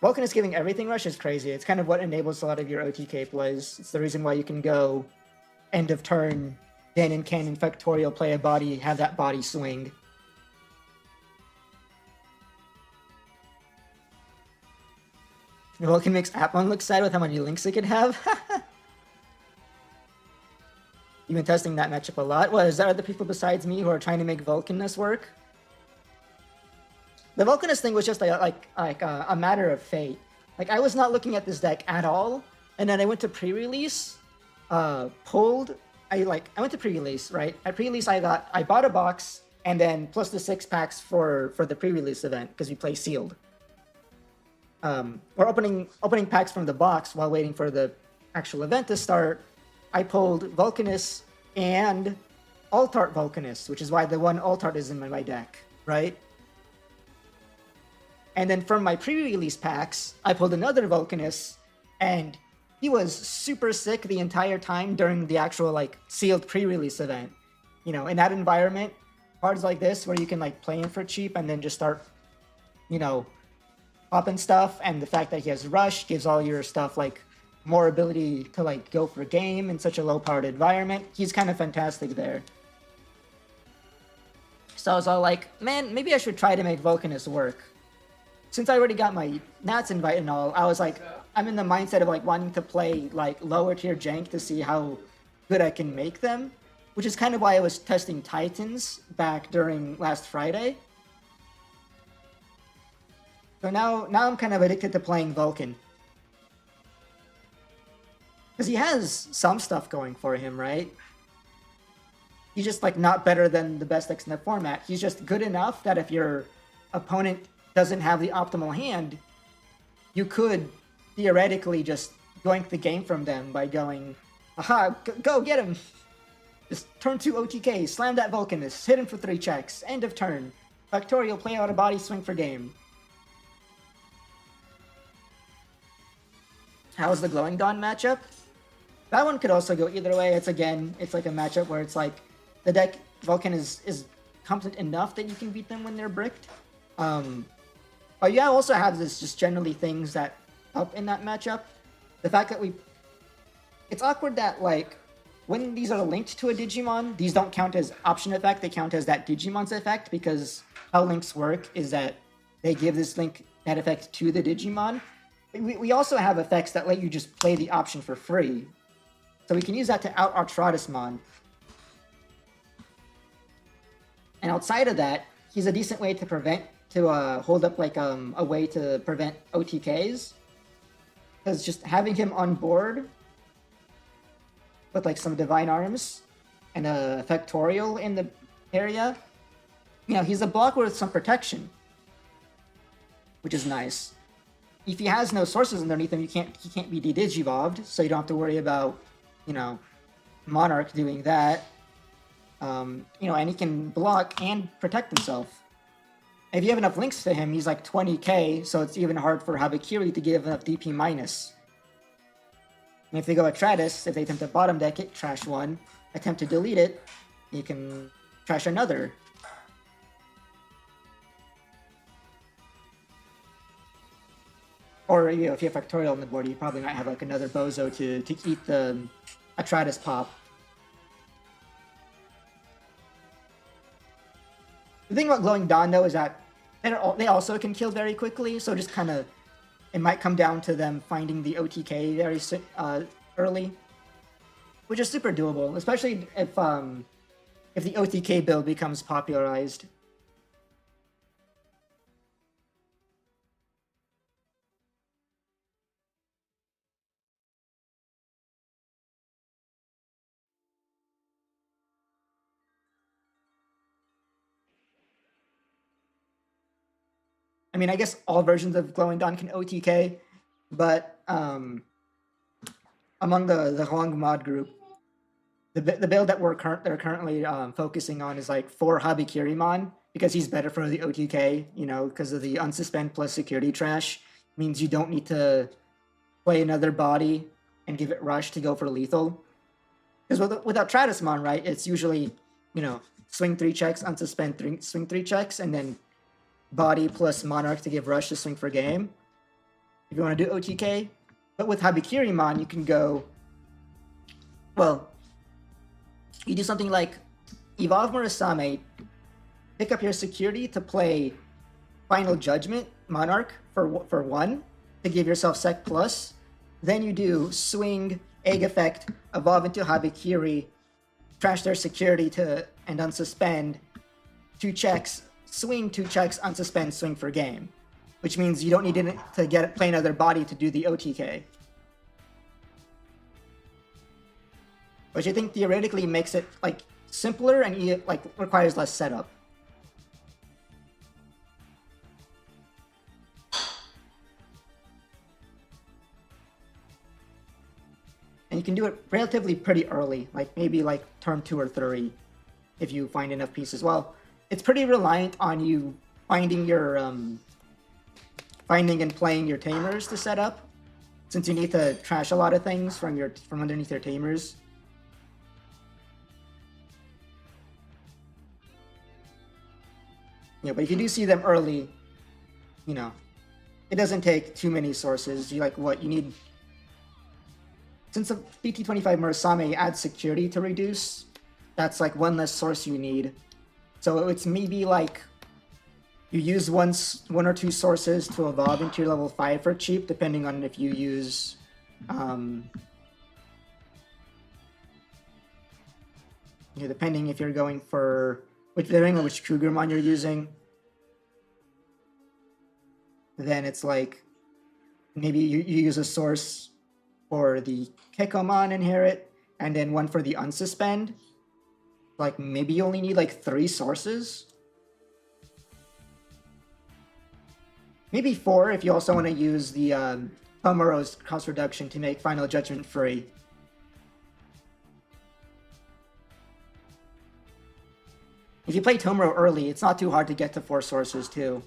Vulcanus giving everything rush is crazy. It's kind of what enables a lot of your OTK plays. It's the reason why you can go end of turn, Danon Cannon Factorial, play a body, have that body swing. Vulcan makes Appon look sad with how many links it could have. You've been testing that matchup a lot. What, is there other people besides me who are trying to make Vulcanus work? The Vulcanus thing was just a matter of fate. Like, I was not looking at this deck at all, and then I went to pre-release, pulled. I went to pre-release, right? At pre-release, I bought a box, and then plus the 6 packs for the pre-release event because we play sealed. Or opening packs from the box while waiting for the actual event to start. I pulled Vulcanus and Altart Vulcanus, which is why the one Altart is in my deck, right? And then from my pre-release packs, I pulled another Vulcanus, and he was super sick the entire time during the actual like sealed pre-release event. You know, in that environment, cards like this where you can like play him for cheap and then just start, you know, popping stuff, and the fact that he has Rush gives all your stuff like more ability to like go for game in such a low-powered environment. He's kind of fantastic there. So I was all like, man, maybe I should try to make Vulcanus work. Since I already got my Nats invite and all, I was like, I'm in the mindset of like wanting to play like lower tier jank to see how good I can make them, which is kind of why I was testing Titans back during last Friday. So now I'm kind of addicted to playing Vulcan. Because he has some stuff going for him, right? He's just like not better than the best decks in the format. He's just good enough that if your opponent doesn't have the optimal hand, you could theoretically just yoink the game from them by going, aha, go get him. Just turn 2 OTK, slam that Vulcanus, hit him for 3 checks, end of turn. Factorial, play out a body, swing for game. How's the Glowing Dawn matchup? That one could also go either way. It's like a matchup where it's like the deck Vulcan is competent enough that you can beat them when they're bricked. But you also have this just generally things that help in that matchup. The fact that it's awkward that like when these are linked to a Digimon, these don't count as option effect, they count as that Digimon's effect, because how links work is that they give this link that effect to the Digimon. We also have effects that let you just play the option for free. So we can use that to out Artratusmon. And outside of that, he's a decent way to hold up like a way to prevent OTKs. Because just having him on board with like some Divine Arms and a Factorial in the area, you know, he's a blocker with some protection, which is nice. If he has no sources underneath him, he can't be de-digivolved, so you don't have to worry about, you know, Monarch doing that. You know, and he can block and protect himself. If you have enough links to him, he's like 20k, so it's even hard for Habakiri to give enough DP minus. And if they go Atratus, if they attempt to bottom deck it, trash one, attempt to delete it, you can trash another. Or, you know, if you have Factorial on the board, you probably might have like another Bozo to eat the Atratus pop. The thing about Glowing Dawn, though, is that they also can kill very quickly, so just kind of, it might come down to them finding the OTK very early, which is super doable, especially if the OTK build becomes popularized. I mean, I guess all versions of Glowing Dawn can OTK, but among the Hong mod group, the build that they're currently focusing on is like for Habikirimon, because he's better for the OTK, you know, because of the unsuspend plus security trash. Means you don't need to play another body and give it rush to go for lethal. Because without Tratusmon, right, it's usually, you know, swing 3 checks, unsuspend swing 3 checks, and then body plus Monarch to give rush to swing for game, if you want to do OTK. But with Habikirimon, you can go, well, you do something like Evolve Murasame, pick up your security to play Final Judgment Monarch for 1 to give yourself Sec Plus. Then you do swing, Egg Effect, evolve into Habikiri, trash their security and unsuspend 2 checks, swing 2 checks, unsuspend, swing for game, which means you don't need to play another body to do the OTK. Which I think theoretically makes it like simpler and like requires less setup. And you can do it relatively pretty early, like maybe like turn 2 or 3, if you find enough pieces. Well, it's pretty reliant on you finding your finding and playing your tamers to set up, since you need to trash a lot of things from underneath your tamers. Yeah, but if you do see them early, you know, it doesn't take too many sources. You need. Since the BT25 Murasame adds security to reduce, that's like 1 less source you need. So it's maybe like you use 1 or 2 sources to evolve into your level 5 for cheap, depending on if you use depending if you're going for depending on which Cougarmon you're using. Then it's like maybe you use a source for the Kickoff inherit, and then 1 for the unsuspend. Like maybe you only need like 3 sources. Maybe 4 if you also want to use the Tomoro's cost reduction to make Final Judgment free. If you play Tomoro early, it's not too hard to get to 4 sources too,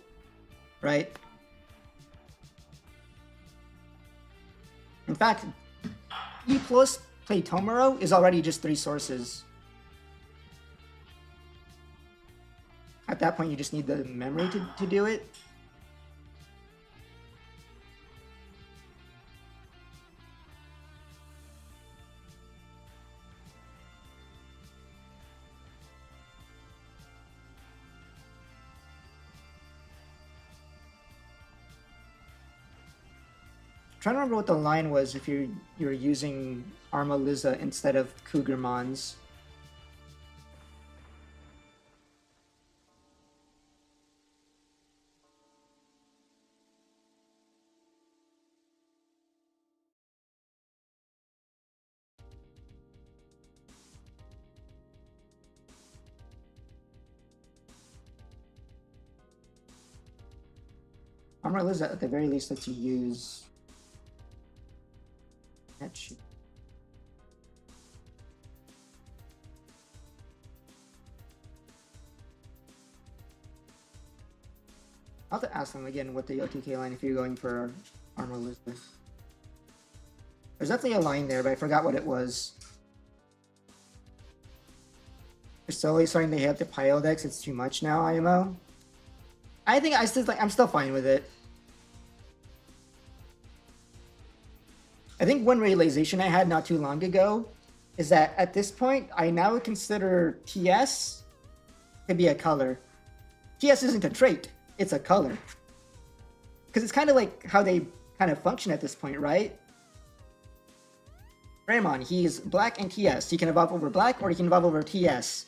right? In fact, E plus play Tomoro is already just 3 sources. At that point, you just need the memory to do it. Trying to remember what the line was if you're using Arma Liza instead of Cougarmons. Armor Liz at the very least lets you use that shit. I'll have to ask them again what the OTK line if you're going for Armor Liz. There's definitely a line there, but I forgot what it was. They're slowly starting to hit the pile decks. It's too much now, IMO. I think I'm still fine with it. I think one realization I had not too long ago is that at this point, I now consider TS to be a color. TS isn't a trait, it's a color. Because it's kind of like how they kind of function at this point, right? Raymond, he's black and TS. He can evolve over black or he can evolve over TS.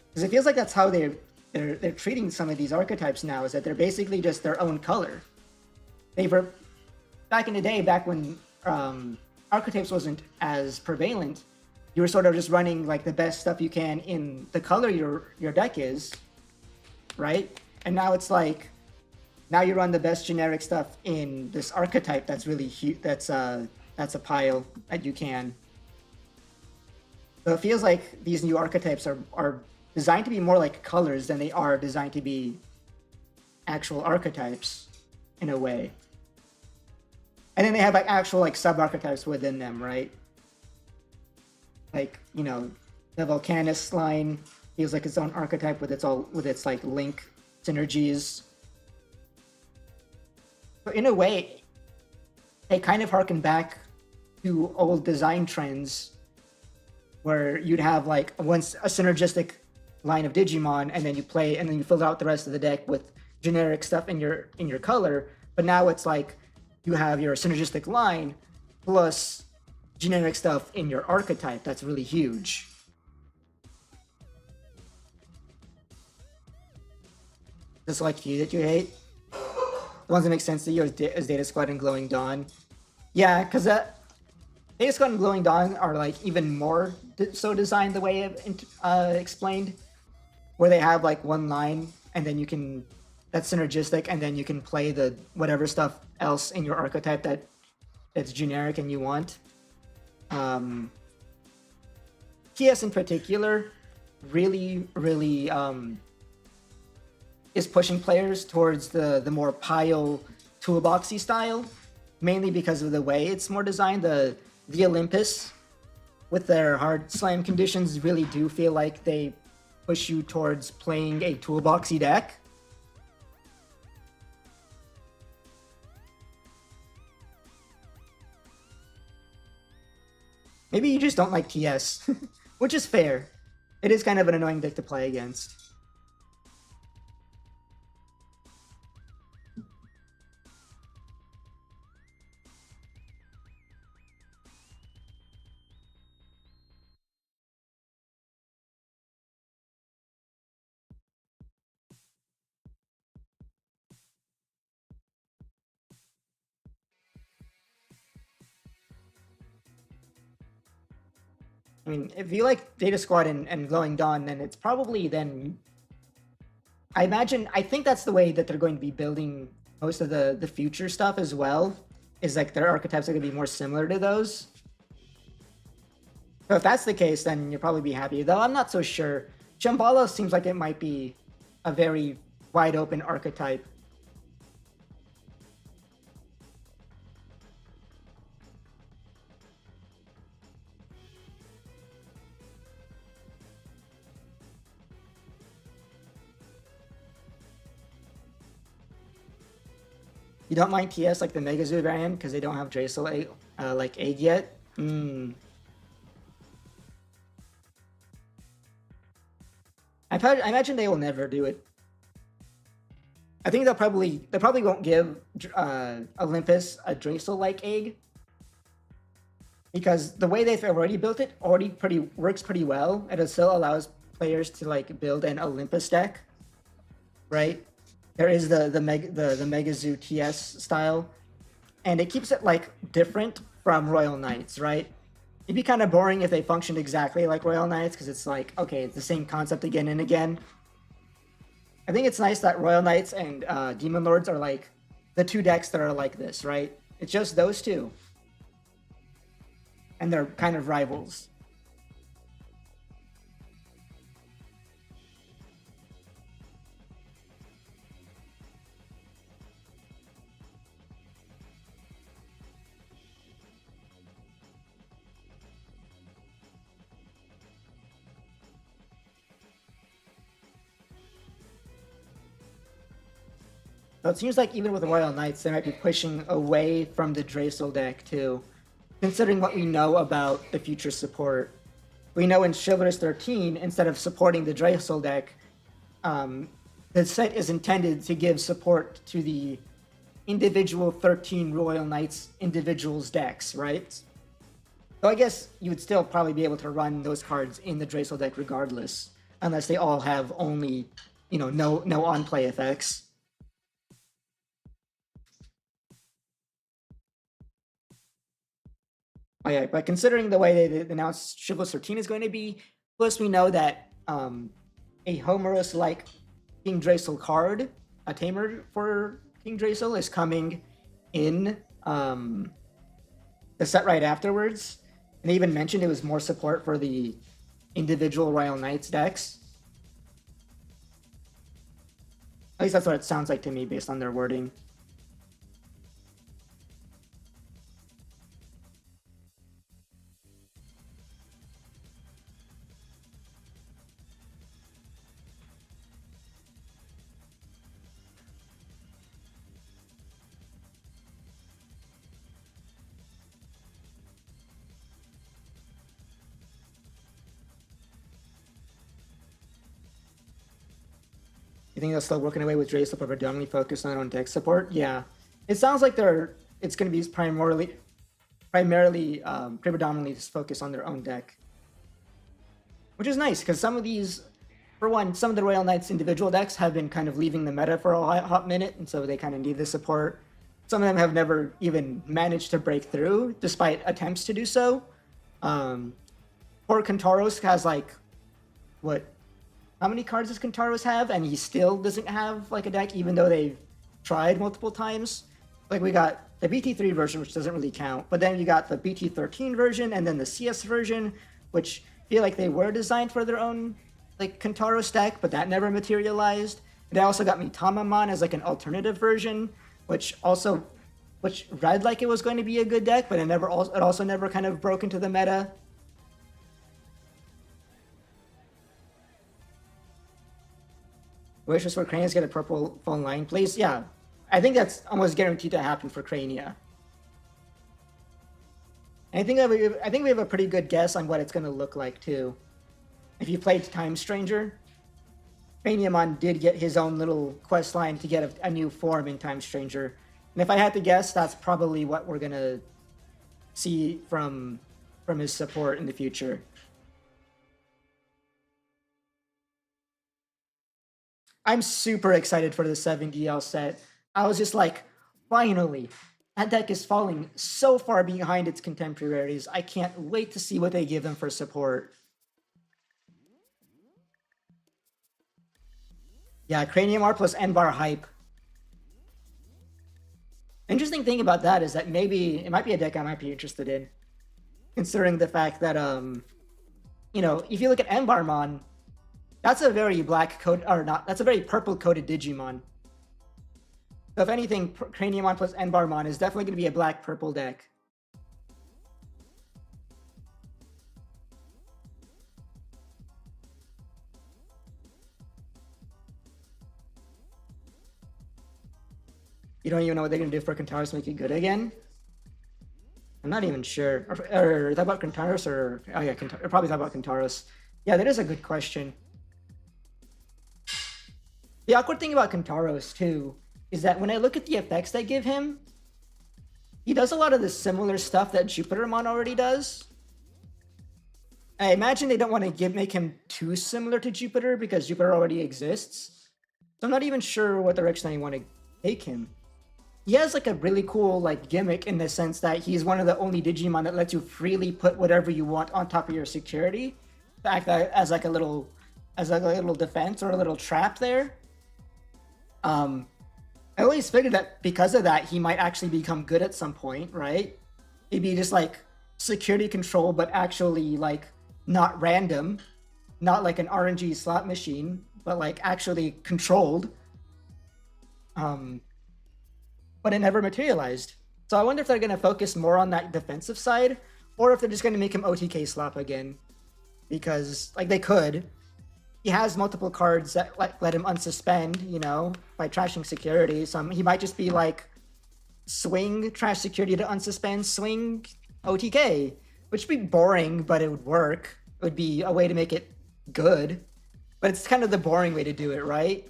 Because it feels like that's how they're treating some of these archetypes now, is that they're basically just their own color. They were back in the day, back when archetypes wasn't as prevalent, you were sort of just running like the best stuff you can in the color your deck is, right? And now it's like, now you run the best generic stuff in this archetype that's really huge, that's a pile that you can. So it feels like these new archetypes are designed to be more like colors than they are designed to be actual archetypes in a way. And then they have like actual like sub-archetypes within them, right? Like, you know, the Vulcanus line feels like its own archetype with its like link synergies. But in a way, they kind of harken back to old design trends where you'd have like once a synergistic line of Digimon and then you fill out the rest of the deck with generic stuff in your color. But now it's like you have your synergistic line plus generic stuff in your archetype. That's really huge. The select few that you hate? The ones that make sense to you is Data Squad and Glowing Dawn. Yeah, because Data Squad and Glowing Dawn are like even more so designed the way I've explained, where they have like one line and then you can, that's synergistic, and then you can play the whatever stuff else in your archetype that's generic and you want. TS in particular really is pushing players towards the more pile toolboxy style, mainly because of the way it's more designed. The Olympus with their hard slam conditions really do feel like they push you towards playing a toolboxy deck. Maybe you just don't like TS, which is fair. It is kind of an annoying deck to play against. I mean, if you like Data Squad and Glowing Dawn, then it's probably then... I think that's the way that they're going to be building most of the future stuff as well, is like their archetypes are going to be more similar to those. So if that's the case, then you'll probably be happy. Though I'm not so sure. Shambhala seems like it might be a very wide open archetype. You don't mind TS like the Mega Zoo variant because they don't have Draco like egg yet? I imagine they will never do it. I think they probably won't give Olympus a Draco like egg, because the way they've already built it works pretty well, and it still allows players to like build an Olympus deck, right? There is the Mega Zoo TS style, and it keeps it like different from Royal Knights, right? It'd be kind of boring if they functioned exactly like Royal Knights, because it's like, okay, it's the same concept again and again. I think it's nice that Royal Knights and Demon Lords are like the two decks that are like this, right? It's just those two. And they're kind of rivals. So it seems like even with the Royal Knights, they might be pushing away from the Draysel deck too, considering what we know about the future support. We know in Chivalrous 13, instead of supporting the Draysel deck, the set is intended to give support to the individual 13 Royal Knights individuals decks, right? So I guess you would still probably be able to run those cards in the Draysel deck regardless, unless they all have only, no on-play effects. Oh yeah, but considering the way they announced Chivalrous 13 is going to be, plus we know that a Homeros-like King Draysel card, a Tamer for King Draysel, is coming in the set right afterwards. And they even mentioned it was more support for the individual Royal Knights decks. At least that's what it sounds like to me based on their wording. You think they'll still working away with Draysel but predominantly focused on deck support? Yeah. It sounds like it's going to be predominantly just focused on their own deck. Which is nice, because some of these, for one, some of the Royal Knights individual decks have been kind of leaving the meta for a hot minute, and so they kind of need the support. Some of them have never even managed to break through, despite attempts to do so. Poor Kantaros has how many cards does Kantaros have? And he still doesn't have a deck, even though they've tried multiple times. We got the BT3 version, which doesn't really count, but then you got the BT13 version and then the CS version, which feel like they were designed for their own Kantaros deck, but that never materialized. They also got Mitamamon as an alternative version, which read like it was going to be a good deck, but it also never kind of broke into the meta. Wishes for Cranias get a purple phone line, please. Yeah, I think that's almost guaranteed to happen for Crania. And I think we have a pretty good guess on what it's going to look like too. If you played Time Stranger, Craniamon did get his own little quest line to get a new form in Time Stranger, and if I had to guess, that's probably what we're gonna see from his support in the future. I'm super excited for the 7DL set. I was just finally, that deck is falling so far behind its contemporaries. I can't wait to see what they give them for support. Yeah, Cranium R plus N-Bar hype. Interesting thing about that is that maybe it might be a deck I might be interested in, considering the fact that, if you look at N-Barmon, that's a very that's a very purple-coded Digimon. So if anything, Craniumon plus N-Barmon is definitely going to be a black-purple deck. You don't even know what they're going to do for Kantaros to make it good again? I'm not even sure. Or is that about Kantaros or... Oh yeah, probably that about Kantaros. Yeah, that is a good question. The awkward thing about Kantaros, too, is that when I look at the effects they give him, he does a lot of the similar stuff that Jupitermon already does. I imagine they don't want to make him too similar to Jupiter because Jupiter already exists. So I'm not even sure what direction I want to take him. He has a really cool gimmick in the sense that he's one of the only Digimon that lets you freely put whatever you want on top of your security, to act as a little defense or a little trap there. I always figured that because of that, he might actually become good at some point, right? He'd be just like security control, but actually like not random, not like an RNG slot machine, but like actually controlled. But it never materialized. So I wonder if they're going to focus more on that defensive side, or if they're just going to make him OTK slop again, because like they could. He has multiple cards that like let him unsuspend, you know, by trashing security. So he might just be like swing trash security to unsuspend, swing OTK, which would be boring, but it would work. It would be a way to make it good, but it's kind of the boring way to do it, right?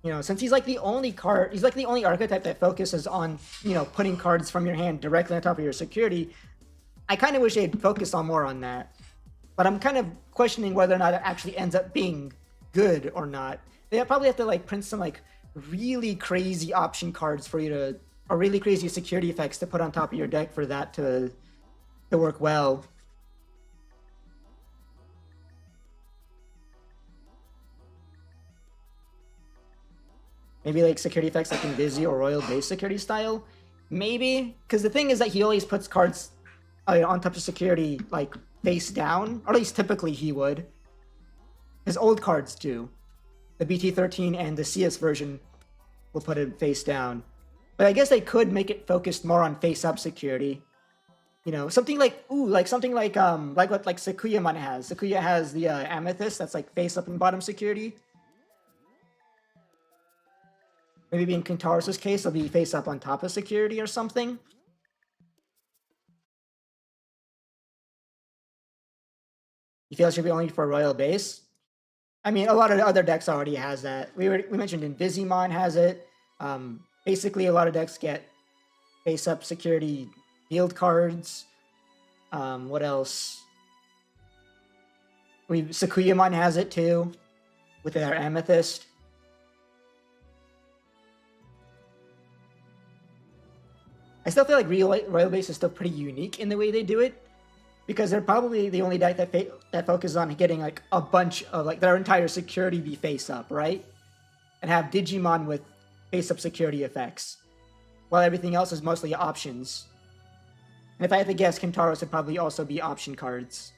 You know, since he's like the only archetype that focuses on, you know, putting cards from your hand directly on top of your security, I kind of wish they'd focus on more on that. But I'm kind of questioning whether or not it actually ends up being good or not. They probably have to like print some like really crazy option cards for you to, or really crazy security effects to put on top of your deck for that to work well. Maybe like security effects like Invisi or Royal Base security style. Maybe, because the thing is that he always puts cards on top of security like face down, or at least typically he would. His old cards do. The BT13 and the CS version will put it face down. But I guess they could make it focused more on face up security. You know, something like what Sakuyamon has. Sakuya has the Amethyst that's like face up and bottom security. Maybe in Kintaro's case, it'll be face up on top of security or something. You feel it should be only for Royal Base? I mean, a lot of the other decks already has that. We mentioned Invisimon has it. Basically, a lot of decks get face up security field cards. What else? Sakuyamon has it too, with their Amethyst. I still feel like Royal Base is still pretty unique in the way they do it, because they're probably the only deck that focuses on getting like a bunch of like their entire security be face up, right? And have Digimon with face up security effects, while everything else is mostly options. And if I had to guess, Kintaro's would probably also be option cards.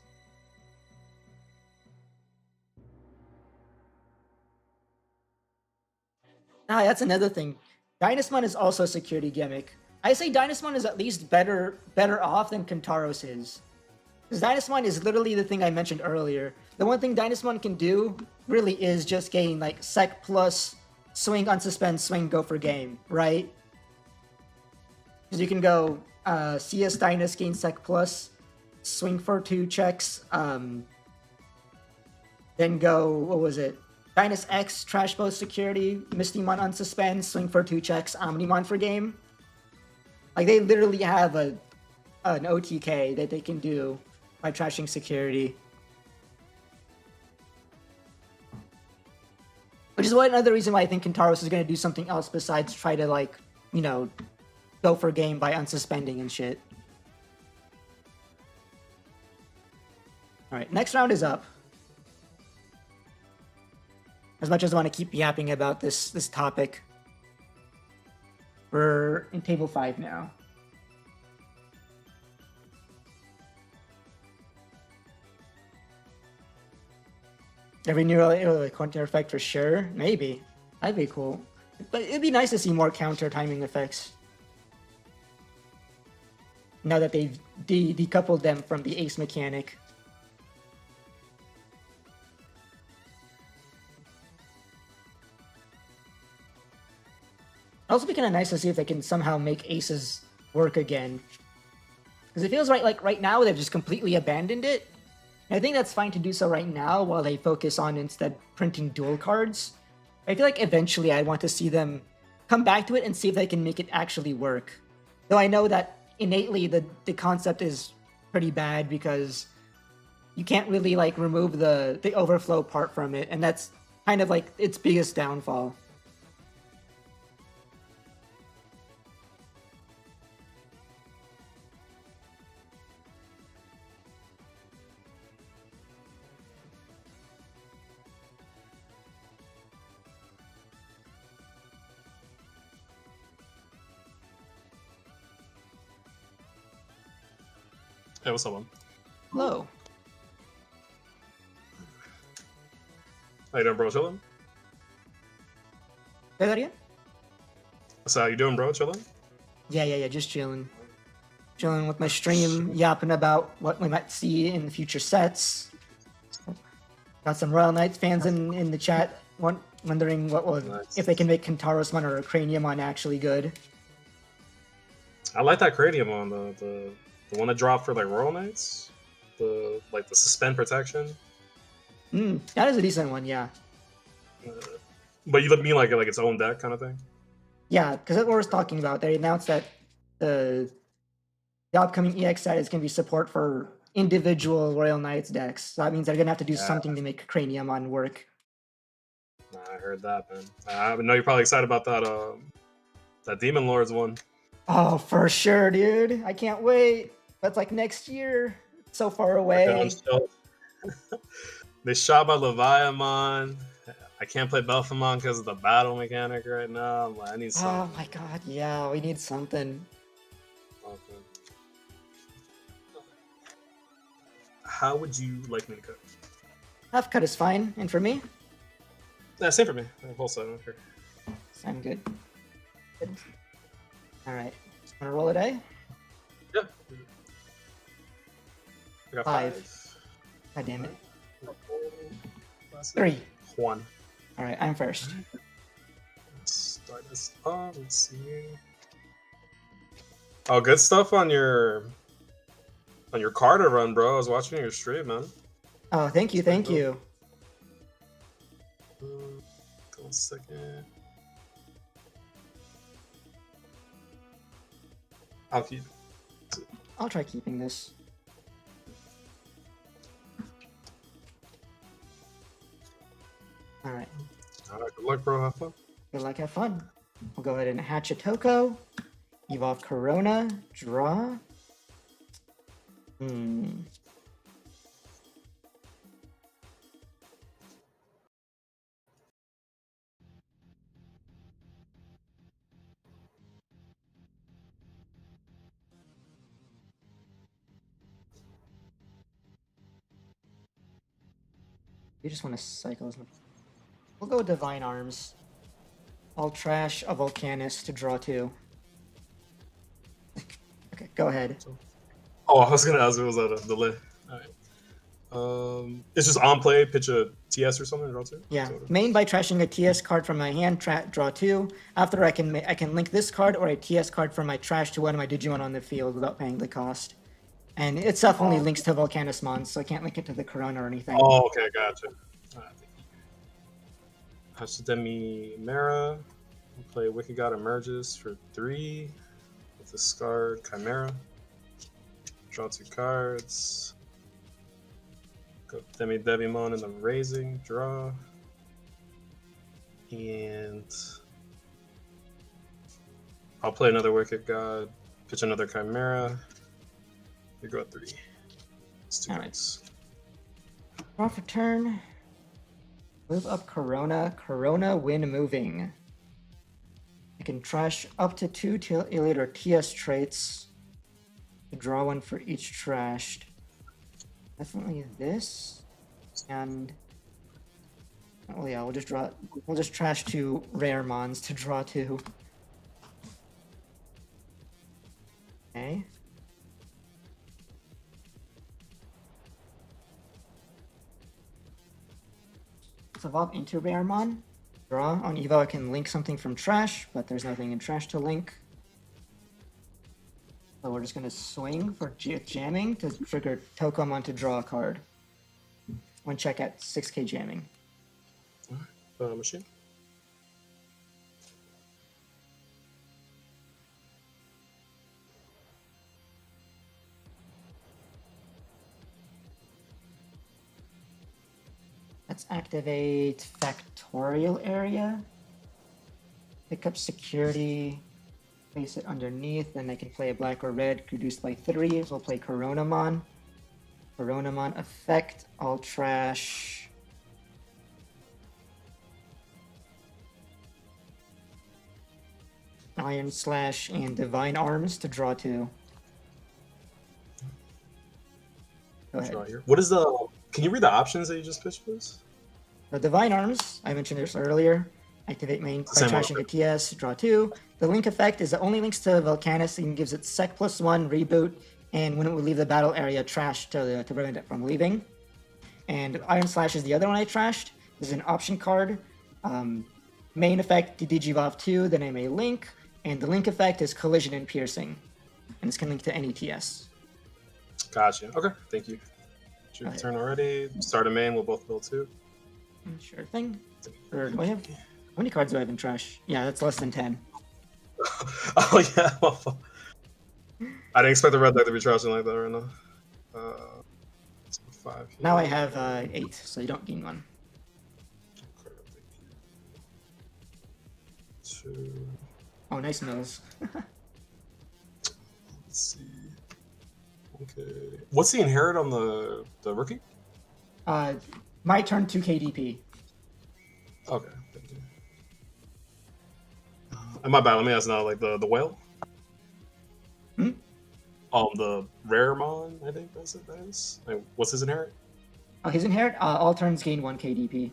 That's another thing. Dynasmon is also a security gimmick. I say Dynasmon is at least better off than Kintaro's is. Because Dynasmon is literally the thing I mentioned earlier. The one thing Dynasmon can do really is just gain like Sec plus, swing, unsuspend, swing, go for game, right? Because you can go CS Dynast, gain Sec plus, swing for 2 checks, then go, what was it? Dynast X, trash both security, Mistymon unsuspend, swing for 2 checks, Omnimon for game. Like, they literally have an OTK that they can do by trashing security. Which is another reason why I think Kintaro's is going to do something else besides try to, like, you know, go for game by unsuspending and shit. Alright, next round is up. As much as I want to keep yapping about this topic. We're in table 5 now. Every new counter effect for sure. Maybe. That'd be cool. But it'd be nice to see more counter timing effects. Now that they've decoupled them from the ace mechanic. It'd also be kind of nice to see if they can somehow make aces work again. Because it feels like right now they've just completely abandoned it. And I think that's fine to do so right now while they focus on instead printing dual cards. I feel like eventually I want to see them come back to it and see if they can make it actually work. Though I know that innately the concept is pretty bad because you can't really like remove the overflow part from it, and that's kind of like its biggest downfall. Hey, what's up, man? Hello. How you doing, bro? Chilling? Say that again? So how you doing, bro? Chilling? Yeah, just chilling. Chilling with my stream, yapping about what we might see in the future sets. Got some Royal Knights fans in the chat wondering what will if they can make Kintarosmon or Craniumon actually good. I like that Cranium on the one that dropped for like Royal Knights. The suspend protection. That is a decent one, yeah. But you mean like its own deck kind of thing? Yeah, because that's what we're talking about. They announced that the upcoming EX set is going to be support for individual Royal Knights decks. So that means they're going to have to do something to make Craniumon work. I heard that, man. I know you're probably excited about that Demon Lords one. Oh, for sure, dude. I can't wait. That's like next year. It's so far away. They shot my Leviathan. I can't play Belphamon because of the battle mechanic right now. I'm like, I need something. Oh my god, yeah, we need something. Okay. How would you like me to cut? Half cut is fine, and for me? Yeah, same for me. Full set, I don't care. I'm good. Alright. Wanna roll a die? Yeah. I got 5. God damn it. 3. 1. Alright, I'm first. Let's start this off. Let's see. Oh, good stuff on your Carter run, bro. I was watching your stream, man. Oh, thank you, thank you. 1 second. I'll keep it. I'll try keeping this. Alright. Alright, good luck, bro. Have fun. Good luck, have fun. We'll go ahead and hatch a Toko. Evolve Corona. Draw. You just want to cycle. We'll go Divine Arms. I'll trash a Vulcanus to draw 2. Okay, go ahead. Oh, I was gonna ask if it was at a delay. Alright. It's just on play, pitch a TS or something, draw 2? Yeah, main by trashing a TS card from my hand, draw 2. After I can link this card or a TS card from my trash to one of my Digimon on the field without paying the cost. And itself only links to Vulcanusmon, so I can't link it to the Corona or anything. Oh, okay, gotcha. Hashidemi Mera. We'll play Wicked God Emerges for 3. With discard Chimera. Draw 2 cards. Go Devimon in the Raising. Draw. And I'll play another Wicked God. Pitch another Chimera. You go at 3. It's 2 cards. Draw for turn. Move up Corona. Corona win moving. I can trash up to 2 Elite or TS traits. To draw 1 for each trashed. Definitely this. And oh yeah, we'll just trash 2 rare mons to draw 2. Okay. Let's evolve into Raremon. Draw. On Evo, I can link something from trash, but there's nothing in trash to link. So we're just going to swing for jamming to trigger Tokomon to draw a card. One check at 6k jamming. Machine. Let's activate Factorial Area. Pick up Security. Place it underneath, then I can play a black or red, reduced by 3. So we'll play Coronamon. Coronamon effect, all trash. Iron Slash and Divine Arms to draw 2. ahead. Draw here. What is the? Can you read the options that you just pitched, please? The Divine Arms, I mentioned this earlier. Activate main by Same one, trashing a TS, draw 2. The link effect is it only links to Vulcanus and gives it sec +1, reboot, and when it would leave the battle area, trash to prevent it from leaving. And Iron Slash is the other one I trashed. This is an option card. Main effect, Digivolve 2, the name a link, and the link effect is Collision and Piercing. And this can link to any TS. Gotcha. Okay, thank you. Your turn already. Start a main, we'll both build 2. Sure thing. Or do I have... How many cards do I have in trash? Yeah, that's less than 10. Oh, yeah. I didn't expect the red deck to be trashing like that right now. 5. Now I have 8, so you don't gain 1. 2. Oh, nice mills. Let's see. Okay. What's the inherit on the rookie? My turn 2 KDP. Okay, thank you. My bad. Let me ask now. Like the whale. The Raremon, I think that's it. That is. Like, what's his inherit? Oh, his inherit. All turns gain 1 KDP.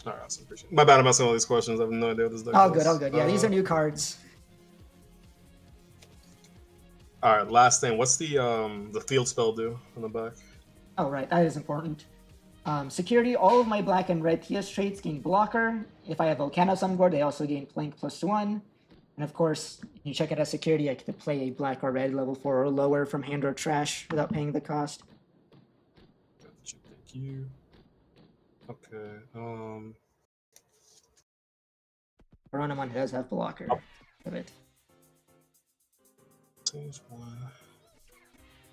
All right, awesome. Appreciate it. My bad. I'm asking all these questions. I have no idea what this deck All is. good, all good. Yeah, these are new cards. All right, last thing. What's the field spell do on the back? Oh, right, that is important. Security, all of my black and red TS traits gain blocker. If I have Vulcanus on board, they also gain flank +1. And of course, you check it as security, I get to play a black or red level 4 or lower from hand or trash without paying the cost. Gotcha, thank you. Okay, Veronomon does have blocker of it.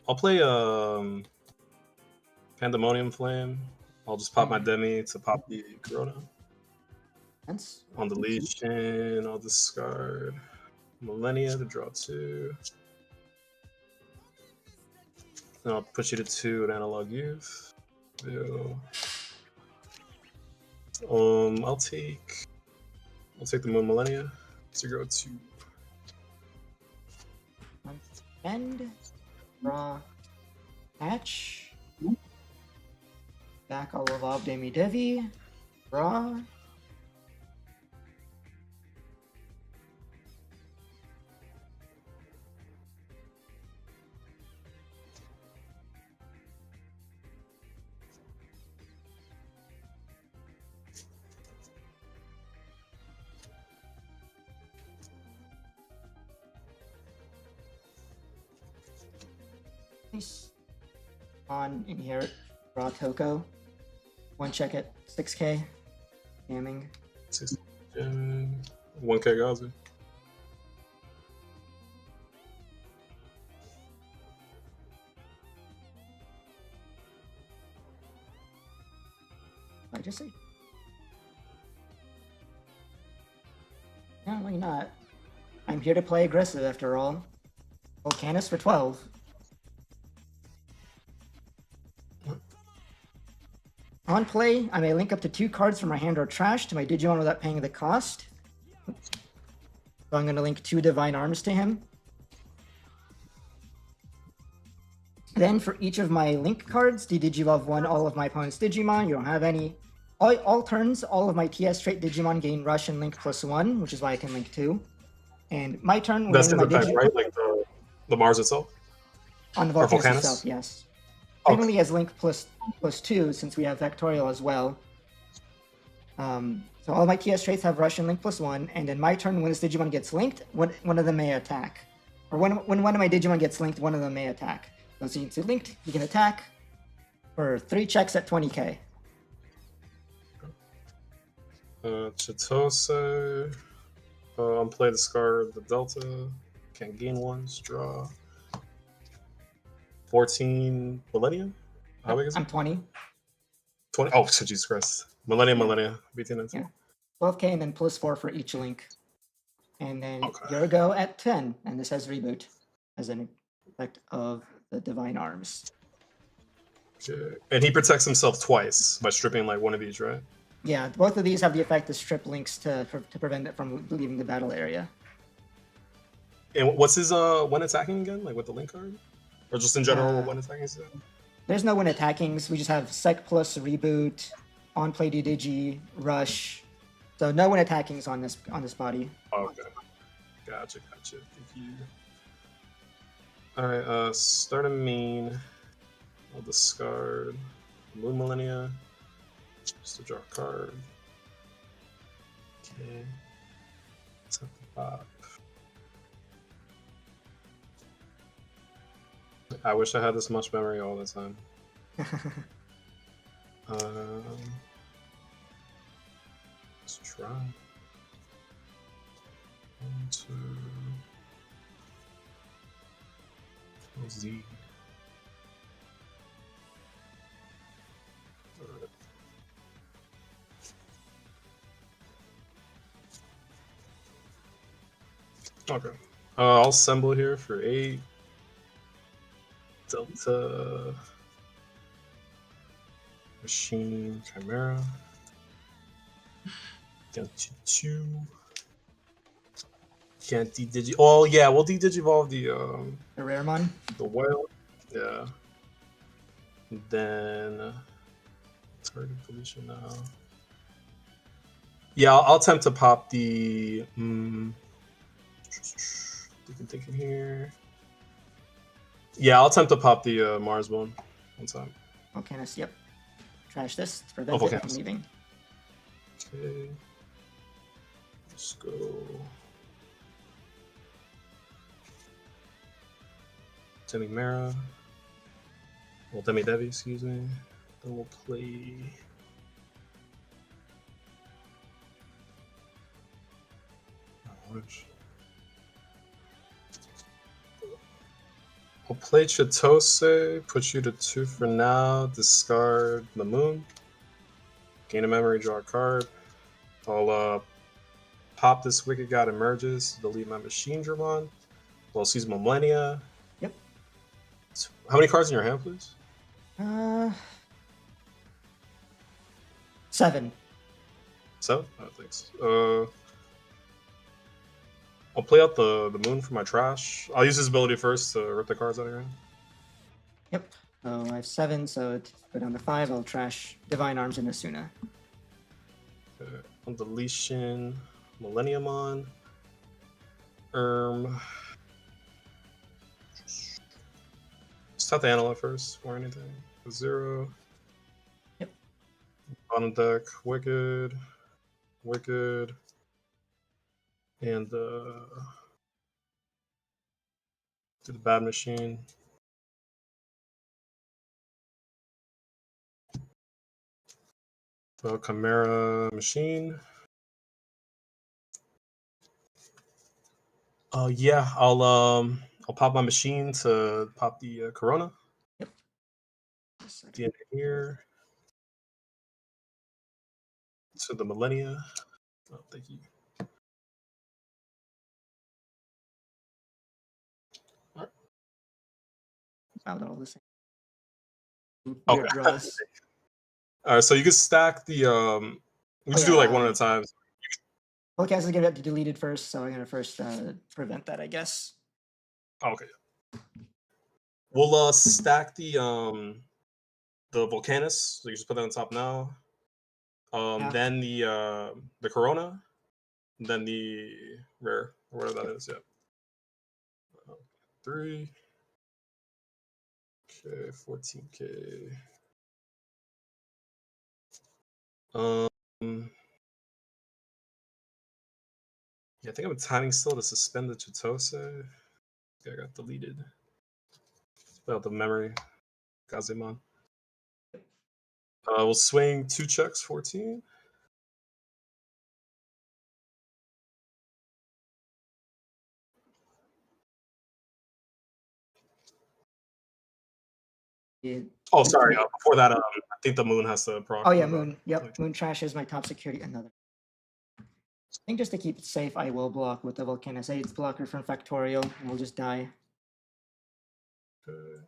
I'll play Pandemonium Flame. I'll just pop my Demi to pop the Corona. On the Legion, I'll discard Millennia to draw 2. Then I'll push you to 2 at Analog Youth. Yeah. I'll take the Moon Millennia to go to End. Draw. Hatch. Back all of Demi Devi. Draw. Nice. On inherit, draw Toko. 1 check at 6k. Jamming. 6 jamming. 1k Gazi. I just say. No, why not? I'm here to play aggressive after all. Vulcanus for 12. On play, I may link up to 2 cards from my hand or trash to my Digimon without paying the cost. So I'm going to link 2 Divine Arms to him. Then for each of my link cards, Digivolve 1 all of my opponent's Digimon. You don't have any. All turns, all of my TS trait Digimon gain Rush and Link +1, which is why I can link 2. And my turn... That's in the effect, right? Like the Mars itself? On the Vulcanus itself, yes. Technically has Link +2 since we have Vectorial as well. So all my TS traits have Rush and Link +1, and in my turn, when this Digimon gets linked, one of them may attack. Or when one of my Digimon gets linked, one of them may attack. So since it's linked, you can attack for 3 checks at 20k. Chitose. I'll play discard the Delta. Can't gain 1. Draw. 14 Millennia? How big is it? I'm 20. 20. Oh, Jesus Christ. Millennia. BT19. Yeah. 12k and then +4 for each link. And then your go at 10. And this has reboot as an effect of the Divine Arms. Okay. And he protects himself twice by stripping like one of each, right? Yeah, both of these have the effect to strip links to prevent it from leaving the battle area. And what's his when attacking again? Like with the link card? Or just in general when attacking? there's no win attackings. We just have Sec plus Reboot, on play Digi, Rush. So no win attackings on this body. Okay. Gotcha. Thank you. Alright, start a main. I'll discard Moon Millennia. Just to draw a card. Okay. Let's have the pop. I wish I had this much memory all the time. Let's try. 1, 2. Oh, Z. Alright. Okay. I'll assemble here for 8. Delta. Machine Chimera. Delta 2. Can't de-digi. Oh yeah, we'll de-digivolve the Raremon. The whale. Yeah. And then target deletion now. Yeah, I'll attempt to pop the thinking here. Yeah, I'll attempt to pop the Marsbone one time. Volcanus, yep. Trash this to prevent it from leaving. Okay. Let's go. Demi-Mera. Well, Demi-Devi, excuse me. Then we'll play... We'll play Chitose, put you to 2 for now, discard the moon, gain a memory, draw a card. I'll pop this Wicked God Emerges, delete my Machine Dramon. I'll seize my Millennia. Yep. How many cards in your hand, please? 7. 7? Oh, thanks. I'll play out the moon for my trash. I'll use this ability first to rip the cards out of your hand. Yep. So I have 7, so to go down to 5, I'll trash Divine Arms and Asuna. Okay. On deletion, Millenniumon. Just have to analyze first or anything. 0. Yep. Bottom deck, Wicked. And do the Bad Machine. So Chimera Machine. Yeah, I'll pop my machine to pop the Corona. Yep. The end here. To the Millennia. Oh, thank you. Found all the same. Okay. Weird draws. All right, so you can stack the we just do like one at a time. Volcanus is gonna get deleted first, so I'm gonna first prevent that, I guess. Okay. We'll stack the Vulcanus, so you just put that on top now. Then the Corona, then the rare, or whatever that is. Yeah. 3. Okay, 14K. Yeah, I think I'm timing still to suspend the Chitose. I got deleted. About the memory. Gazemon. We'll swing 2 checks, 14. Oh, sorry. Before that, I think the moon has to proc. Oh yeah, moon. Yep, moon trash is my top security. Another. I think just to keep it safe, I will block with the Volcanus. It's blocker from Factorial, and we'll just die. Okay.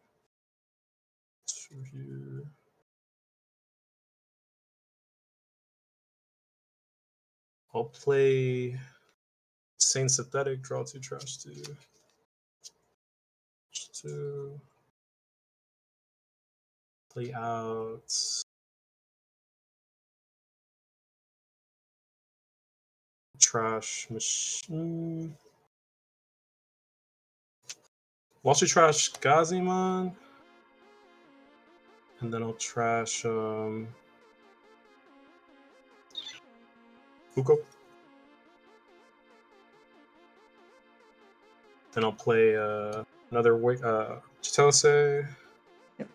2 here. I'll play Saint Synthetic, draw 2, trash 2. 2. Play out. Trash machine. Well, I should trash Gazimon. And then I'll trash Fuko. Then I'll play another Chitose. Yep.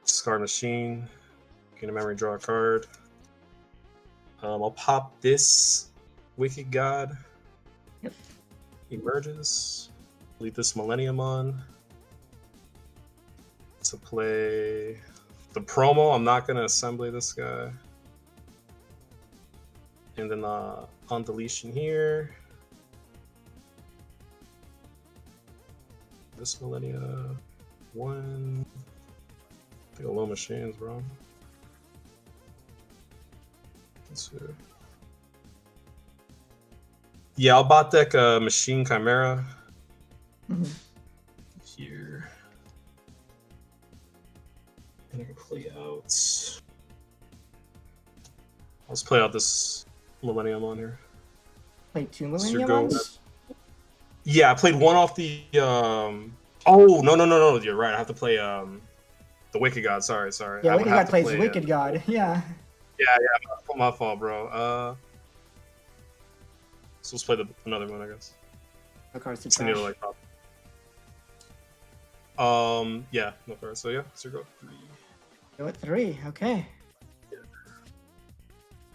Discard machine. Gain a memory, draw a card. I'll pop this Wicked God. Yep. Emerges. Leave this Millennium on. To play the promo, I'm not gonna assembly this guy. And then on deletion here. This Millennia 1. I think a low machines, bro. Let's see. Yeah, I'll bot deck a Machine Chimera. Here. And I can play out. Let's play out this Millennium on here. Play 2 It's your Millennium go. ones? Yeah, I played one off the oh no, you're right. I have to play the Wicked God, sorry. Yeah, I Wicked would have God to plays play, Wicked God. Yeah. Yeah, my fault, bro. So let's play another one, I guess. No cards to Just need trash. to like pop. Yeah, no cards. So yeah, it's your go. Go at 3. Okay.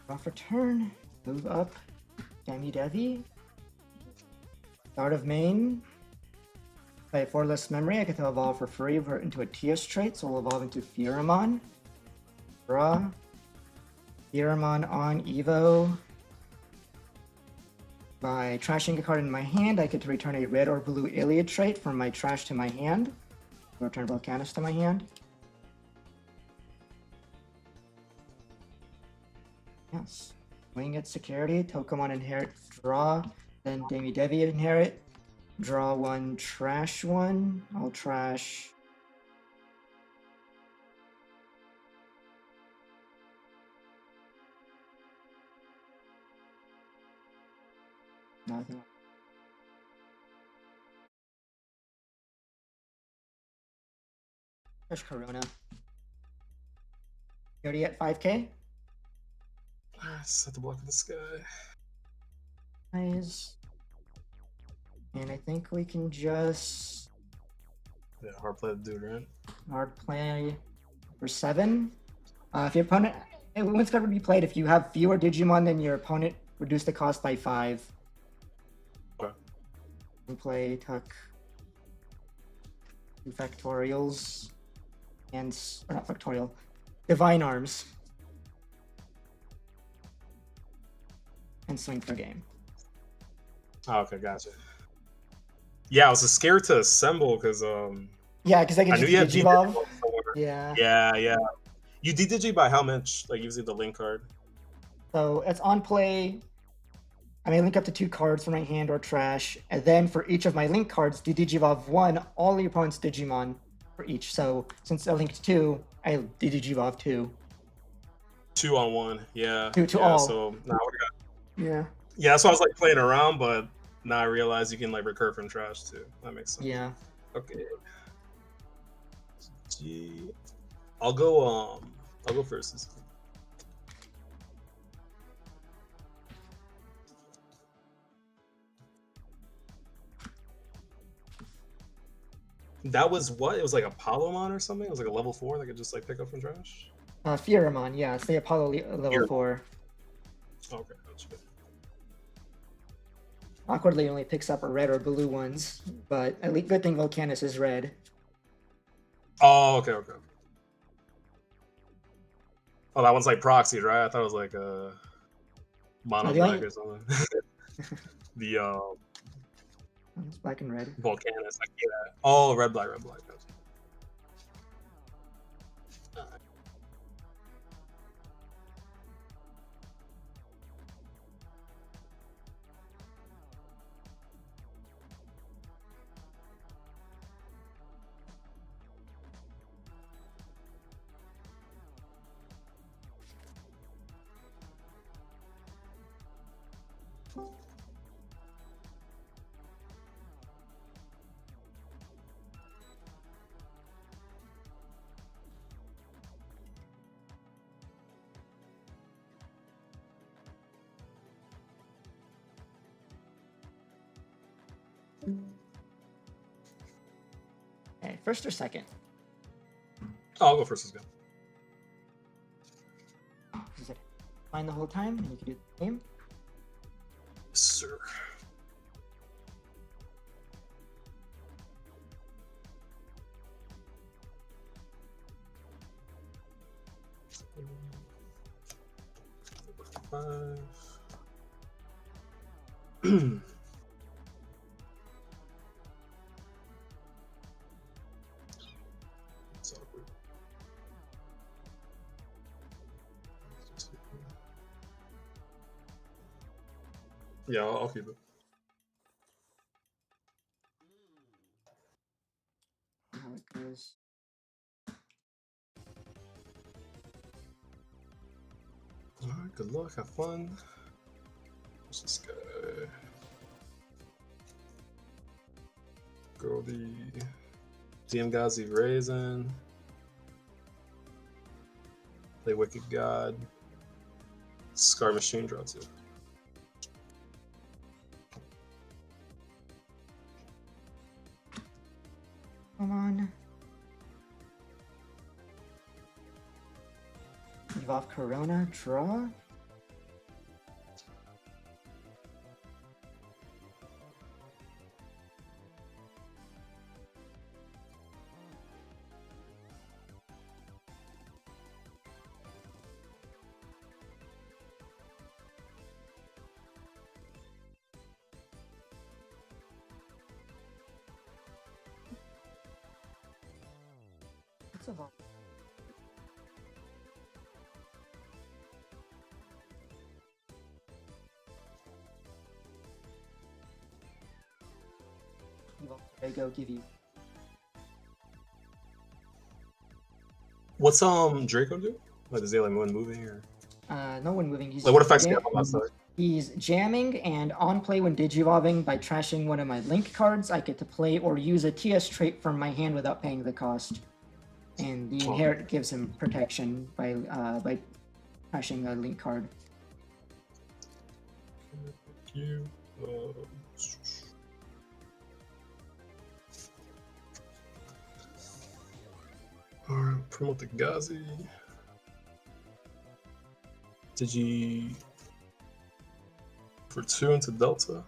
Draw for turn. Move up. Demi Devi. Start of main. Play 4 less memory. I get to evolve for free into a TS trait, so we'll evolve into Pheramon. Draw. Pheramon on Evo. By trashing a card in my hand, I get to return a red or blue Iliad trait from my trash to my hand. Return Vulcanus to my hand. Yes. Wing it security. Tokamon inherit draw. Then Demi Devi inherit. Draw 1, trash 1. I'll trash. Nothing. Trash Corona. You already at 5k? Set the block in the sky. Nice. And I think we can just Yeah, hard play to do, right? hard play for 7. If your opponent, once card would be played, if you have fewer Digimon than your opponent, reduce the cost by 5. Okay. And play Tuck 2 Factorials and or not Factorial, Divine Arms, and swing for game. Oh, okay, gotcha. Yeah, I was scared to assemble because Yeah, because I can I knew just you had Digivolve. Yeah. Yeah. Yeah. You DDG by how much? Like using the link card? So it's on play. I may link up to 2 cards from my hand or trash, and then for each of my link cards, do Digivolve 1 all your opponent's Digimon for each. So since I linked 2, I Digivolve 2. 2 on 1. Yeah. 2 to yeah, all. So now we got. Yeah. Yeah, that's why I was like playing around, but now I realize you can like recur from trash too. That makes sense. Yeah. Okay. I'll go first. That was what? It was like Apollomon or something? It was like a level 4 that could just like pick up from trash? Pheramon, yeah, it's the Apollo level 4. Okay, that's good. Awkwardly only picks up a red or blue ones, but at least good thing Vulcanus is red. Oh, okay. Oh, that one's like proxied, right? I thought it was like a mono black or something. The It's black and red. Vulcanus, like yeah. Oh, red black. Gotcha. Okay, first or second? Oh, I'll go first as well. Is it fine the whole time? And you can do the same. Yes, sir. Five. That's awkward. Yeah, I'll keep it. How it goes. Alright, good luck, have fun. What's this guy? Go the DM Gazi Raisin. Play Wicked God. Scar Machine, draw 2. Come on. Evolve Corona, draw. Let's evolve. There you go, give you. What's Draco do? Like, is he like one moving or? No one moving. He's Like, what effects do jam- you have on that side? He's jamming and on play when digivolving by trashing one of my link cards. I get to play or use a TS trait from my hand without paying the cost. And the inherit gives him protection by trashing a link card. Thank you. Alright, promote the Gazi. Digi for 2 into Delta.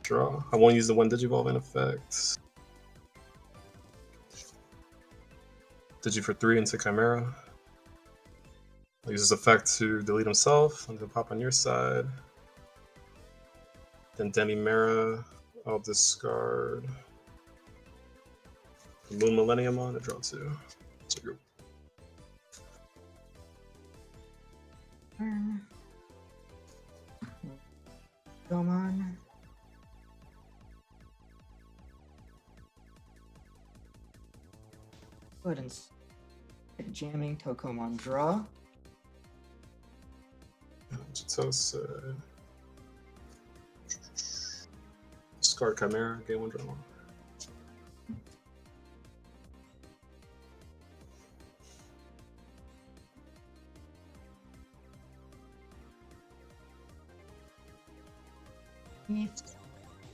Draw. I won't use the one Digivolve in effect. Digi for 3 into Chimera. I'll use this effect to delete himself and then pop on your side. Then Demi-Mera, I'll discard Moon Millennium on to draw 2. So go. Come on. Go ahead and get jamming Tokomon draw. Jitose. Discard Chimera, game 1, draw 1.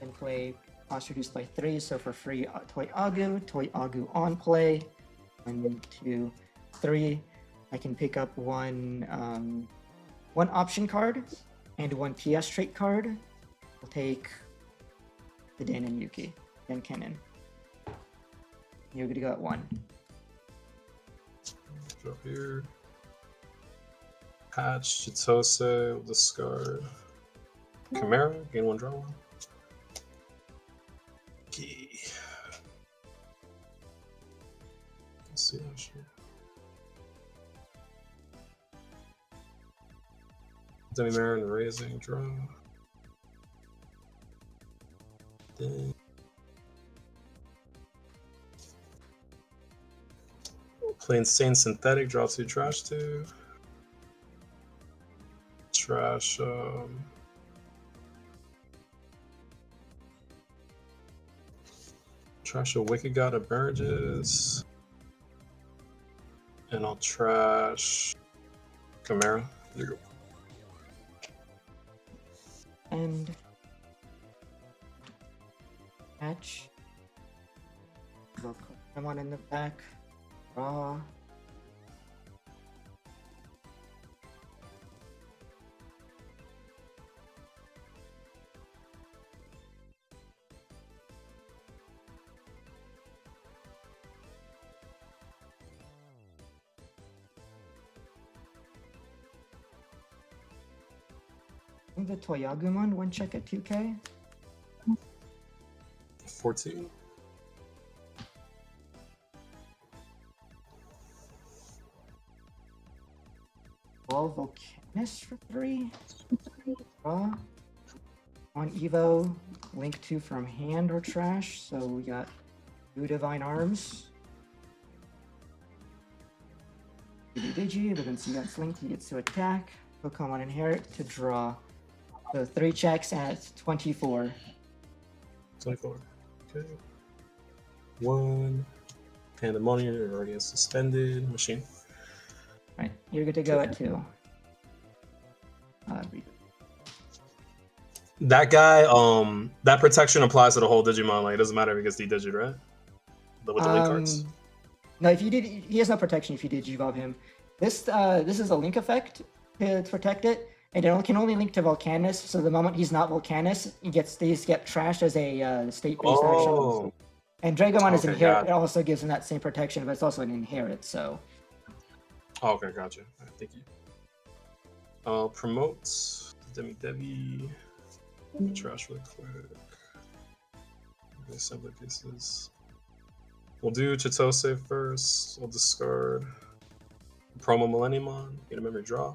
And play cost reduced by 3, so for free Toy Agu on play. 1, 2, 3. I can pick up one option card and one TS trait card. We'll take the Dan and Yuki, Dan Kennen. You're gonna go at 1. Drop here. Patch, Jitose, we'll discard Chimera, gain 1, draw 1. Key. Let's see how she. Demi-Mera and raising, draw. Then. Play Insane Synthetic, draw 2, trash 2. Trash, trash a Wicked God Emerges. And I'll trash Chimera. There you go. And catch. Pokemon in the back. Draw. The Toyagumon, one check at 2K. 14. Vulcanus for 3. Draw. On Evo, link 2 from hand or trash. So we got 2 Divine Arms. Digi, but then he gets linked, he gets to attack. Pokemon Inherit to draw. So 3 checks at 24. 24. Okay. 1. Pandemonium already has suspended. Machine. Right, you're good to go at 2. That guy, that protection applies to the whole Digimon. Like, it doesn't matter if he gets de-digit, right? With the link cards? No, if you did, he has no protection if you did evolve him. This is a link effect to protect it, and it can only link to Vulcanus. So the moment he's not Vulcanus, these get trashed as a state-based action. And Dragomon is inherit. It also gives him that same protection, but it's also an inherit. So. Oh, okay, gotcha. All right, thank you. I'll promote Devi. Trash really quick. Assembly pieces. We'll do Chitose first. We'll discard Promo Millenniumon, get a memory draw.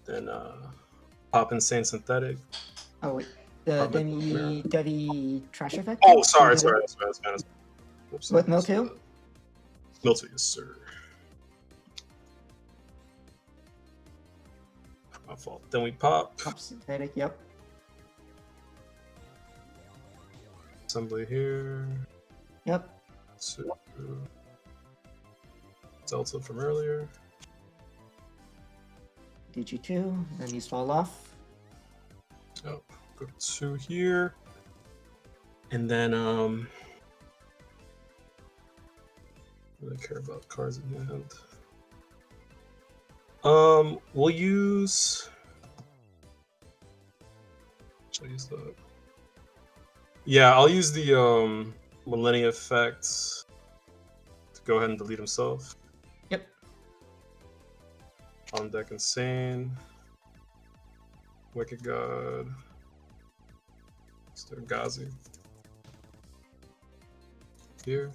Then pop Insane Synthetic. Oh wait, the Devi trash effect? Oh, sorry. Whoops, with Miltu? Miltu, yes, sir. My fault. Then we pop. Pop Synthetic, yep. Assembly here. Yep. So, Delta from earlier. DG2, then these fall off. Oh, go to here. And then, really care about cards in hand. We'll use. Should I use the? Yeah, I'll use the Millennia effect to go ahead and delete himself. Yep. On deck Insane. Wicked God. Mr. Gazi. Here.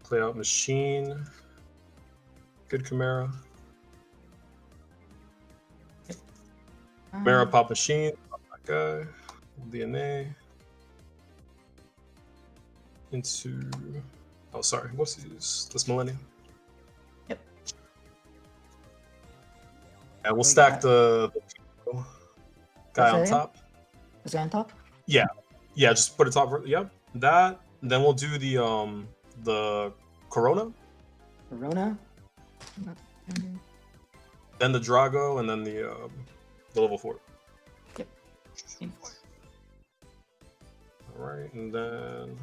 Play out Machine. Good Chimera. Chimera pop Machine. Pop that guy. DNA. Into. Oh, sorry. What's this Millennium? Yep. And we'll stack the guy on top. Is that on top? Yeah. Yeah, just put it top. Yep. That. Then we'll do the Corona. Corona. Then the Drago, and then the level 4. Yep. Alright, and then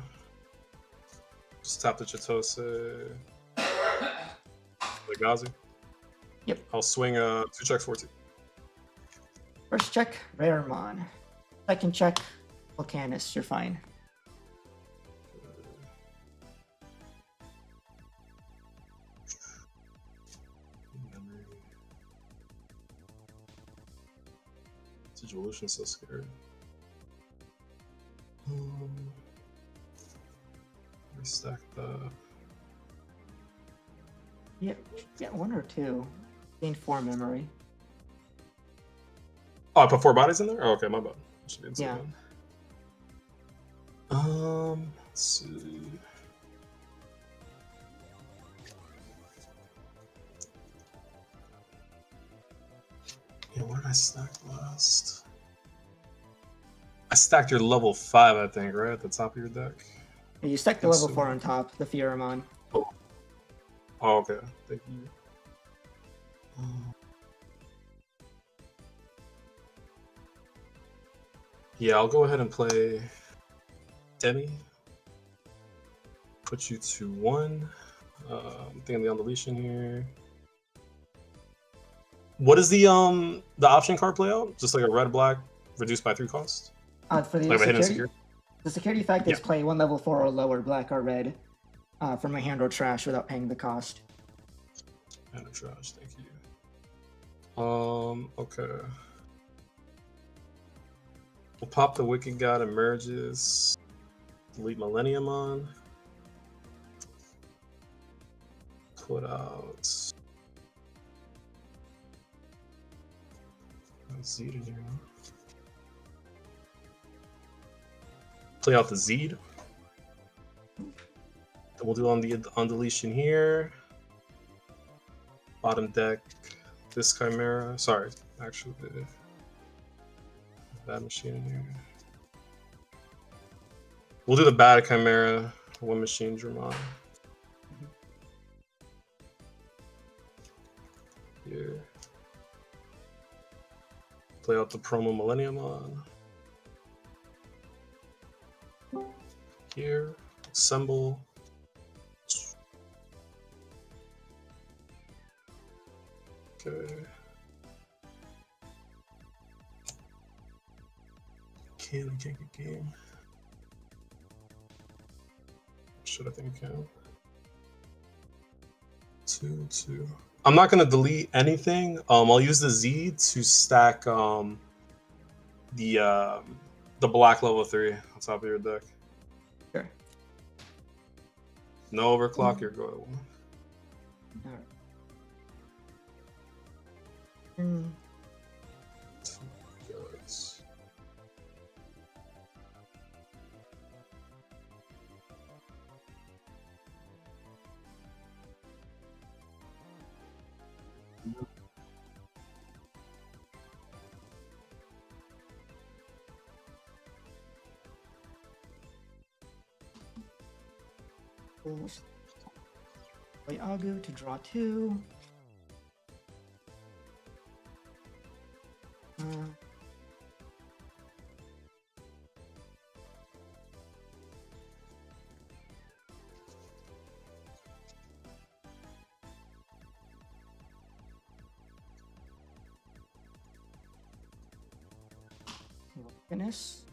just tap the Chitose. The Gazi. Yep. I'll swing 2 checks 14. First check, Raremon. Second check, Vulcanus. You're fine. Evolution so scary. Restack the. Yeah, get 1 or 2. Gain 4 memory. Oh, I put 4 bodies in there? Oh, okay, my bad. Should be inside Yeah. Let's see. Yeah, where did I stack last? I stacked your level 5, I think, right at the top of your deck. Yeah, you stack the Yes, level sir. 4 on top, the Fieramon. Oh, okay. Thank you. Yeah, I'll go ahead and play Demi. Put you to 1. I'm thinking the undeletion here. What does the option card play out? Just like a red black reduced by 3 cost? For the Like a hidden security, security? the security effect is Yeah. play 1 level 4 or lower, black or red, from my hand or trash without paying the cost. And a trash, thank you. Okay. We'll pop the Wicked God Emerges. Delete Millennium on. Put out Zed in here. Play out the Zed. Then we'll do on the undeletion here. Bottom deck, this Chimera. Sorry, actually, bad machine in here. We'll do the bad Chimera, 1 machine Dramon. Here. Play out the promo Millennium on. Here. Assemble. Okay. Can't get game. Should I think we can? 2/2. I'm not gonna delete anything. I'll use the Z to stack the black level 3 on top of your deck. Sure. No overclock, you're good. Alright. Mm. Play Agu to draw 2. Vulcanus.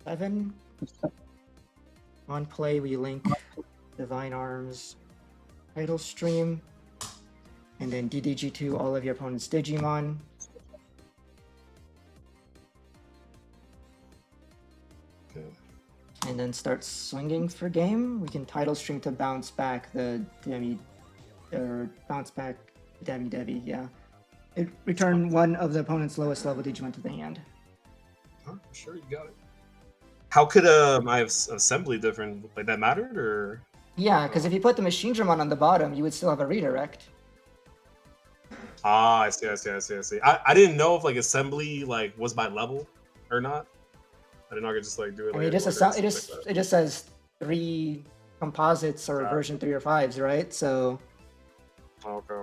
7. On play, we link Divine Arms, Idle Stream, and then DDG to all of your opponent's Digimon. Okay. And then start swinging for game. We can Tidal Stream to bounce back the Demi, or bounce back Devi, yeah. Return 1 of the opponent's lowest level Digimon to the hand. Huh, sure, you got it. How could my assembly different? Like that mattered, or? Yeah, because if you put the Machine Dramon on the bottom, you would still have a redirect. Ah, I see. I didn't know if like assembly like was by level or not. I didn't know I could just like do it. I mean, it just says 3 composites or version 3 or 5s, right? So. Okay.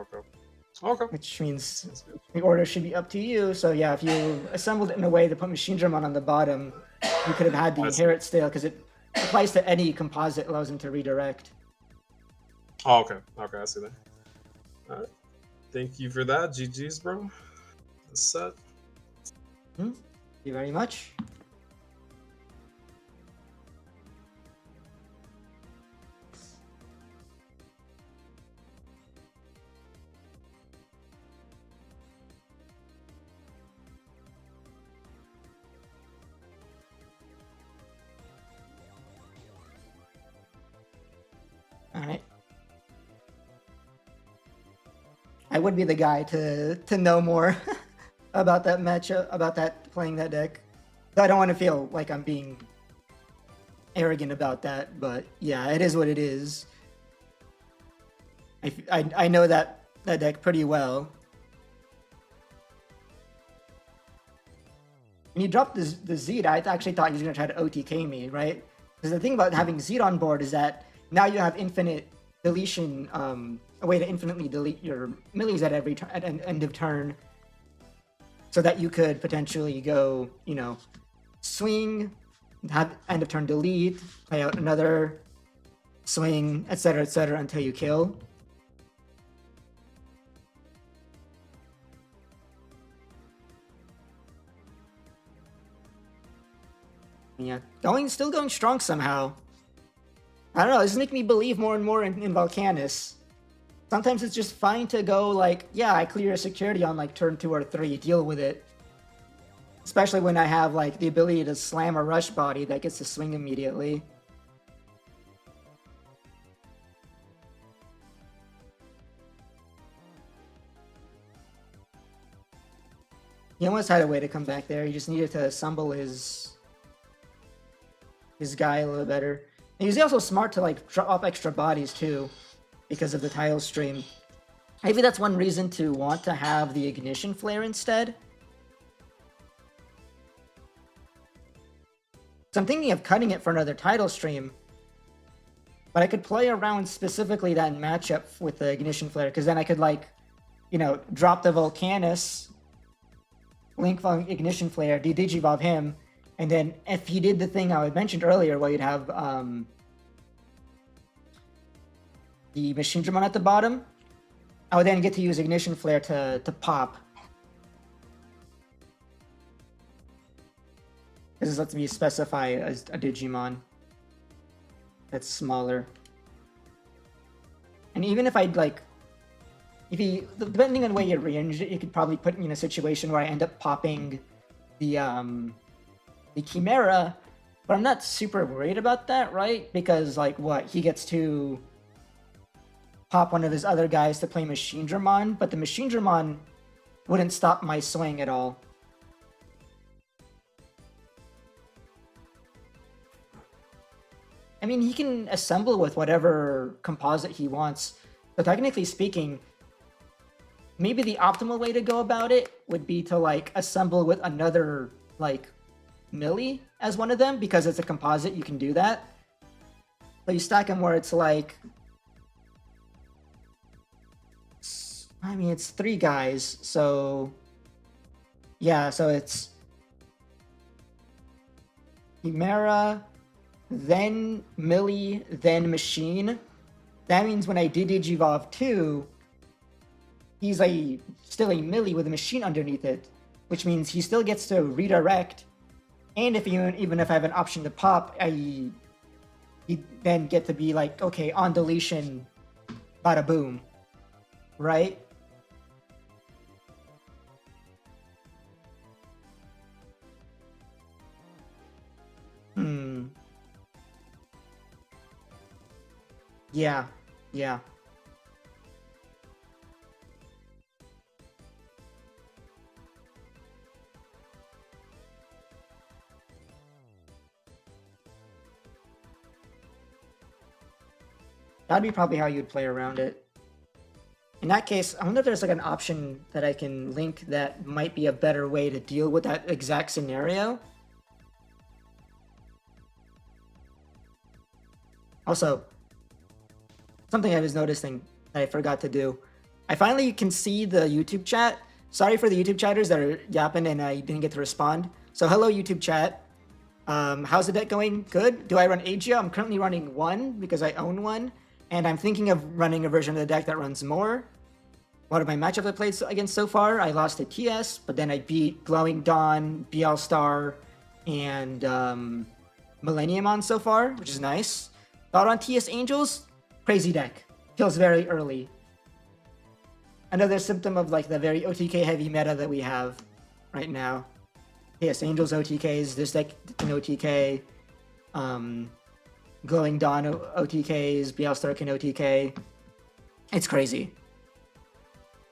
Which means the order should be up to you. So yeah, if you assembled it in a way to put Machine Dramon on the bottom, you could have had the inherit still, because it applies to any composite, allows them to redirect. Oh, okay, I see that. All right, thank you for that. GG's, bro. That's set. Thank you very much. Alright. I would be the guy to know more about that matchup, about that playing that deck. I don't want to feel like I'm being arrogant about that, but yeah, it is what it is. I know that deck pretty well. when you dropped the Zed, I actually thought he was going to try to OTK me, right? Because the thing about having Zed on board is that now you have infinite deletion, a way to infinitely delete your millies at every at end of turn, so that you could potentially go, you know, swing, have end of turn delete, play out another swing, etc., until you kill. Yeah, still going strong somehow. I don't know, this is making me believe more and more in Vulcanus. Sometimes it's just fine to go like, yeah, I clear a security on like turn 2 or 3, deal with it. Especially when I have like the ability to slam a rush body that gets to swing immediately. He almost had a way to come back there. He just needed to assemble his guy a little better. And he's also smart to like drop off extra bodies too, because of the tile stream. Maybe that's one reason to want to have the ignition flare instead. So I'm thinking of cutting it for another title stream, but I could play around specifically that matchup with the ignition flare, because then I could like, you know, drop the Vulcanus, link from ignition flare, de-digivolve him, and then if he did the thing I had mentioned earlier, where you'd have the Machine Dramon at the bottom, I would then get to use ignition flare to pop. This lets me specify as a Digimon that's smaller. And even if I'd like, depending on where you arrange it, you could probably put me in a situation where I end up popping the Chimera, but I'm not super worried about that, right? Because like what, he gets to pop one of his other guys to play Machine Dramon, but the Machine Dramon wouldn't stop my swing at all. I mean, he can assemble with whatever composite he wants. So technically speaking, maybe the optimal way to go about it would be to like assemble with another like Millie as one of them, because it's a composite, you can do that. So you stack them where it's like, I mean, it's 3 guys, so yeah, so it's Chimera, then Millie, then Machine. That means when I de-digivolve 2, he's still a Millie with a Machine underneath it, which means he still gets to redirect. And even if I have an option to pop, he then get to be like, okay, on deletion, bada boom, right? Yeah. That'd be probably how you'd play around it. In that case, I wonder if there's like an option that I can link that might be a better way to deal with that exact scenario. Also, something I was noticing that I forgot to do. I finally can see the YouTube chat. Sorry for the YouTube chatters that are yapping and I didn't get to respond. So hello YouTube chat. How's the deck going? Good. Do I run Aegea? I'm currently running 1 because I own 1. And I'm thinking of running a version of the deck that runs more. One of my matchups I played against so far, I lost to TS, but then I beat Glowing Dawn, BL Star, and Millenniumon so far, which is nice. Thought on TS Angels, crazy deck. Kills very early. Another symptom of like the very OTK heavy meta that we have right now. TS Angels OTKs, this deck in OTK. Glowing Dawn OTKs, BL Star can OTK. It's crazy.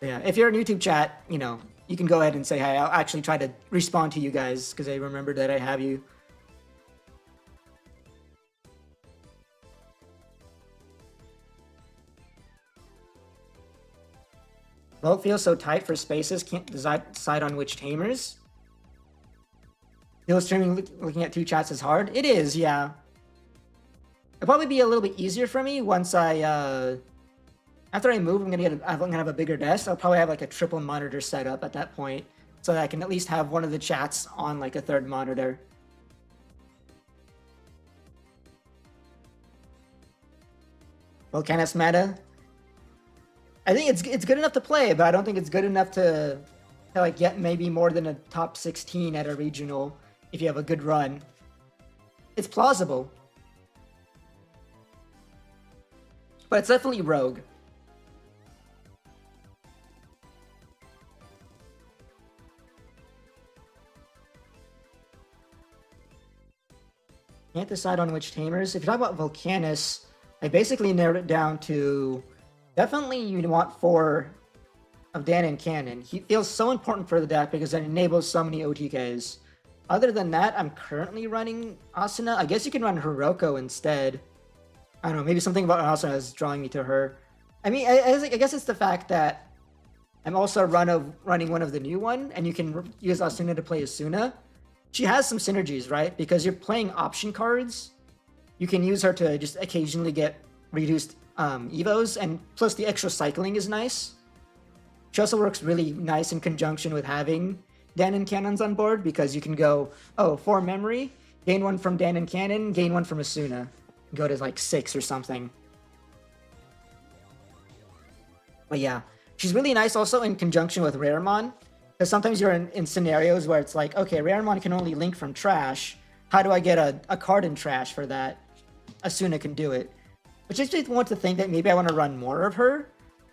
Yeah, if you're in YouTube chat, you know, you can go ahead and say hi. I'll actually try to respond to you guys because I remembered that I have you. Vote feels so tight for spaces, can't decide on which tamers. Dual streaming looking at 2 chats is hard. It is, yeah. It'll probably be a little bit easier for me once I after I move. I'm gonna have a bigger desk. I'll probably have like a triple monitor setup at that point, so that I can at least have one of the chats on like a 3rd monitor. Vulcanus meta. I think it's good enough to play, but I don't think it's good enough to like get maybe more than a top 16 at a regional if you have a good run. It's plausible, but it's definitely rogue. Can't decide on which tamers. If you're talking about Vulcanus, I basically narrowed it down to definitely you want 4 of Dan and Cannon. He feels so important for the deck because it enables so many OTKs. Other than that, I'm currently running Asuna. I guess you can run Hiroko instead. I don't know, maybe something about Asuna is drawing me to her. I mean, I guess it's the fact that I'm also running one of the new one, and you can use Asuna to play Asuna. She has some synergies, right? Because you're playing option cards. You can use her to just occasionally get reduced evos, and plus the extra cycling is nice. She also works really nice in conjunction with having Dan and Cannons on board, because you can go, 4 memory, gain 1 from Dan and Cannon, gain 1 from Asuna. Go to like 6 or something. But yeah, she's really nice also in conjunction with Raremon, because sometimes you're in scenarios where it's like, okay, Raremon can only link from trash. How do I get a card in trash for that? Asuna can do it. Which I just want to think that maybe I want to run more of her.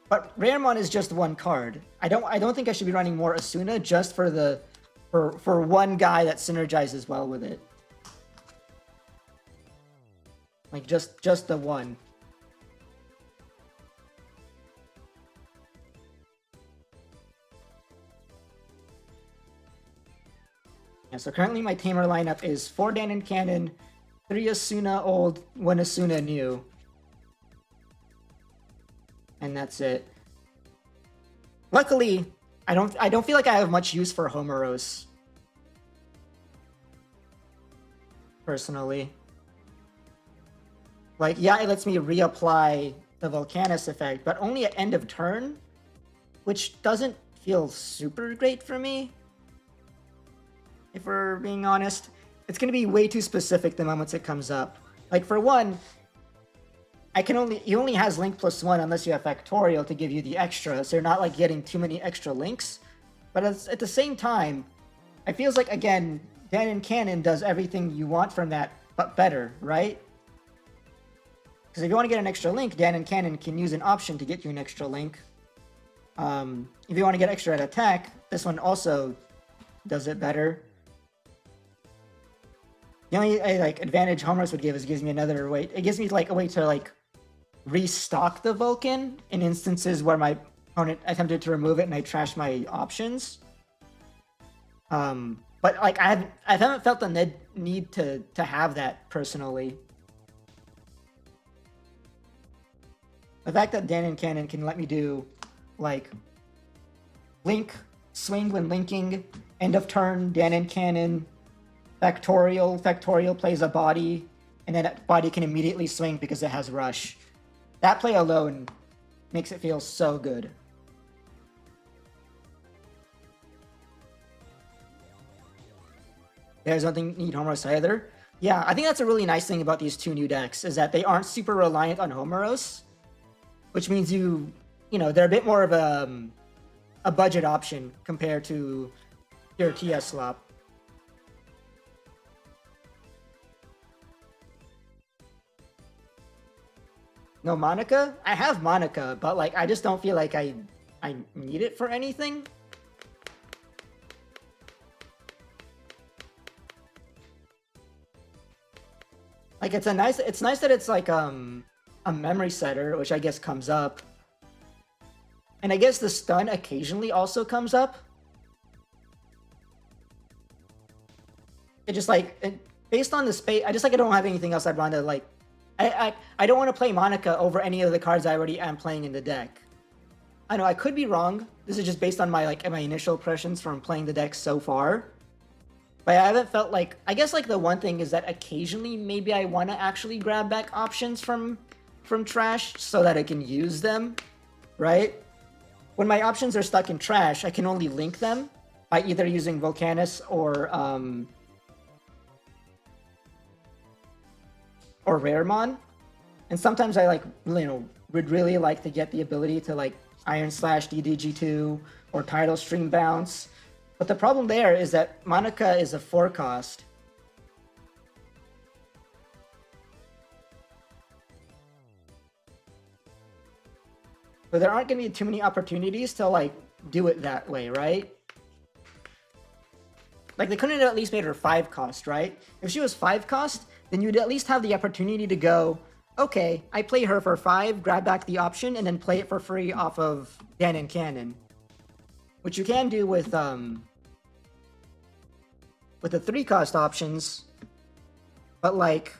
But Raremon is just 1 card. I don't think I should be running more Asuna just for one guy that synergizes well with it. Like just the one. Yeah, so currently my tamer lineup is 4 Dan and Cannon, 3 Asuna old, 1 Asuna new. And that's it. Luckily, I don't feel like I have much use for Homeros. Personally. Like, yeah, it lets me reapply the Vulcanus effect, but only at end of turn, which doesn't feel super great for me. If we're being honest, it's going to be way too specific the moment it comes up. Like, for one, he only has link +1 unless you have Factorial to give you the extra, so you're not like getting too many extra links. But at the same time, it feels like, again, Dan and Cannon does everything you want from that, but better, right? Because if you want to get an extra link, Dan and Cannon can use an option to get you an extra link. If you want to get extra at attack, this one also does it better. The only advantage Homers would give is it gives me another way. It gives me like a way to like restock the Vulcan in instances where my opponent attempted to remove it and I trashed my options. But like I haven't felt the need to have that personally. The fact that Dan and Cannon can let me do like link, swing when linking, end of turn, Dan and Cannon, Factorial plays a body, and then that body can immediately swing because it has rush. That play alone makes it feel so good. There's nothing need Homeros either. Yeah, I think that's a really nice thing about these 2 new decks, is that they aren't super reliant on Homeros, which means you know, they're a bit more of a budget option compared to your TS slop. No Monica? I have Monica, but like I just don't feel like I need it for anything. Like it's nice that it's like a memory setter, which I guess comes up. And I guess the stun occasionally also comes up. It just like based on the space, I don't have anything else I'd want to like. I don't want to play Monica over any of the cards I already am playing in the deck. I know I could be wrong. This is just based on my initial impressions from playing the deck so far. But I haven't felt like, I guess like the one thing is that occasionally maybe I want to actually grab back options from trash so that I can use them, right? When my options are stuck in trash, I can only link them by either using Vulcanus or Raremon. And sometimes I would really like to get the ability to like Iron Slash DDG2 or Tidal Stream Bounce. But the problem there is that Monica is a 4-cost. So there aren't going to be too many opportunities to like do it that way, right? Like they couldn't have at least made her 5-cost, right? If she was 5-cost, then you'd at least have the opportunity to go, okay, I play her for 5, grab back the option, and then play it for free off of Dan and Cannon. Which you can do with the 3-cost options, but like,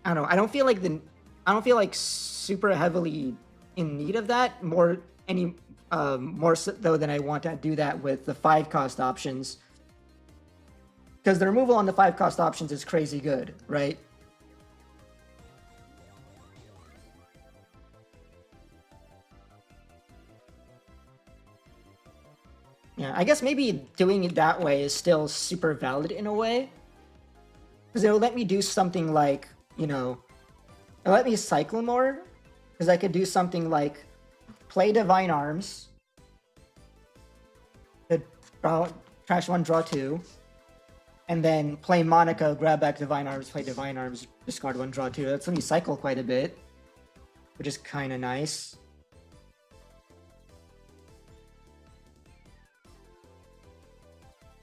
I don't know, I don't feel like super heavily in need of that, more so though than I want to do that with the 5-cost options. Because the removal on the 5-cost options is crazy good, right? Yeah, I guess maybe doing it that way is still super valid in a way. Because it'll let me do something like, it'll let me cycle more. Because I could do something like play Divine Arms, trash 1, draw 2, and then play Monica, grab back Divine Arms, play Divine Arms, discard 1, draw 2. That's let me cycle quite a bit, which is kind of nice.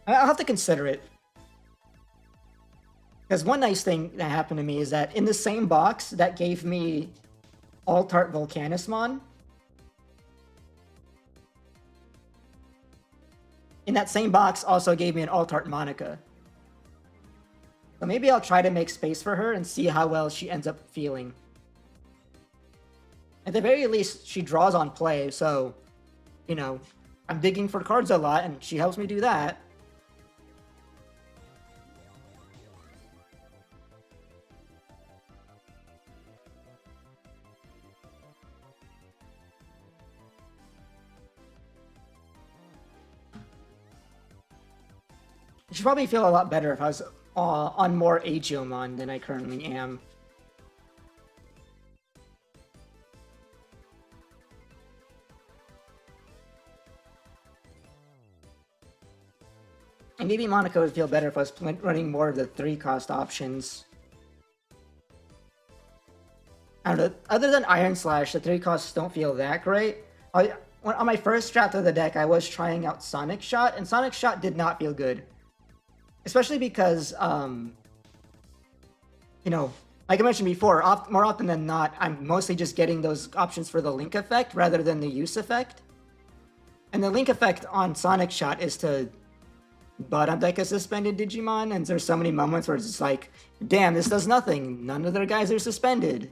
I'll have to consider it. Because one nice thing that happened to me is that in the same box that gave me Alt-Art Vulcanusmon, in that same box also gave me an Alt-Art Monica. So maybe I'll try to make space for her and see how well she ends up feeling. At the very least, she draws on play, so, I'm digging for cards a lot, and she helps me do that. I should probably feel a lot better if I was on more Agiomon than I currently am. And maybe Monica would feel better if I was running more of the 3-cost options. I don't know, other than Iron Slash, the 3-costs don't feel that great. On my first draft of the deck, I was trying out Sonic Shot, and Sonic Shot did not feel good. Especially because, like I mentioned before, more often than not, I'm mostly just getting those options for the link effect rather than the use effect. And the link effect on Sonic Shot is to bottom deck a suspended Digimon, and there's so many moments where it's just like, damn, this does nothing. None of their guys are suspended.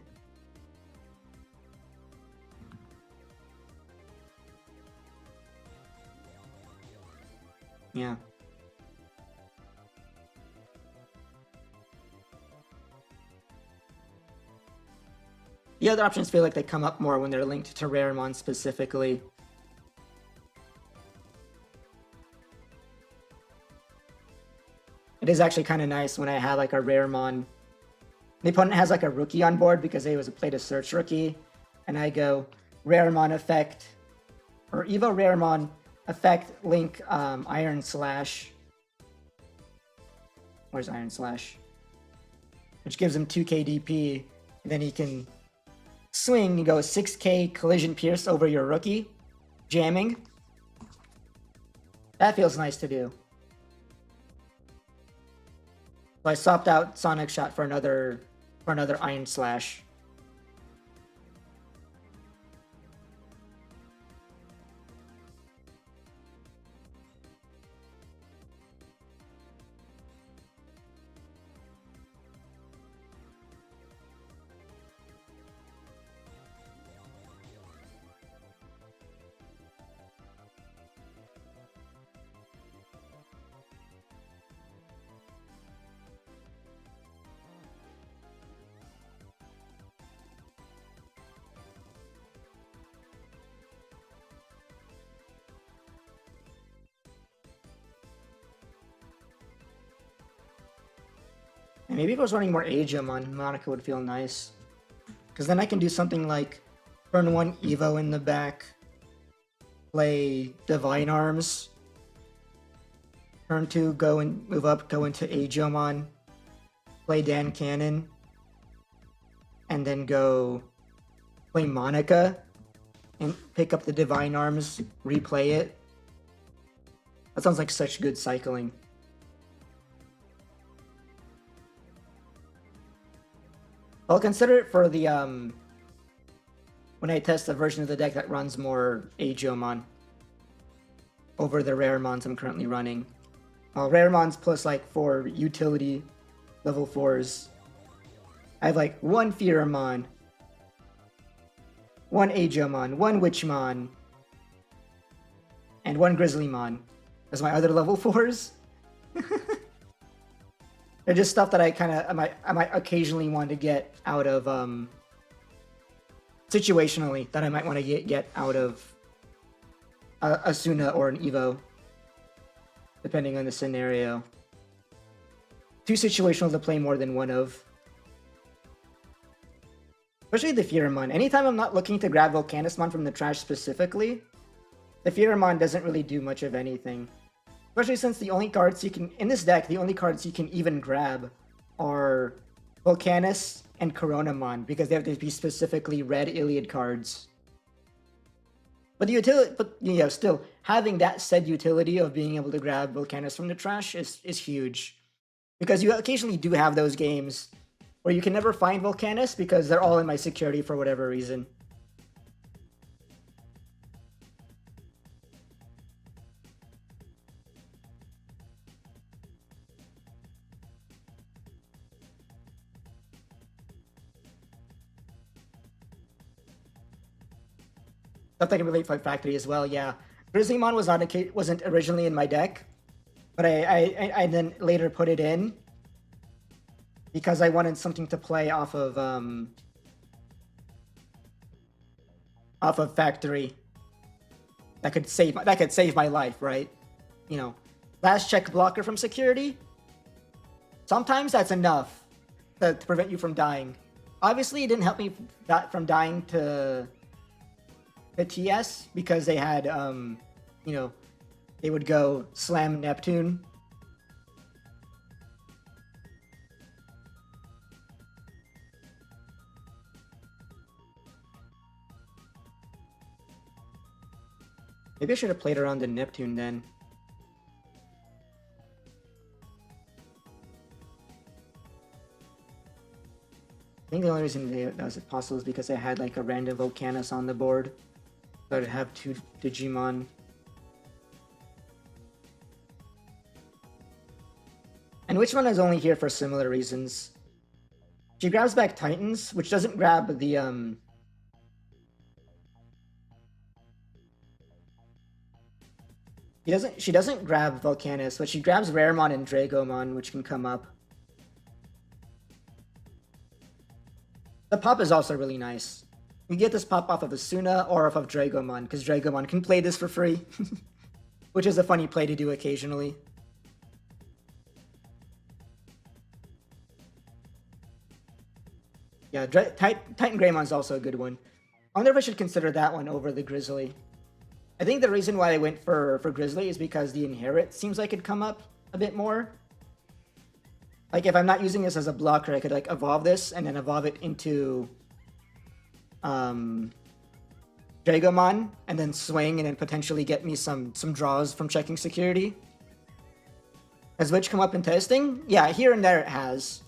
Yeah. The other options feel like they come up more when they're linked to Raremon specifically. It is actually kind of nice when I have like a Raremon. The opponent has like a rookie on board because they played a search rookie. And I go Raremon effect, or Evo Raremon effect, link Iron Slash. Where's Iron Slash? Which gives him 2k DP. And then he can swing, you go 6k collision pierce over your rookie, jamming. That feels nice to do. So I swapped out Sonic Shot for another Iron Slash. Maybe if I was running more Digimon, Monica would feel nice. Because then I can do something like turn 1 Evo in the back, play Divine Arms, turn 2 go and move up, go into Digimon, play Dan Cannon, and then go play Monica and pick up the Divine Arms, replay it. That sounds like such good cycling. I'll consider it for the when I test the version of the deck that runs more Digimon over the Raremons I'm currently running. Well, Raremons plus like 4 utility level 4s. I have like 1 Fearmon, 1 Digimon, 1 Witchmon, and 1 Grizzlymon as my other level 4s. They're just stuff that I might occasionally want to get out of situationally, that I might want to get out of Asuna or an Evo, depending on the scenario. 2 situational to play more than 1 of. Especially the Fearmon. Anytime I'm not looking to grab Vulcanusmon from the trash specifically, the Fearmon doesn't really do much of anything. Especially since the only cards you can, in this deck, the only cards you can even grab are Vulcanus and Coronamon, because they have to be specifically red Iliad cards. But the utility, still, having that said utility of being able to grab Vulcanus from the trash is huge. Because you occasionally do have those games where you can never find Vulcanus because they're all in my security for whatever reason. Something can relate for Factory as well, yeah. Grizzlymon wasn't originally in my deck, but I then later put it in because I wanted something to play off of Factory that could save my life, right? You know, last check blocker from security. Sometimes that's enough to prevent you from dying. Obviously, it didn't help me from dying to the TS because they had, they would go slam Neptune. Maybe I should have played around the Neptune then. I think the only reason that was possible is because I had like a random Vulcanus on the board. So I'd have 2 Digimon. And which one is only here for similar reasons? She grabs back Titans, which doesn't grab the She doesn't grab Vulcanus, but she grabs Raremon and Dragomon, which can come up. The pop is also really nice. You get this pop off of Asuna or off of Dragomon, because Dragomon can play this for free. Which is a funny play to do occasionally. Yeah, Titan Greymon is also a good one. I wonder if I should consider that one over the Grizzly. I think the reason why I went for Grizzly is because the Inherit seems like it'd come up a bit more. Like, if I'm not using this as a blocker, I could, like, evolve this and then evolve it into Dragomon and then swing and then potentially get me some draws from checking security. Has Witch come up in testing? Yeah, here and there it has.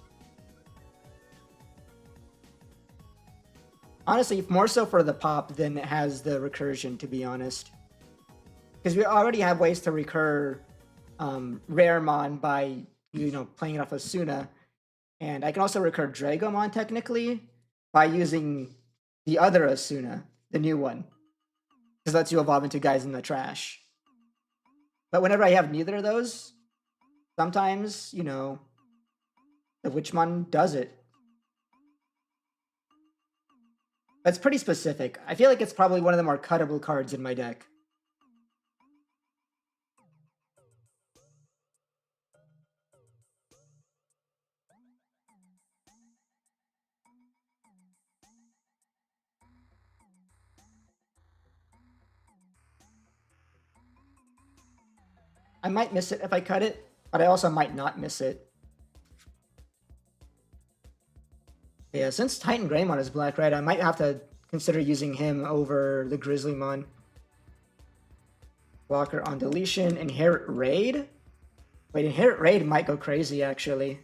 Honestly, more so for the pop than it has the recursion, to be honest. Because we already have ways to recur Raremon by, playing it off of Asuna. And I can also recur Dragomon, technically, by using the other Asuna, the new one. Because lets you evolve into guys in the trash. But whenever I have neither of those, sometimes, the Witchmon does it. That's pretty specific. I feel like it's probably one of the more cuttable cards in my deck. I might miss it if I cut it, but I also might not miss it. Yeah, since Titan Greymon is black-red, I might have to consider using him over the Grizzlymon. Blocker on deletion. Inherit Raid? Wait, Inherit Raid might go crazy, actually.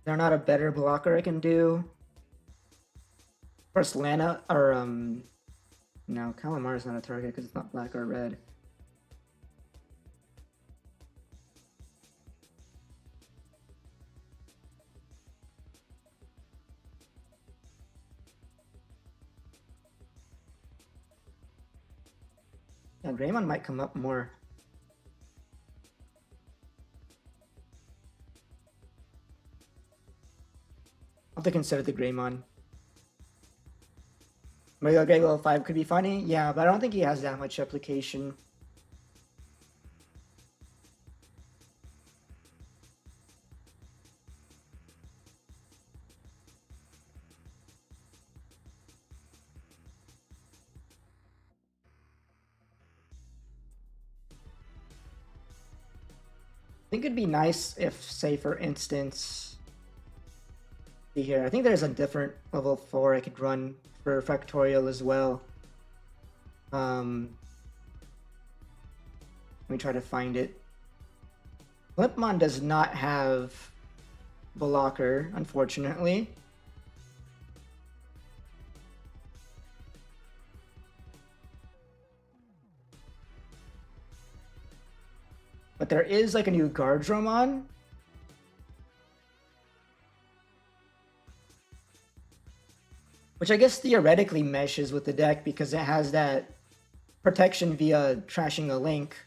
There's not a better blocker I can do. First, Lana, or, no, Calamar is not a target because it's not black or red. Yeah, Greymon might come up more. I'll have to consider the Greymon. Mario Grey level 5 could be funny, yeah, but I don't think he has that much application. I think it'd be nice if, say, for instance, see here, I think there's a different level 4 I could run for Factorial as well. Let me try to find it. Flipmon does not have blocker, unfortunately. But there is like a new Guardromon. Which I guess theoretically meshes with the deck because it has that protection via trashing a link.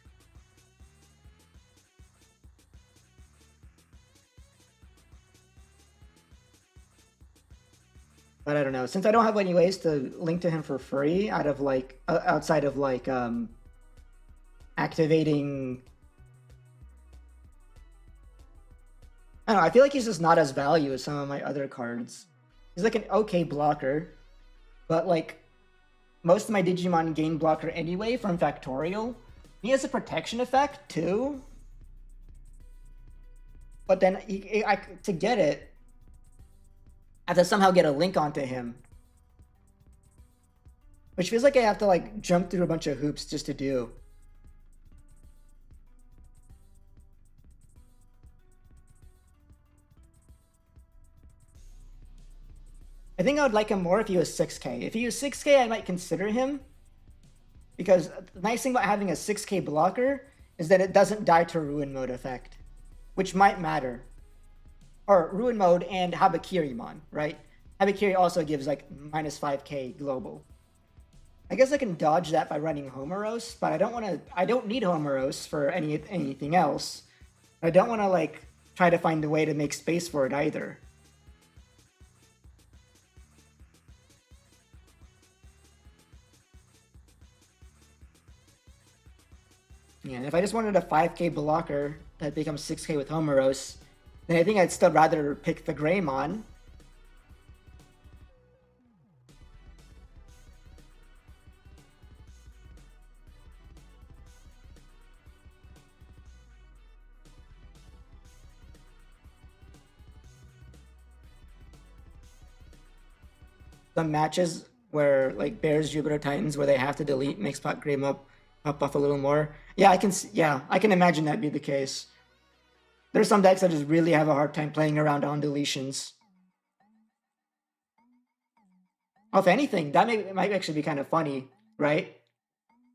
But I don't know. Since I don't have any ways to link to him for free out of like outside of like activating. I don't know. I feel like he's just not as value as some of my other cards. He's like an okay blocker, but like most of my Digimon gain blocker anyway from Factorial. He has a protection effect too. But then to get it, I have to somehow get a link onto him. Which feels like I have to like jump through a bunch of hoops just to do. I think I would like him more if he was 6k. If he was 6k, I might consider him. Because the nice thing about having a 6k blocker is that it doesn't die to Ruin Mode effect. Which might matter. Or Ruin Mode and Habakirimon, right? Habakiri also gives like minus 5k global. I guess I can dodge that by running Homeros, but I don't need Homeros for anything else. I don't want to like try to find a way to make space for it either. Yeah, and if I just wanted a 5k blocker that becomes 6k with Homeros, then I think I'd still rather pick the Greymon. Some matches where like Bears, Jupiter, Titans, where they have to delete makes Pot Greymon up off a little more. Yeah, I can imagine that be the case. There's some decks that just really have a hard time playing around on deletions. Well, if anything, that might actually be kind of funny, right?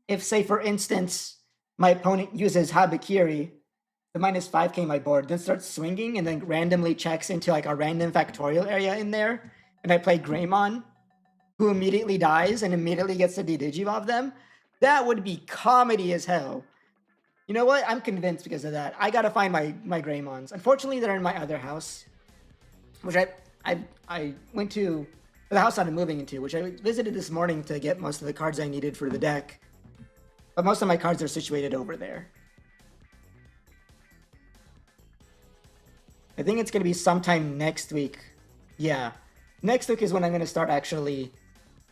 If, say, for instance, my opponent uses Habakiri, the minus 5k my board, then starts swinging and then randomly checks into like a random Factorial area in there, and I play Greymon, who immediately dies and immediately gets to de-Digivolve them, that would be comedy as hell. You know what? I'm convinced because of that. I gotta find my Greymons. Unfortunately, they're in my other house, which I went to the house I'm moving into, which I visited this morning to get most of the cards I needed for the deck. But most of my cards are situated over there. I think it's going to be sometime next week. Yeah. Next week is when I'm going to start actually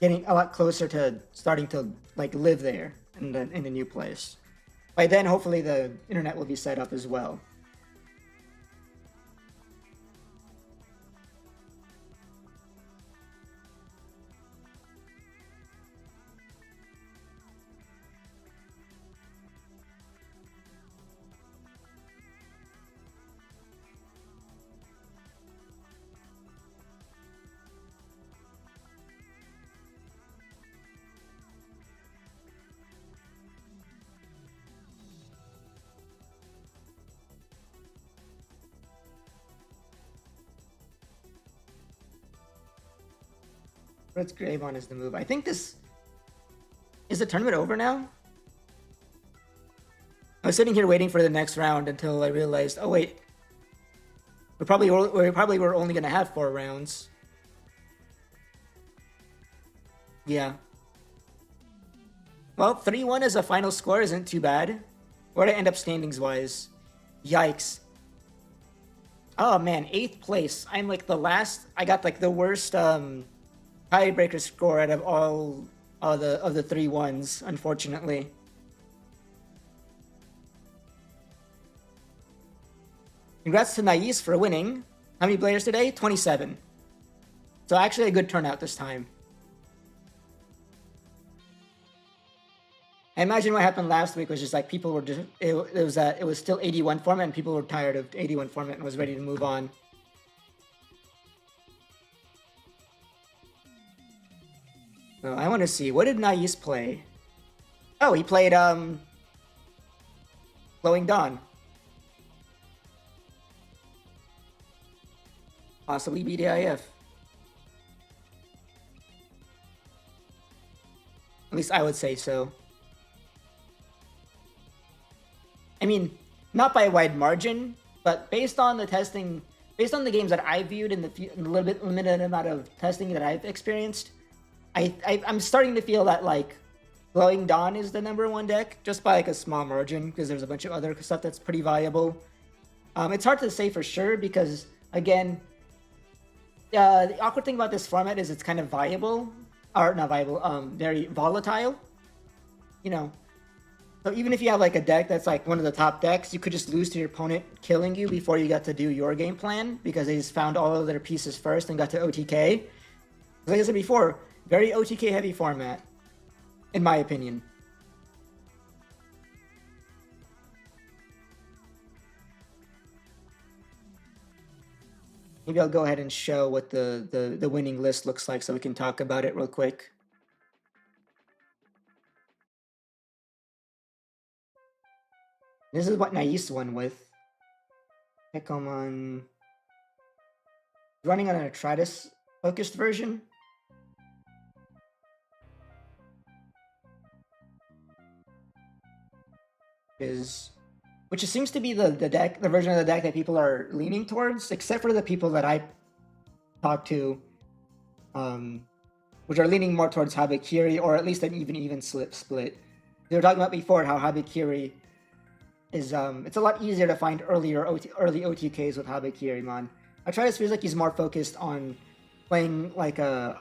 getting a lot closer to starting to like live there in the new place. By then, hopefully the internet will be set up as well. Red's Gravon is the move. I think this... Is the tournament over now? I was sitting here waiting for the next round until I realized, oh wait. We probably were only going to have 4 rounds. Yeah. Well, 3-1 as a final score isn't too bad. Where did I end up standings-wise? Yikes. Oh man, 8th place. I'm like the last... I got like the worst... tiebreaker score out of all of the 3-1s, unfortunately. Congrats to Nais for winning. How many players today? 27. So actually a good turnout this time. I imagine what happened last week was just like people were just it was still 81 format and people were tired of 81 format and was ready to move on. So I want to see, what did Nais play? Oh, he played Glowing Dawn. Possibly BDIF. At least I would say so. I mean, not by a wide margin, but based on the testing, based on the games that I viewed in the little bit limited amount of testing that I've experienced, I'm starting to feel that like Glowing Dawn is the #1 deck, just by like a small margin, because there's a bunch of other stuff that's pretty viable. It's hard to say for sure because, again, the awkward thing about this format is it's kind of viable, or not viable, very volatile. You know, so even if you have like a deck that's like one of the top decks, you could just lose to your opponent killing you before you got to do your game plan because they just found all of their pieces first and got to OTK. Like I said before, very OTK heavy format, in my opinion. Maybe I'll go ahead and show what the winning list looks like so we can talk about it real quick. This is what Nais won with. Pokemon running on an Atritus focused version. Which seems to be the version of the deck that people are leaning towards, except for the people that I talk to, which are leaning more towards Habakiri, or at least an even split. They were talking about before how Habakiri is it's a lot easier to find early OTKs with Habakiri-mon. Atritus feels like he's more focused on playing like a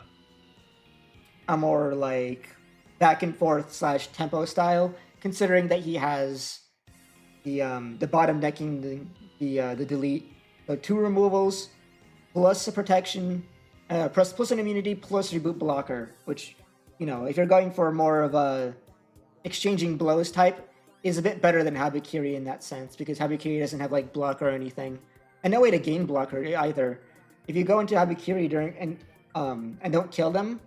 more like back and forth / tempo style, considering that he has the bottom decking the delete, so 2 removals plus a protection, plus an immunity plus reboot blocker, which, you know, if you're going for more of a exchanging blows type, is a bit better than Habakiri in that sense, because Habakiri doesn't have like block or anything, and no way to gain blocker either. If you go into Habakiri and don't kill them,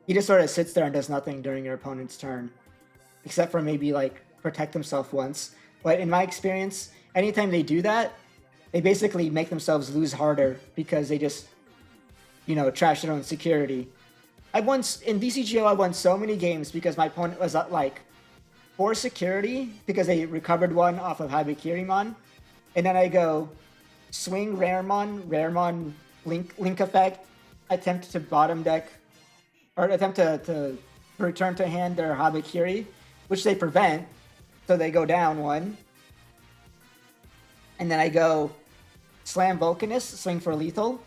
he just sort of sits there and does nothing during your opponent's turn, except for maybe like protect himself once. But in my experience, anytime they do that, they basically make themselves lose harder because they just, you know, trash their own security. In DCGO, I won so many games because my opponent was at like 4 security because they recovered 1 off of Habakiri-mon, and then I go swing Raremon, link effect, attempt to bottom deck, or attempt to return to hand their Habakiri, which they prevent, so they go down 1. And then I go slam Vulcanus, swing for lethal.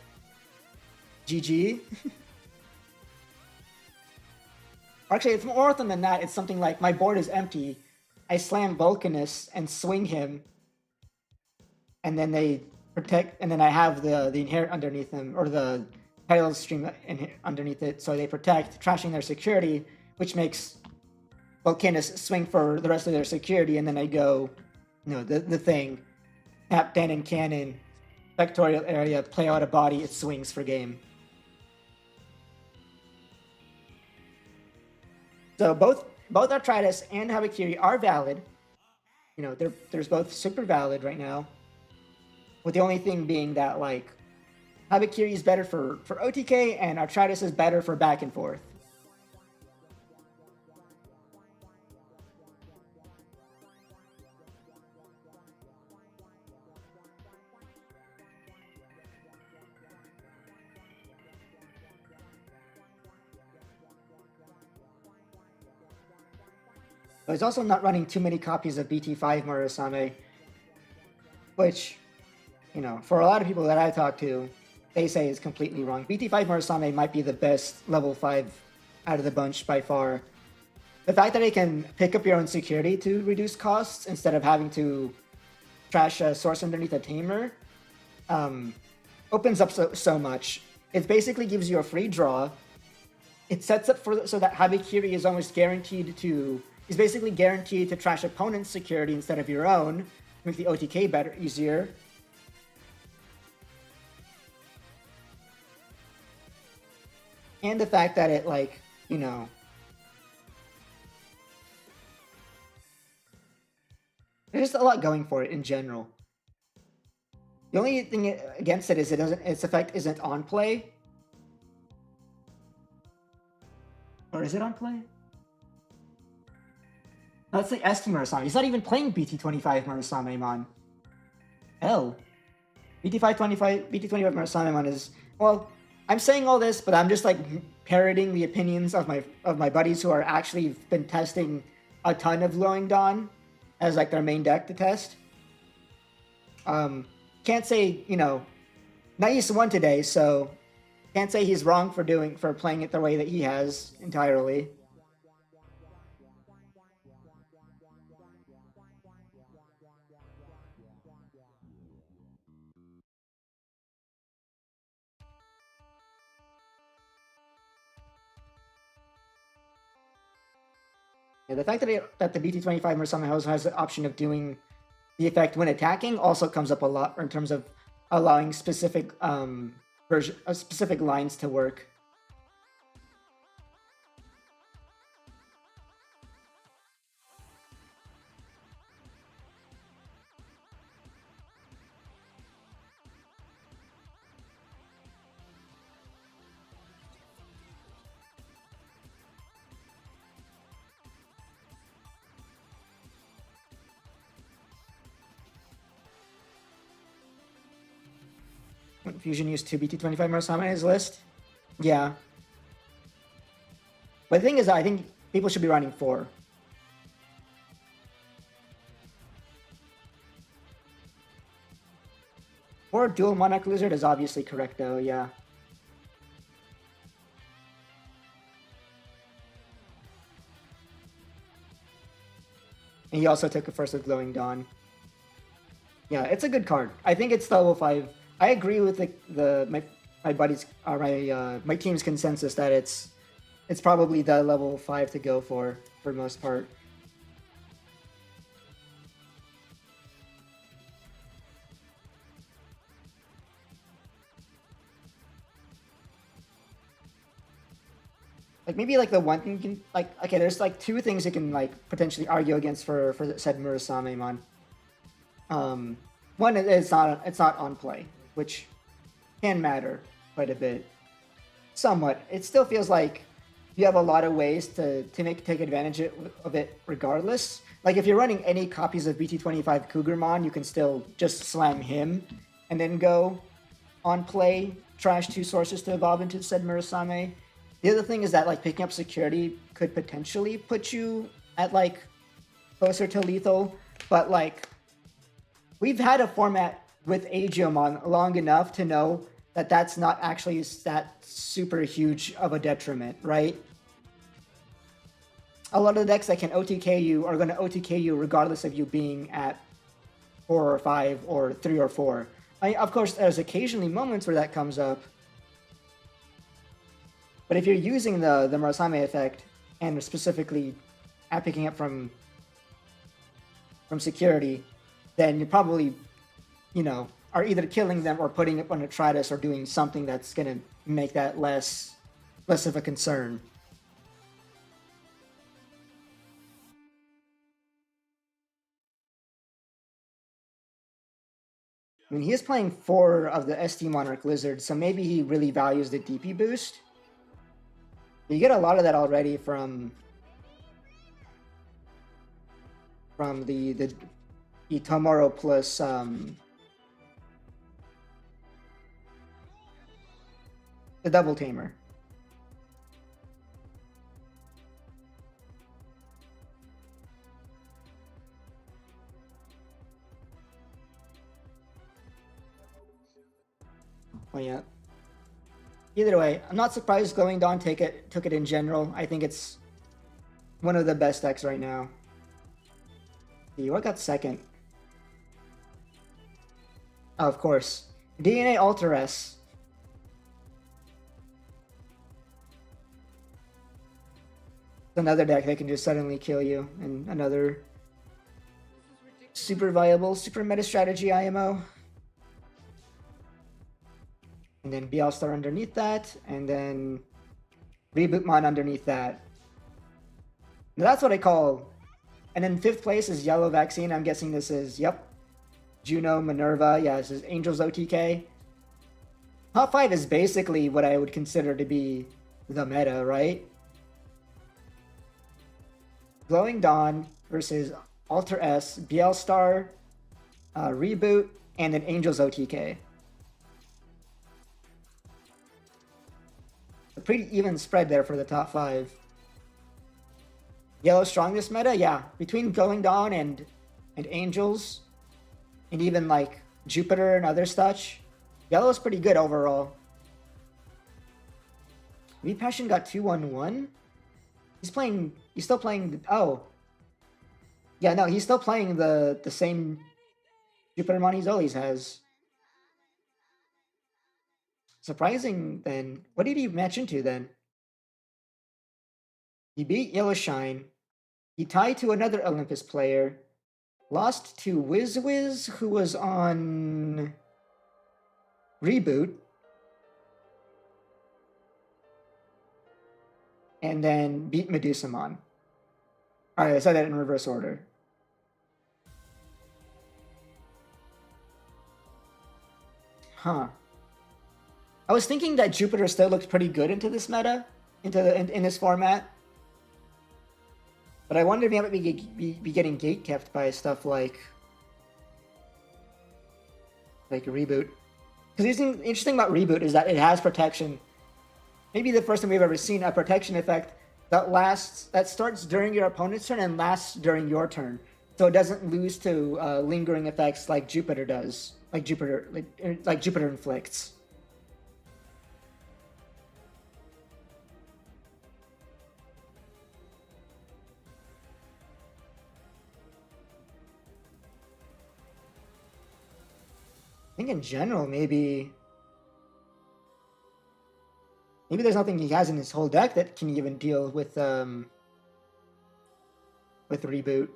GG. Actually, it's more often than that. It's something like my board is empty. I slam Vulcanus and swing him, and then they protect. And then I have the inherit underneath them, or the title stream underneath it, so they protect, trashing their security, which makes Vulcanus swing for the rest of their security. And then I go, the thing, tap Dan and cannon, vectorial area, play out a body, it swings for game. So both Arthritis and Habakiri are valid. There's both super valid right now. With the only thing being that, like, Habakiri is better for OTK and Arthritis is better for back and forth. But it's also not running too many copies of BT5 Murasame, which, for a lot of people that I talk to, they say is completely wrong. BT5 Murasame might be the best level 5 out of the bunch by far. The fact that it can pick up your own security to reduce costs instead of having to trash a source underneath a tamer opens up so much. It basically gives you a free draw. It sets up so that Habakiri is almost guaranteed to... He's basically guaranteed to trash opponent's security instead of your own, to make the OTK easier. And the fact that it, like, there's just a lot going for it in general. The only thing against it is its effect isn't on play. Or is it on play? Let's say ST Murasame. He's not even playing BT25 Murasame Mon. BT25 Murasame is... Well, I'm saying all this, but I'm just like parroting the opinions of my buddies who are actually been testing a ton of Glowing Dawn as like their main deck to test. Can't say, Nais won today, so can't say he's wrong for playing it the way that he has entirely. Yeah, the fact that the BT25 Murasame has the option of doing the effect when attacking also comes up a lot in terms of allowing specific specific lines to work. Fusion used 2 BT25 Murasame in his list? Yeah. But the thing is, I think people should be running 4. Or dual Monarch Lizard is obviously correct though, yeah. And he also took it first with Glowing Dawn. Yeah, it's a good card. I think it's level 5. I agree with my buddies, my team's consensus that it's probably the level 5 to go for the most part. Like maybe like the one thing you can okay, there's like 2 things you can like potentially argue against for said Murasame Mon. One is it's not on play, which can matter quite a bit. Somewhat. It still feels like you have a lot of ways to take advantage of it regardless. Like if you're running any copies of BT25 Cougarmon, you can still just slam him and then go on play trash 2 sources to evolve into said Murasame. The other thing is that like picking up security could potentially put you at like closer to lethal, but like we've had a format with Agiomon long enough to know that that's not actually that super huge of a detriment, right? A lot of the decks that can OTK you are going to OTK you regardless of you being at 4 or 5 or 3 or 4. Of course, there's occasionally moments where that comes up. But if you're using the Murasame effect, and specifically at picking up from security, then you probably, you know, are either killing them or putting it on a Tritus or doing something that's going to make that less of a concern. I mean, he is playing 4 of the ST Monarch Lizard, so maybe he really values the DP boost. You get a lot of that already from the Itomoro plus the Double Tamer. Oh yeah. Either way, I'm not surprised Glowing Dawn took it in general. I think it's one of the best decks right now. See, what got second? Oh, of course. DNA Alter S. It's another deck that can just suddenly kill you, and another super viable, super meta strategy IMO. And then BL-Star underneath that, and then Rebootmon underneath that. Now that's what I call. And then 5th place is Yellow Vaccine. I'm guessing this is, yep, Juno, Minerva. Yeah, this is Angels OTK. Top 5 is basically what I would consider to be the meta, right? Glowing Dawn versus Alter S, BL-Star, Reboot, and then Angels OTK. A pretty even spread there for the top 5. Yellow strongest meta? Yeah. Between Glowing Dawn and Angels, and even like Jupiter and other such, Yellow's pretty good overall. Repassion got 2-1-1? He's still playing, oh. Yeah, no, he's still playing the same Jupitermon he always has. Surprising, then. What did he match into, then? He beat Yellow Shine. He tied to another Olympus player. Lost to Wiz, who was on Reboot. And then beat Medusamon. Alright, I said that in reverse order. Huh. I was thinking that Jupiter still looked pretty good into this meta, in this format. But I wonder if he might be getting gatekept by stuff like Reboot. Because the interesting about Reboot is that it has protection. Maybe the first time we've ever seen a protection effect that starts during your opponent's turn and lasts during your turn. So it doesn't lose to lingering effects like Jupiter does, like Jupiter inflicts. I think in general, maybe there's nothing he has in his whole deck that can even deal with Reboot.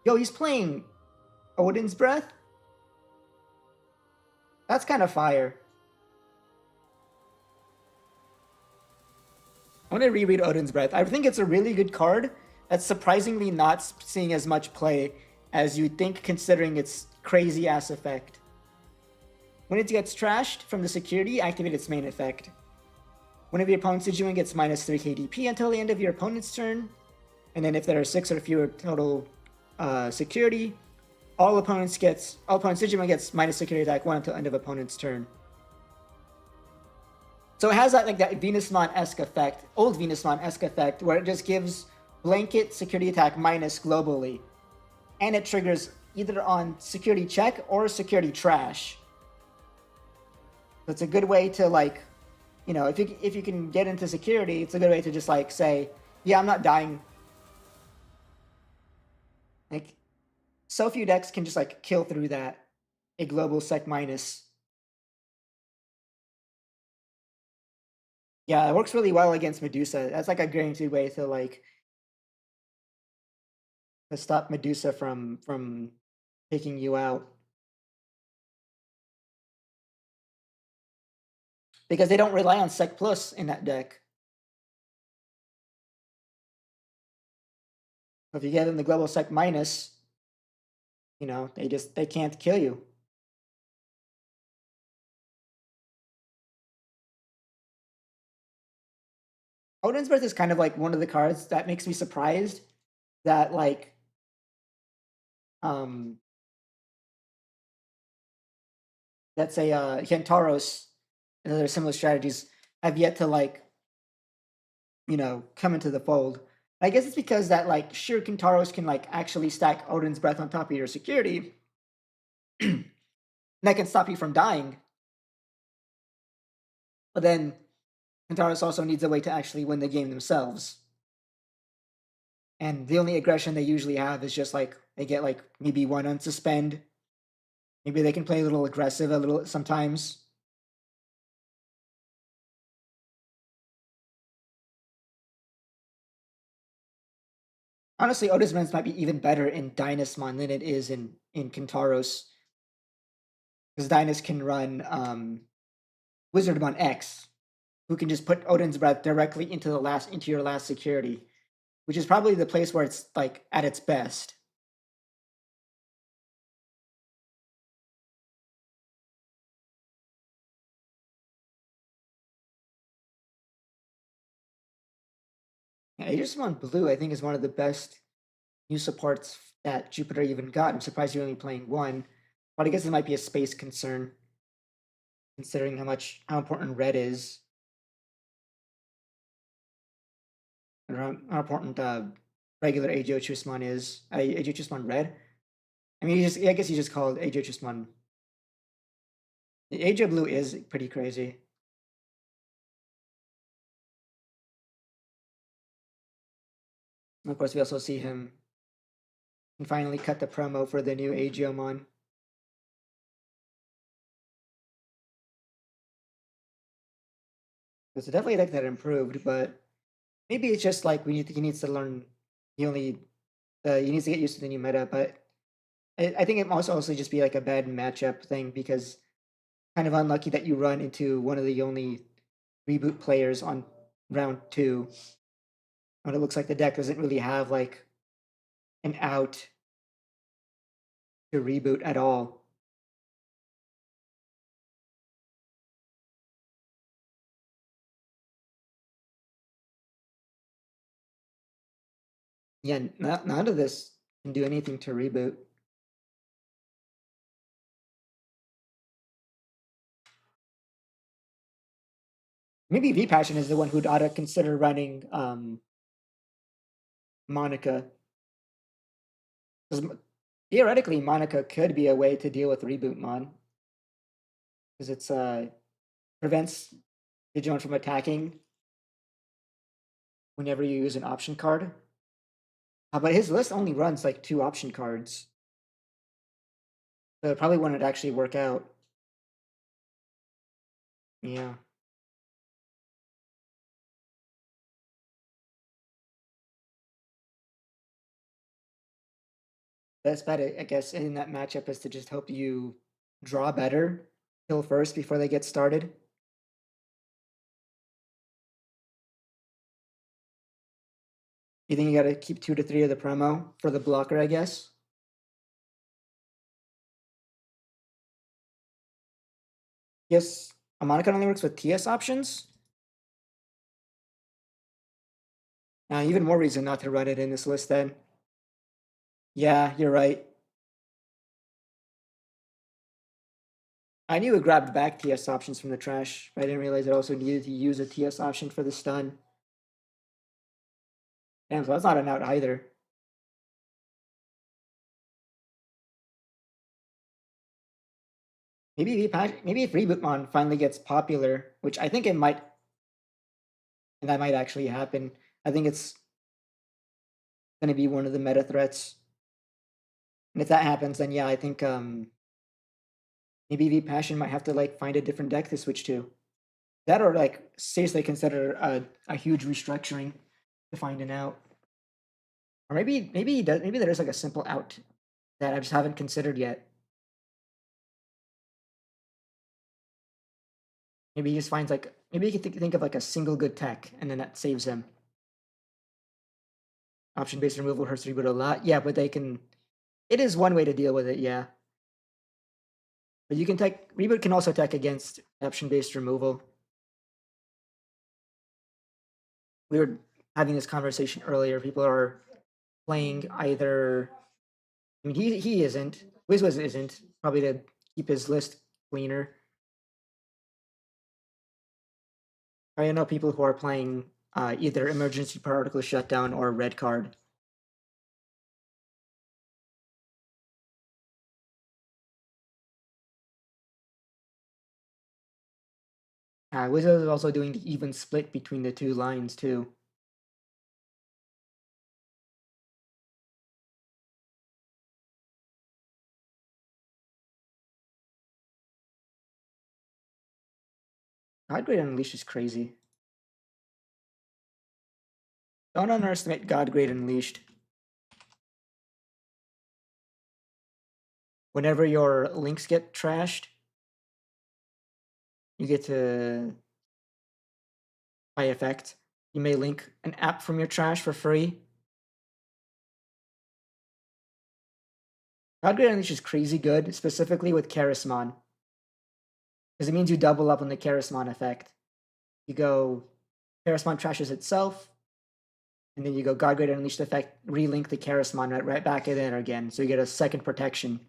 Yo, he's playing Odin's Breath? That's kind of fire. I want to reread Odin's Breath. I think it's a really good card that's surprisingly not seeing as much play as you'd think, considering its crazy-ass effect. When it gets trashed from the security, activate its main effect. Whenever your opponent's doing gets minus 3 KDP until the end of your opponent's turn. And then if there are 6 or fewer total security, all opponents Digimon gets minus security attack 1 until end of opponent's turn. So it has that like that Venusmon-esque effect, old Venusmon-esque effect, where it just gives blanket security attack minus globally, and it triggers either on security check or security trash. So it's a good way to like, you know, if you can get into security, it's a good way to just like say, yeah, I'm not dying. Like, so few decks can just like kill through that a global sec minus. Yeah, it works really well against Medusa. That's like a guaranteed way to like to stop Medusa from taking you out. Because they don't rely on Sec Plus in that deck. So if you get them the global Sec minus, you know, they can't kill you. Odin's Breath is kind of like one of the cards that makes me surprised that like let's say Kentaros and other similar strategies have yet to like, you know, come into the fold. I guess it's because that like sure Kentaros can like actually stack Odin's Breath on top of your security. And that can stop you from dying. But then Kentaros also needs a way to actually win the game themselves. And the only aggression they usually have is just like they get like maybe one unsuspend. Maybe they can play a little aggressive a little sometimes. Honestly, Odismons might be even better in Dynasmon than it is in Kentaros. Because Dynas can run Wizardmon X, who can just put Odin's Breath directly into your last security, which is probably the place where it's like at its best. Yeah, Aegismon Blue, I think, is one of the best new supports that Jupiter even got. I'm surprised you're only playing one, but I guess it might be a space concern, considering how important red is. Or how important regular Aegismon is. Aegismon red. I mean, I guess you just call it Aegismon. The Age of Blue is pretty crazy. And of course, we also see him and finally cut the promo for the new Aegiomon. It's definitely a deck that improved, but maybe it's just like he needs to learn. He needs to get used to the new meta. But I think it must also just be like a bad matchup thing because kind of unlucky that you run into one of the only reboot players on round 2. When it looks like the deck doesn't really have like an out to reboot at all. Yeah, none of this can do anything to reboot. Maybe V Passion is the one who'd ought to consider running Monica. Because theoretically, Monica could be a way to deal with Reboot Mon. Because it's prevents Digimon from attacking whenever you use an option card. But his list only runs like 2 option cards. So it probably wouldn't actually work out. Yeah. Best bet, I guess, in that matchup is to just hope you draw better, kill first before they get started. You think you gotta keep 2 to 3 of the promo for the blocker, I guess? Yes, a Monica only works with TS options? Even more reason not to run it in this list then. Yeah, you're right. I knew it grabbed back TS options from the trash, but I didn't realize it also needed to use a TS option for the stun. Damn, so that's not an out either. Maybe if Rebootmon finally gets popular, which I think it might, and that might actually happen. I think it's going to be one of the meta threats. And if that happens, then yeah, I think maybe Passion might have to like find a different deck to switch to. That or like seriously consider a huge restructuring to find an out. Or maybe there's like a simple out that I just haven't considered yet. Maybe he just finds like maybe he can think of like a single good tech and then that saves him. Option based removal hurts Reboot a lot. Yeah, but they can. It is one way to deal with it. Yeah. But you can tech. Reboot can also tech against option based removal. We were having this conversation earlier. People are playing either. I mean, he isn't. WizWiz isn't. Probably to keep his list cleaner. I know people who are playing either emergency particle shutdown or red card. WizWiz is also doing the even split between the two lines too. Godgrade Unleashed is crazy. Don't underestimate Godgrade Unleashed. Whenever your links get trashed, you get to, by effect, you may link an app from your trash for free. Godgrade Unleashed is crazy good, specifically with Charismon. Because it means you double up on the Charismon effect. You go, Charismon trashes itself, and then you go Godgrade Unleashed effect, relink the Charismon right back in there again, so you get a second protection.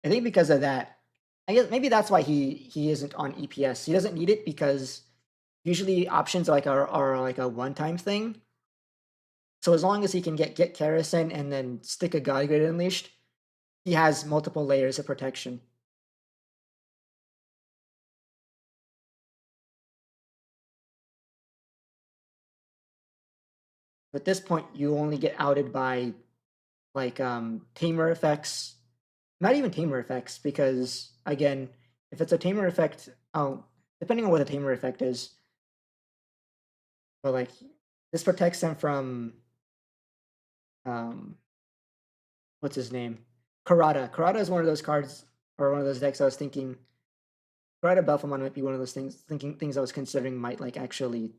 I think because of that, I guess maybe that's why he isn't on EPS. He doesn't need it because usually options are like a one-time thing. So as long as he can get Karison and then stick a Godgrade Unleashed, he has multiple layers of protection. At this point, you only get outed by like tamer effects. Not even tamer effects, because again, if it's a tamer effect, depending on what the tamer effect is, but like this protects them from what's his name? Karada. Karada is one of those cards or one of those decks I was thinking. Karada Belfamon might be one of those things I was considering might like actually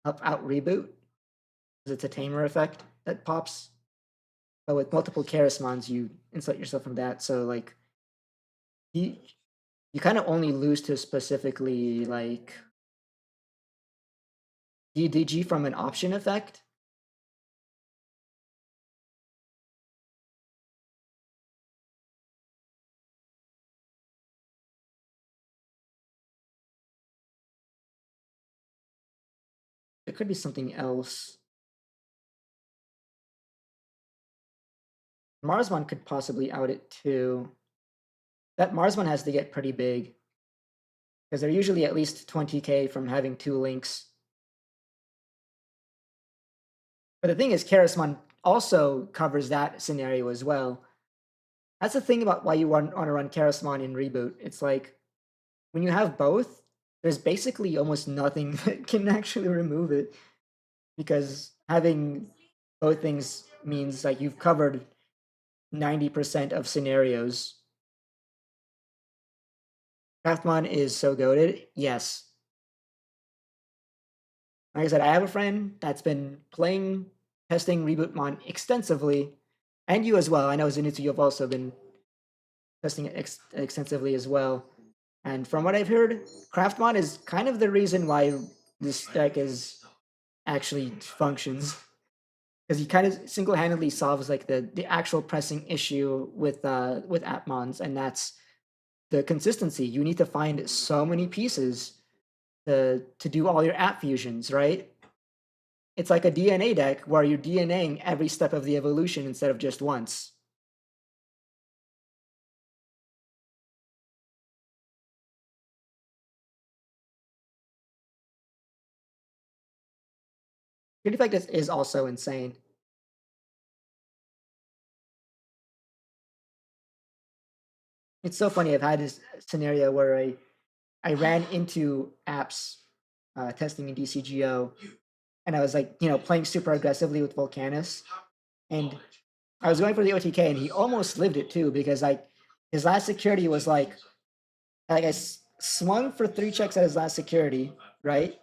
help out Reboot. Because it's a tamer effect that pops. But with multiple Charismons, you insulate yourself from that. So like you kind of only lose to specifically like DDG from an option effect. It could be something else. Marsmon could possibly out it too. That Marsmon has to get pretty big. Because they're usually at least 20k from having two links. But the thing is, Charismon also covers that scenario as well. That's the thing about why you want to run Charismon in Reboot. It's like, when you have both, there's basically almost nothing that can actually remove it. Because having both things means like you've covered 90% of scenarios. Craftmon is so goated, yes. Like I said, I have a friend that's been testing Rebootmon extensively, and you as well. I know Zenitsu, you've also been testing it extensively as well. And from what I've heard, Craftmon is kind of the reason why this deck is actually functions. because he kind of single-handedly solves like the actual pressing issue with Appmons, and that's the consistency. You need to find so many pieces to do all your app fusions, right? It's like a DNA deck where you're DNAing every step of the evolution instead of just once. Security effect is also insane. It's so funny. I've had this scenario where I ran into apps testing in DCGO, and I was like, playing super aggressively with Vulcanus, and I was going for the OTK, and he almost lived it too, because like his last security was like I swung for 3 checks at his last security, right?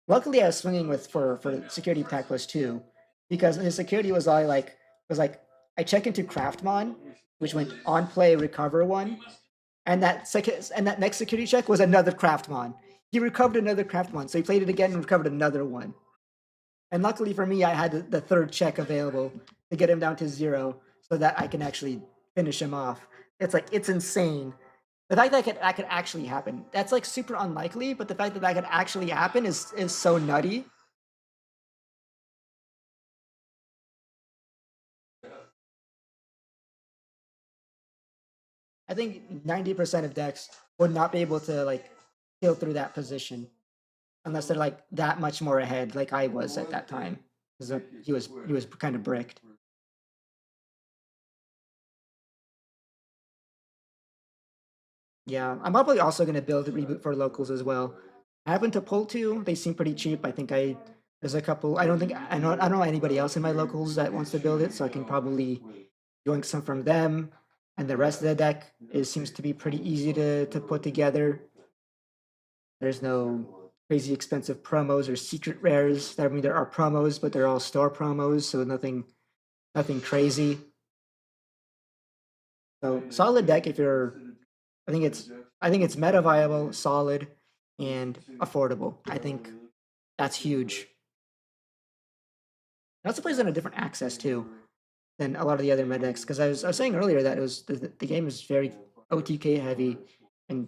Luckily, I was swinging for security attack +2, because his security was all like I check into Craftmon, which went on play recover 1, and that next security check was another Craftmon. He recovered another Craftmon, so he played it again and recovered another one. And luckily for me, I had the 3rd check available to get him down to 0, so that I can actually finish him off. It's insane. The fact that that could actually happen, that's like super unlikely, but the fact that could actually happen is so nutty. I think 90% of decks would not be able to like kill through that position unless they're like that much more ahead, like I was at that time, because he was kind of bricked. Yeah, I'm probably also going to build a reboot for locals as well. I happen to pull 2. They seem pretty cheap. I think there's a couple. I don't know anybody else in my locals that wants to build it, so I can probably yoink some from them. And the rest of the deck seems to be pretty easy to put together. There's no crazy expensive promos or secret rares. I mean, there are promos, but they're all store promos, so nothing crazy. So solid deck if you're. I think it's meta viable, solid, and affordable. I think that's huge. It also plays on a different access too than a lot of the other meta decks, because I was saying earlier that it was the game is very OTK heavy, and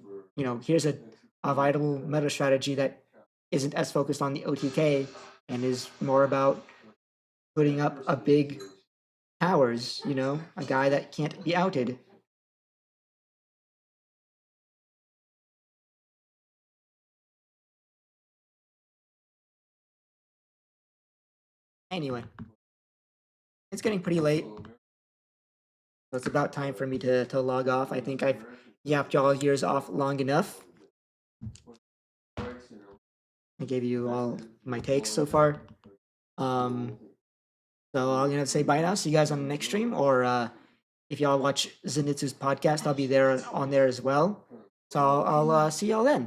here's a viable meta strategy that isn't as focused on the OTK and is more about putting up a big towers, a guy that can't be outed. Anyway, it's getting pretty late, so it's about time for me to log off. I think I've yapped y'all ears off long enough. I gave you all my takes so far. So I'm gonna say bye now. See you guys on the next stream, or if y'all watch Zenitsu's podcast, I'll be there on there as well. So I'll see y'all then.